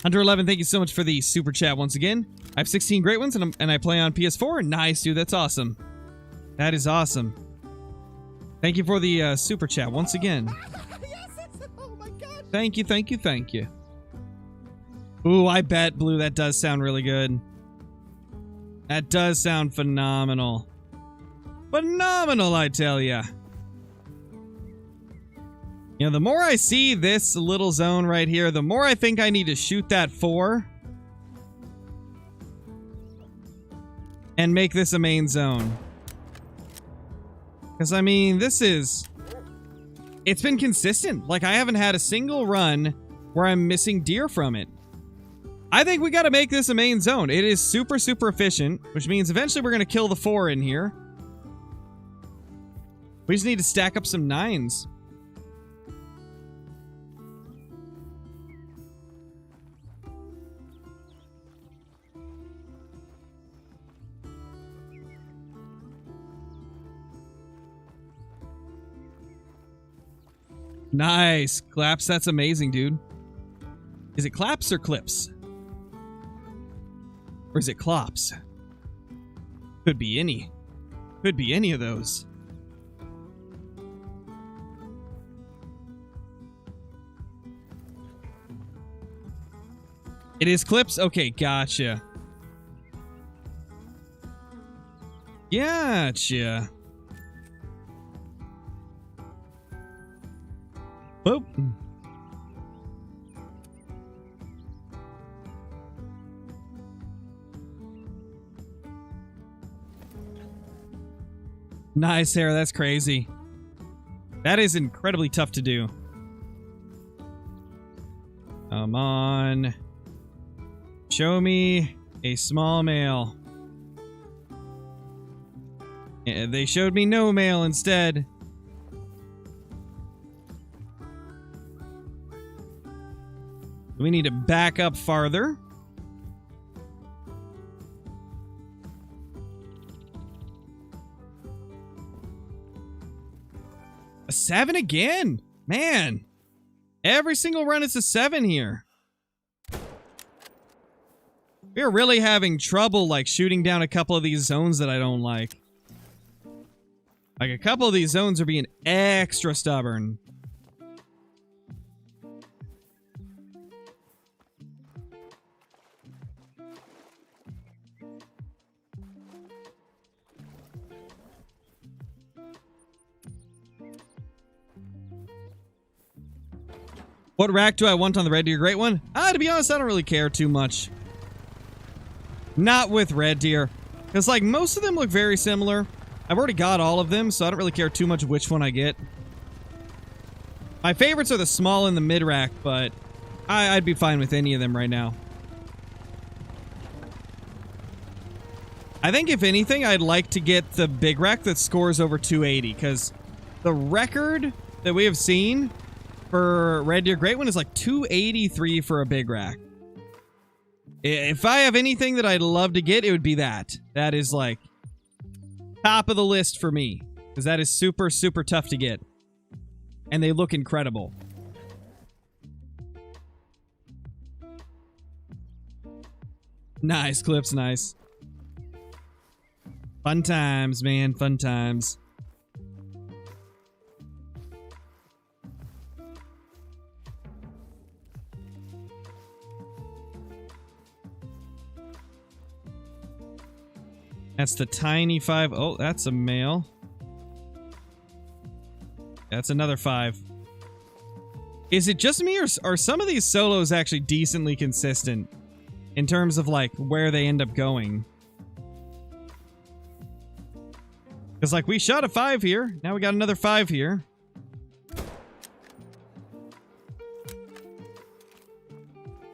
Hunter 11, thank you so much for the super chat once again. I have 16 great ones and I play on PS4. Nice, dude. That's awesome. That is awesome. Thank you for the super chat once again. Oh my gosh. Thank you, thank you, thank you. Ooh, I bet, Blue, that does sound really good. That does sound phenomenal. Phenomenal, I tell ya. You know, the more I see this little zone right here, the more I think I need to shoot that 4 and make this a main zone. Because, I mean, this is... It's been consistent. Like, I haven't had a single run where I'm missing deer from it. I think we got to make this a main zone. It is super, super efficient, which means eventually we're going to kill the 4 in here. We just need to stack up some 9s. Nice. Claps, that's amazing, dude. Is it claps or clips? Or is it clops? Could be any. Could be any of those. It is clips? Okay, gotcha. Gotcha. Boop. Nice, Sarah. That's crazy. That is incredibly tough to do. Come on. Show me a small male. Yeah, they showed me no male instead. We need to back up farther. A 7 again? Man. Every single run it's a 7 here. We're really having trouble, like, shooting down a couple of these zones that I don't like. Like, a couple of these zones are being extra stubborn. What rack do I want on the Red Deer Great One? To be honest, I don't really care too much. Not with Red Deer. Because, like, most of them look very similar. I've already got all of them, so I don't really care too much which one I get. My favorites are the small and the mid rack, but I'd be fine with any of them right now. I think, if anything, I'd like to get the big rack that scores over 280, because the record that we have seen for Red Deer Great One is like 283 for a big rack. If I have anything that I'd love to get, it would be that. That is like top of the list for me, because that is super, super tough to get. And they look incredible. Nice, Clips, nice. Fun times, man, fun times. That's the tiny 5. Oh, that's a male. That's another 5. Is it just me, or are some of these solos actually decently consistent in terms of, like, where they end up going? Because, like, we shot a 5 here. Now we got another 5 here.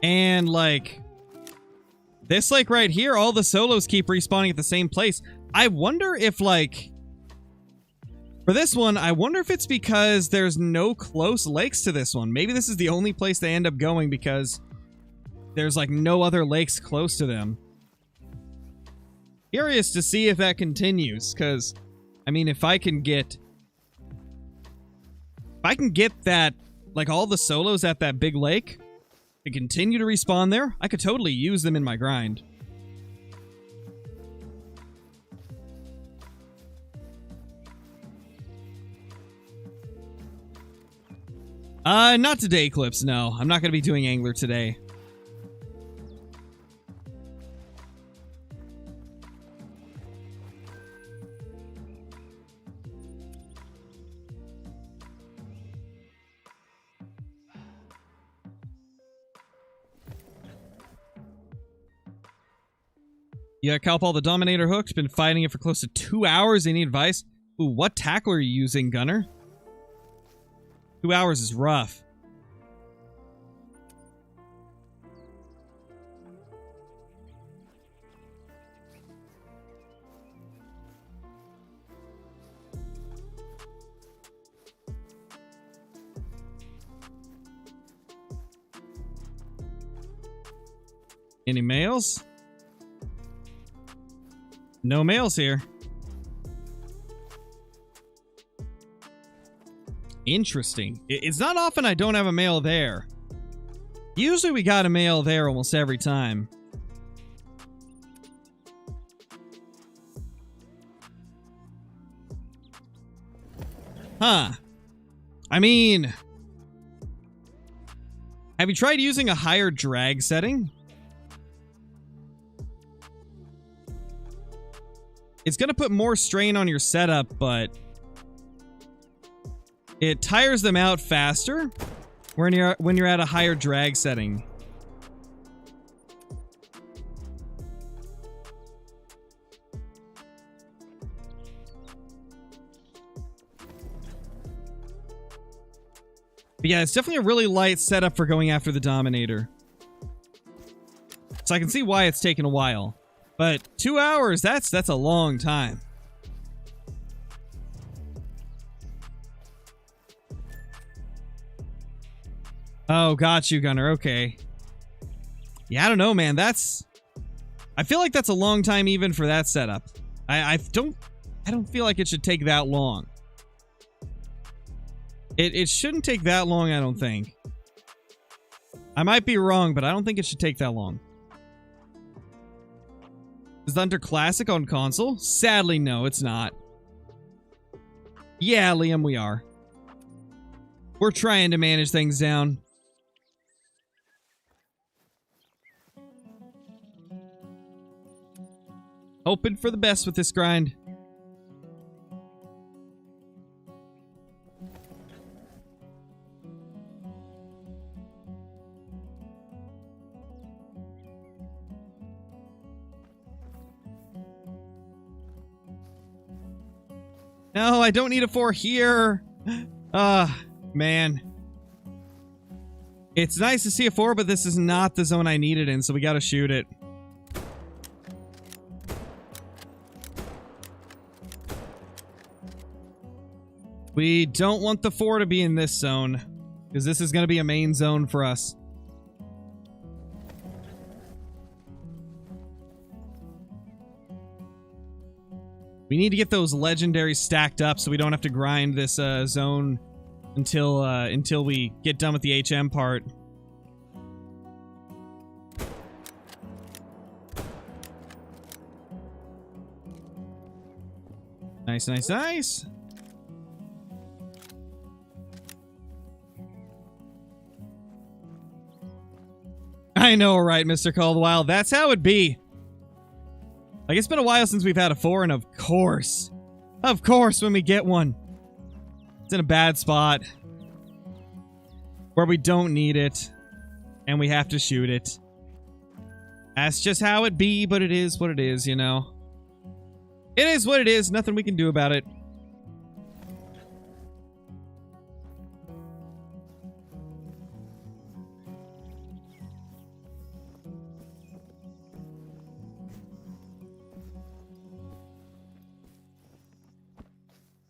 And, like, this lake right here, all the solos keep respawning at the same place. I wonder if, like, for this one, I wonder if it's because there's no close lakes to this one. Maybe this is the only place they end up going because there's, like, no other lakes close to them. Curious to see if that continues, because, I mean, if I can get that, like, all the solos at that big lake to continue to respawn there, I could totally use them in my grind. Not today, Clips, no. I'm not going to be doing Angler today. You got Calpal the Dominator hooked. Been fighting it for close to 2 hours. Any advice? Ooh, what tackle are you using, Gunner? 2 hours is rough. Any males? No males here. Interesting. It's not often I don't have a male there. Usually we got a male there almost every time. Huh. I mean... have you tried using a higher drag setting? It's going to put more strain on your setup, but it tires them out faster when you're at a higher drag setting. But yeah, it's definitely a really light setup for going after the Dominator. So I can see why it's taken a while. But 2 hours, that's a long time. Oh, got you, Gunner. Okay. Yeah, I don't know, man. I feel like that's a long time even for that setup. I don't feel like it should take that long. It shouldn't take that long, I don't think. I might be wrong, but I don't think it should take that long. Is Thunder Classic on console? Sadly, no, it's not. Yeah, Liam, we are. We're trying to manage things down. Hoping for the best with this grind. No, I don't need a 4 here. Man. It's nice to see a 4, but this is not the zone I need it in, so we gotta shoot it. We don't want the 4 to be in this zone, because this is gonna be a main zone for us. We need to get those legendaries stacked up so we don't have to grind this zone until we get done with the HM part. Nice, nice, nice. I know, right, Mr. Caldwell? That's how it be. Like, it's been a while since we've had a 4, and of course, when we get one, it's in a bad spot where we don't need it, and we have to shoot it. That's just how it be, but it is what it is, you know? It is what it is, nothing we can do about it.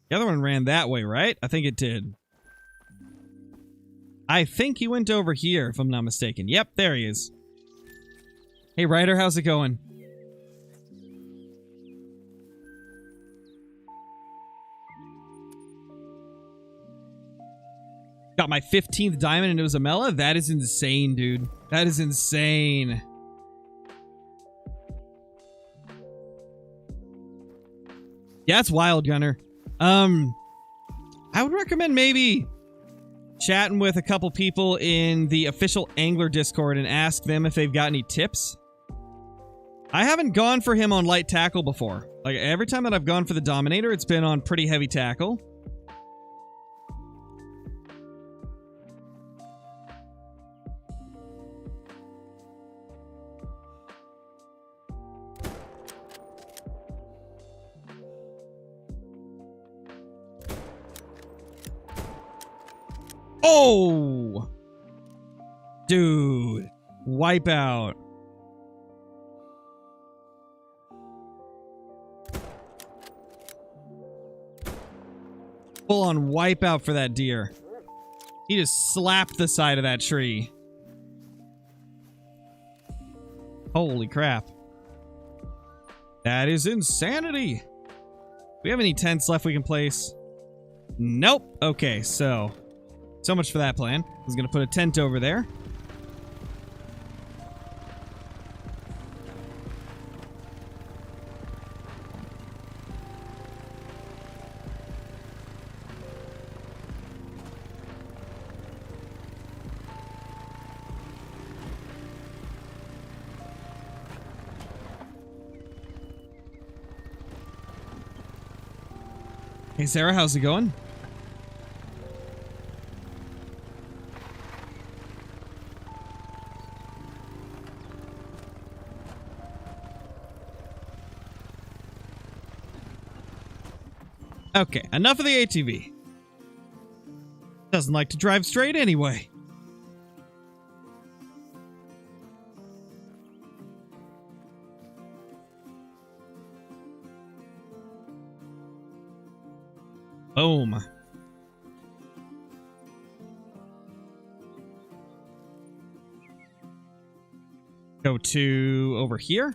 The other one ran that way, right? I think it did. I think he went over here, if I'm not mistaken. Yep, there he is. Hey, Ryder, how's it going? Got my 15th diamond and it was a Mela? That is insane, dude. That is insane. Yeah, it's wild, Gunner. I would recommend maybe chatting with a couple people in the official Angler Discord and ask them if they've got any tips. I haven't gone for him on light tackle before. Like, every time that I've gone for the Dominator, it's been on pretty heavy tackle. Oh! Dude. Wipeout. Full on wipeout for that deer. He just slapped the side of that tree. Holy crap. That is insanity. Do we have any tents left we can place? Nope. Okay, so much for that plan. I was gonna put a tent over there. Hey Sarah, how's it going? Okay, enough of the ATV. Doesn't like to drive straight anyway. Boom. Go to over here.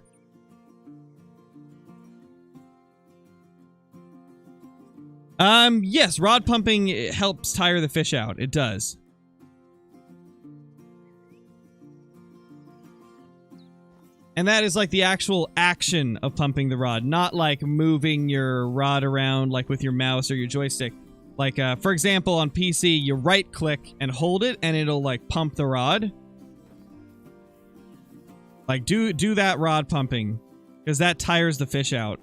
Yes, rod pumping helps tire the fish out. It does. And that is like the actual action of pumping the rod, not like moving your rod around like with your mouse or your joystick. Like, for example, on PC, you right click and hold it and it'll like pump the rod. Like do that rod pumping because that tires the fish out.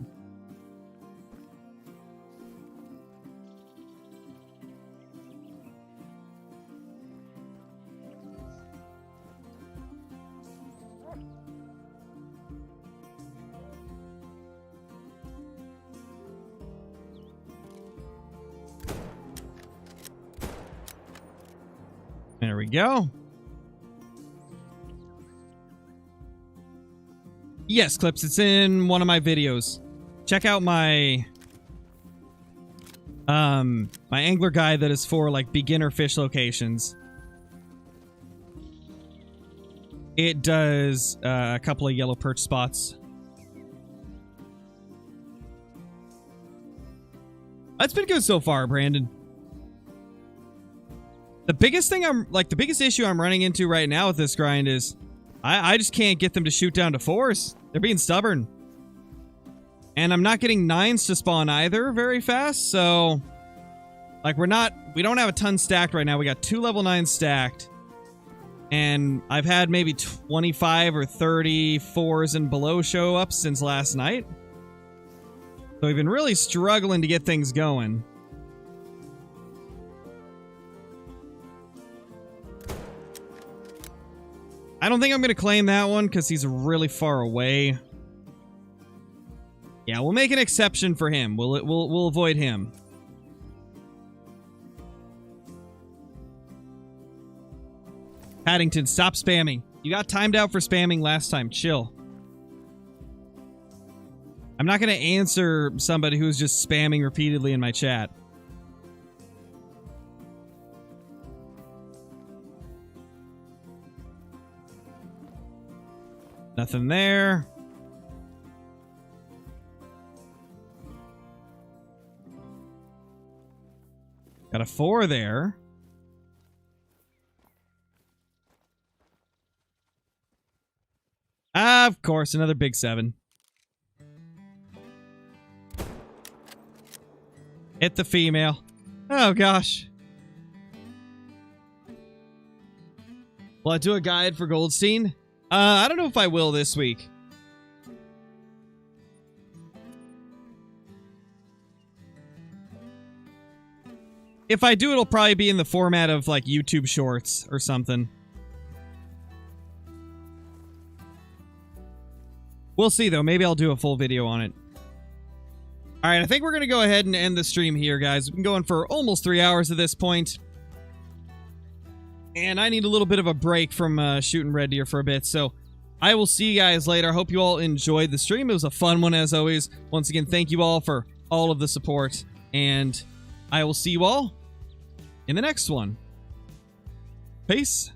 There we go. Yes, Clips, it's in one of my videos. Check out my my angler guide that is for like beginner fish locations. It does a couple of yellow perch spots. That's been good so far, Brandon. The biggest thing the biggest issue I'm running into right now with this grind is I just can't get them to shoot down to 4s. They're being stubborn. And I'm not getting 9s to spawn either very fast, so like we don't have a ton stacked right now. We got 2 level 9s stacked. And I've had maybe 25 or 30 4s and below show up since last night. So we've been really struggling to get things going. I don't think I'm going to claim that one because he's really far away. Yeah, we'll make an exception for him. We'll avoid him. Paddington, stop spamming. You got timed out for spamming last time. Chill. I'm not going to answer somebody who's just spamming repeatedly in my chat. Nothing there. Got a 4 there. Of course, another big 7. Hit the female. Oh, gosh. Will I do a guide for Goldstein? I don't know if I will this week. If I do, it'll probably be in the format of, like, YouTube Shorts or something. We'll see, though. Maybe I'll do a full video on it. Alright, I think we're going to go ahead and end the stream here, guys. We've been going for almost 3 hours at this point. And I need a little bit of a break from shooting red deer for a bit, so I will see you guys later. I hope you all enjoyed the stream. It was a fun one as always. Once again, thank you all for all of the support, and I will see you all in the next one. Peace.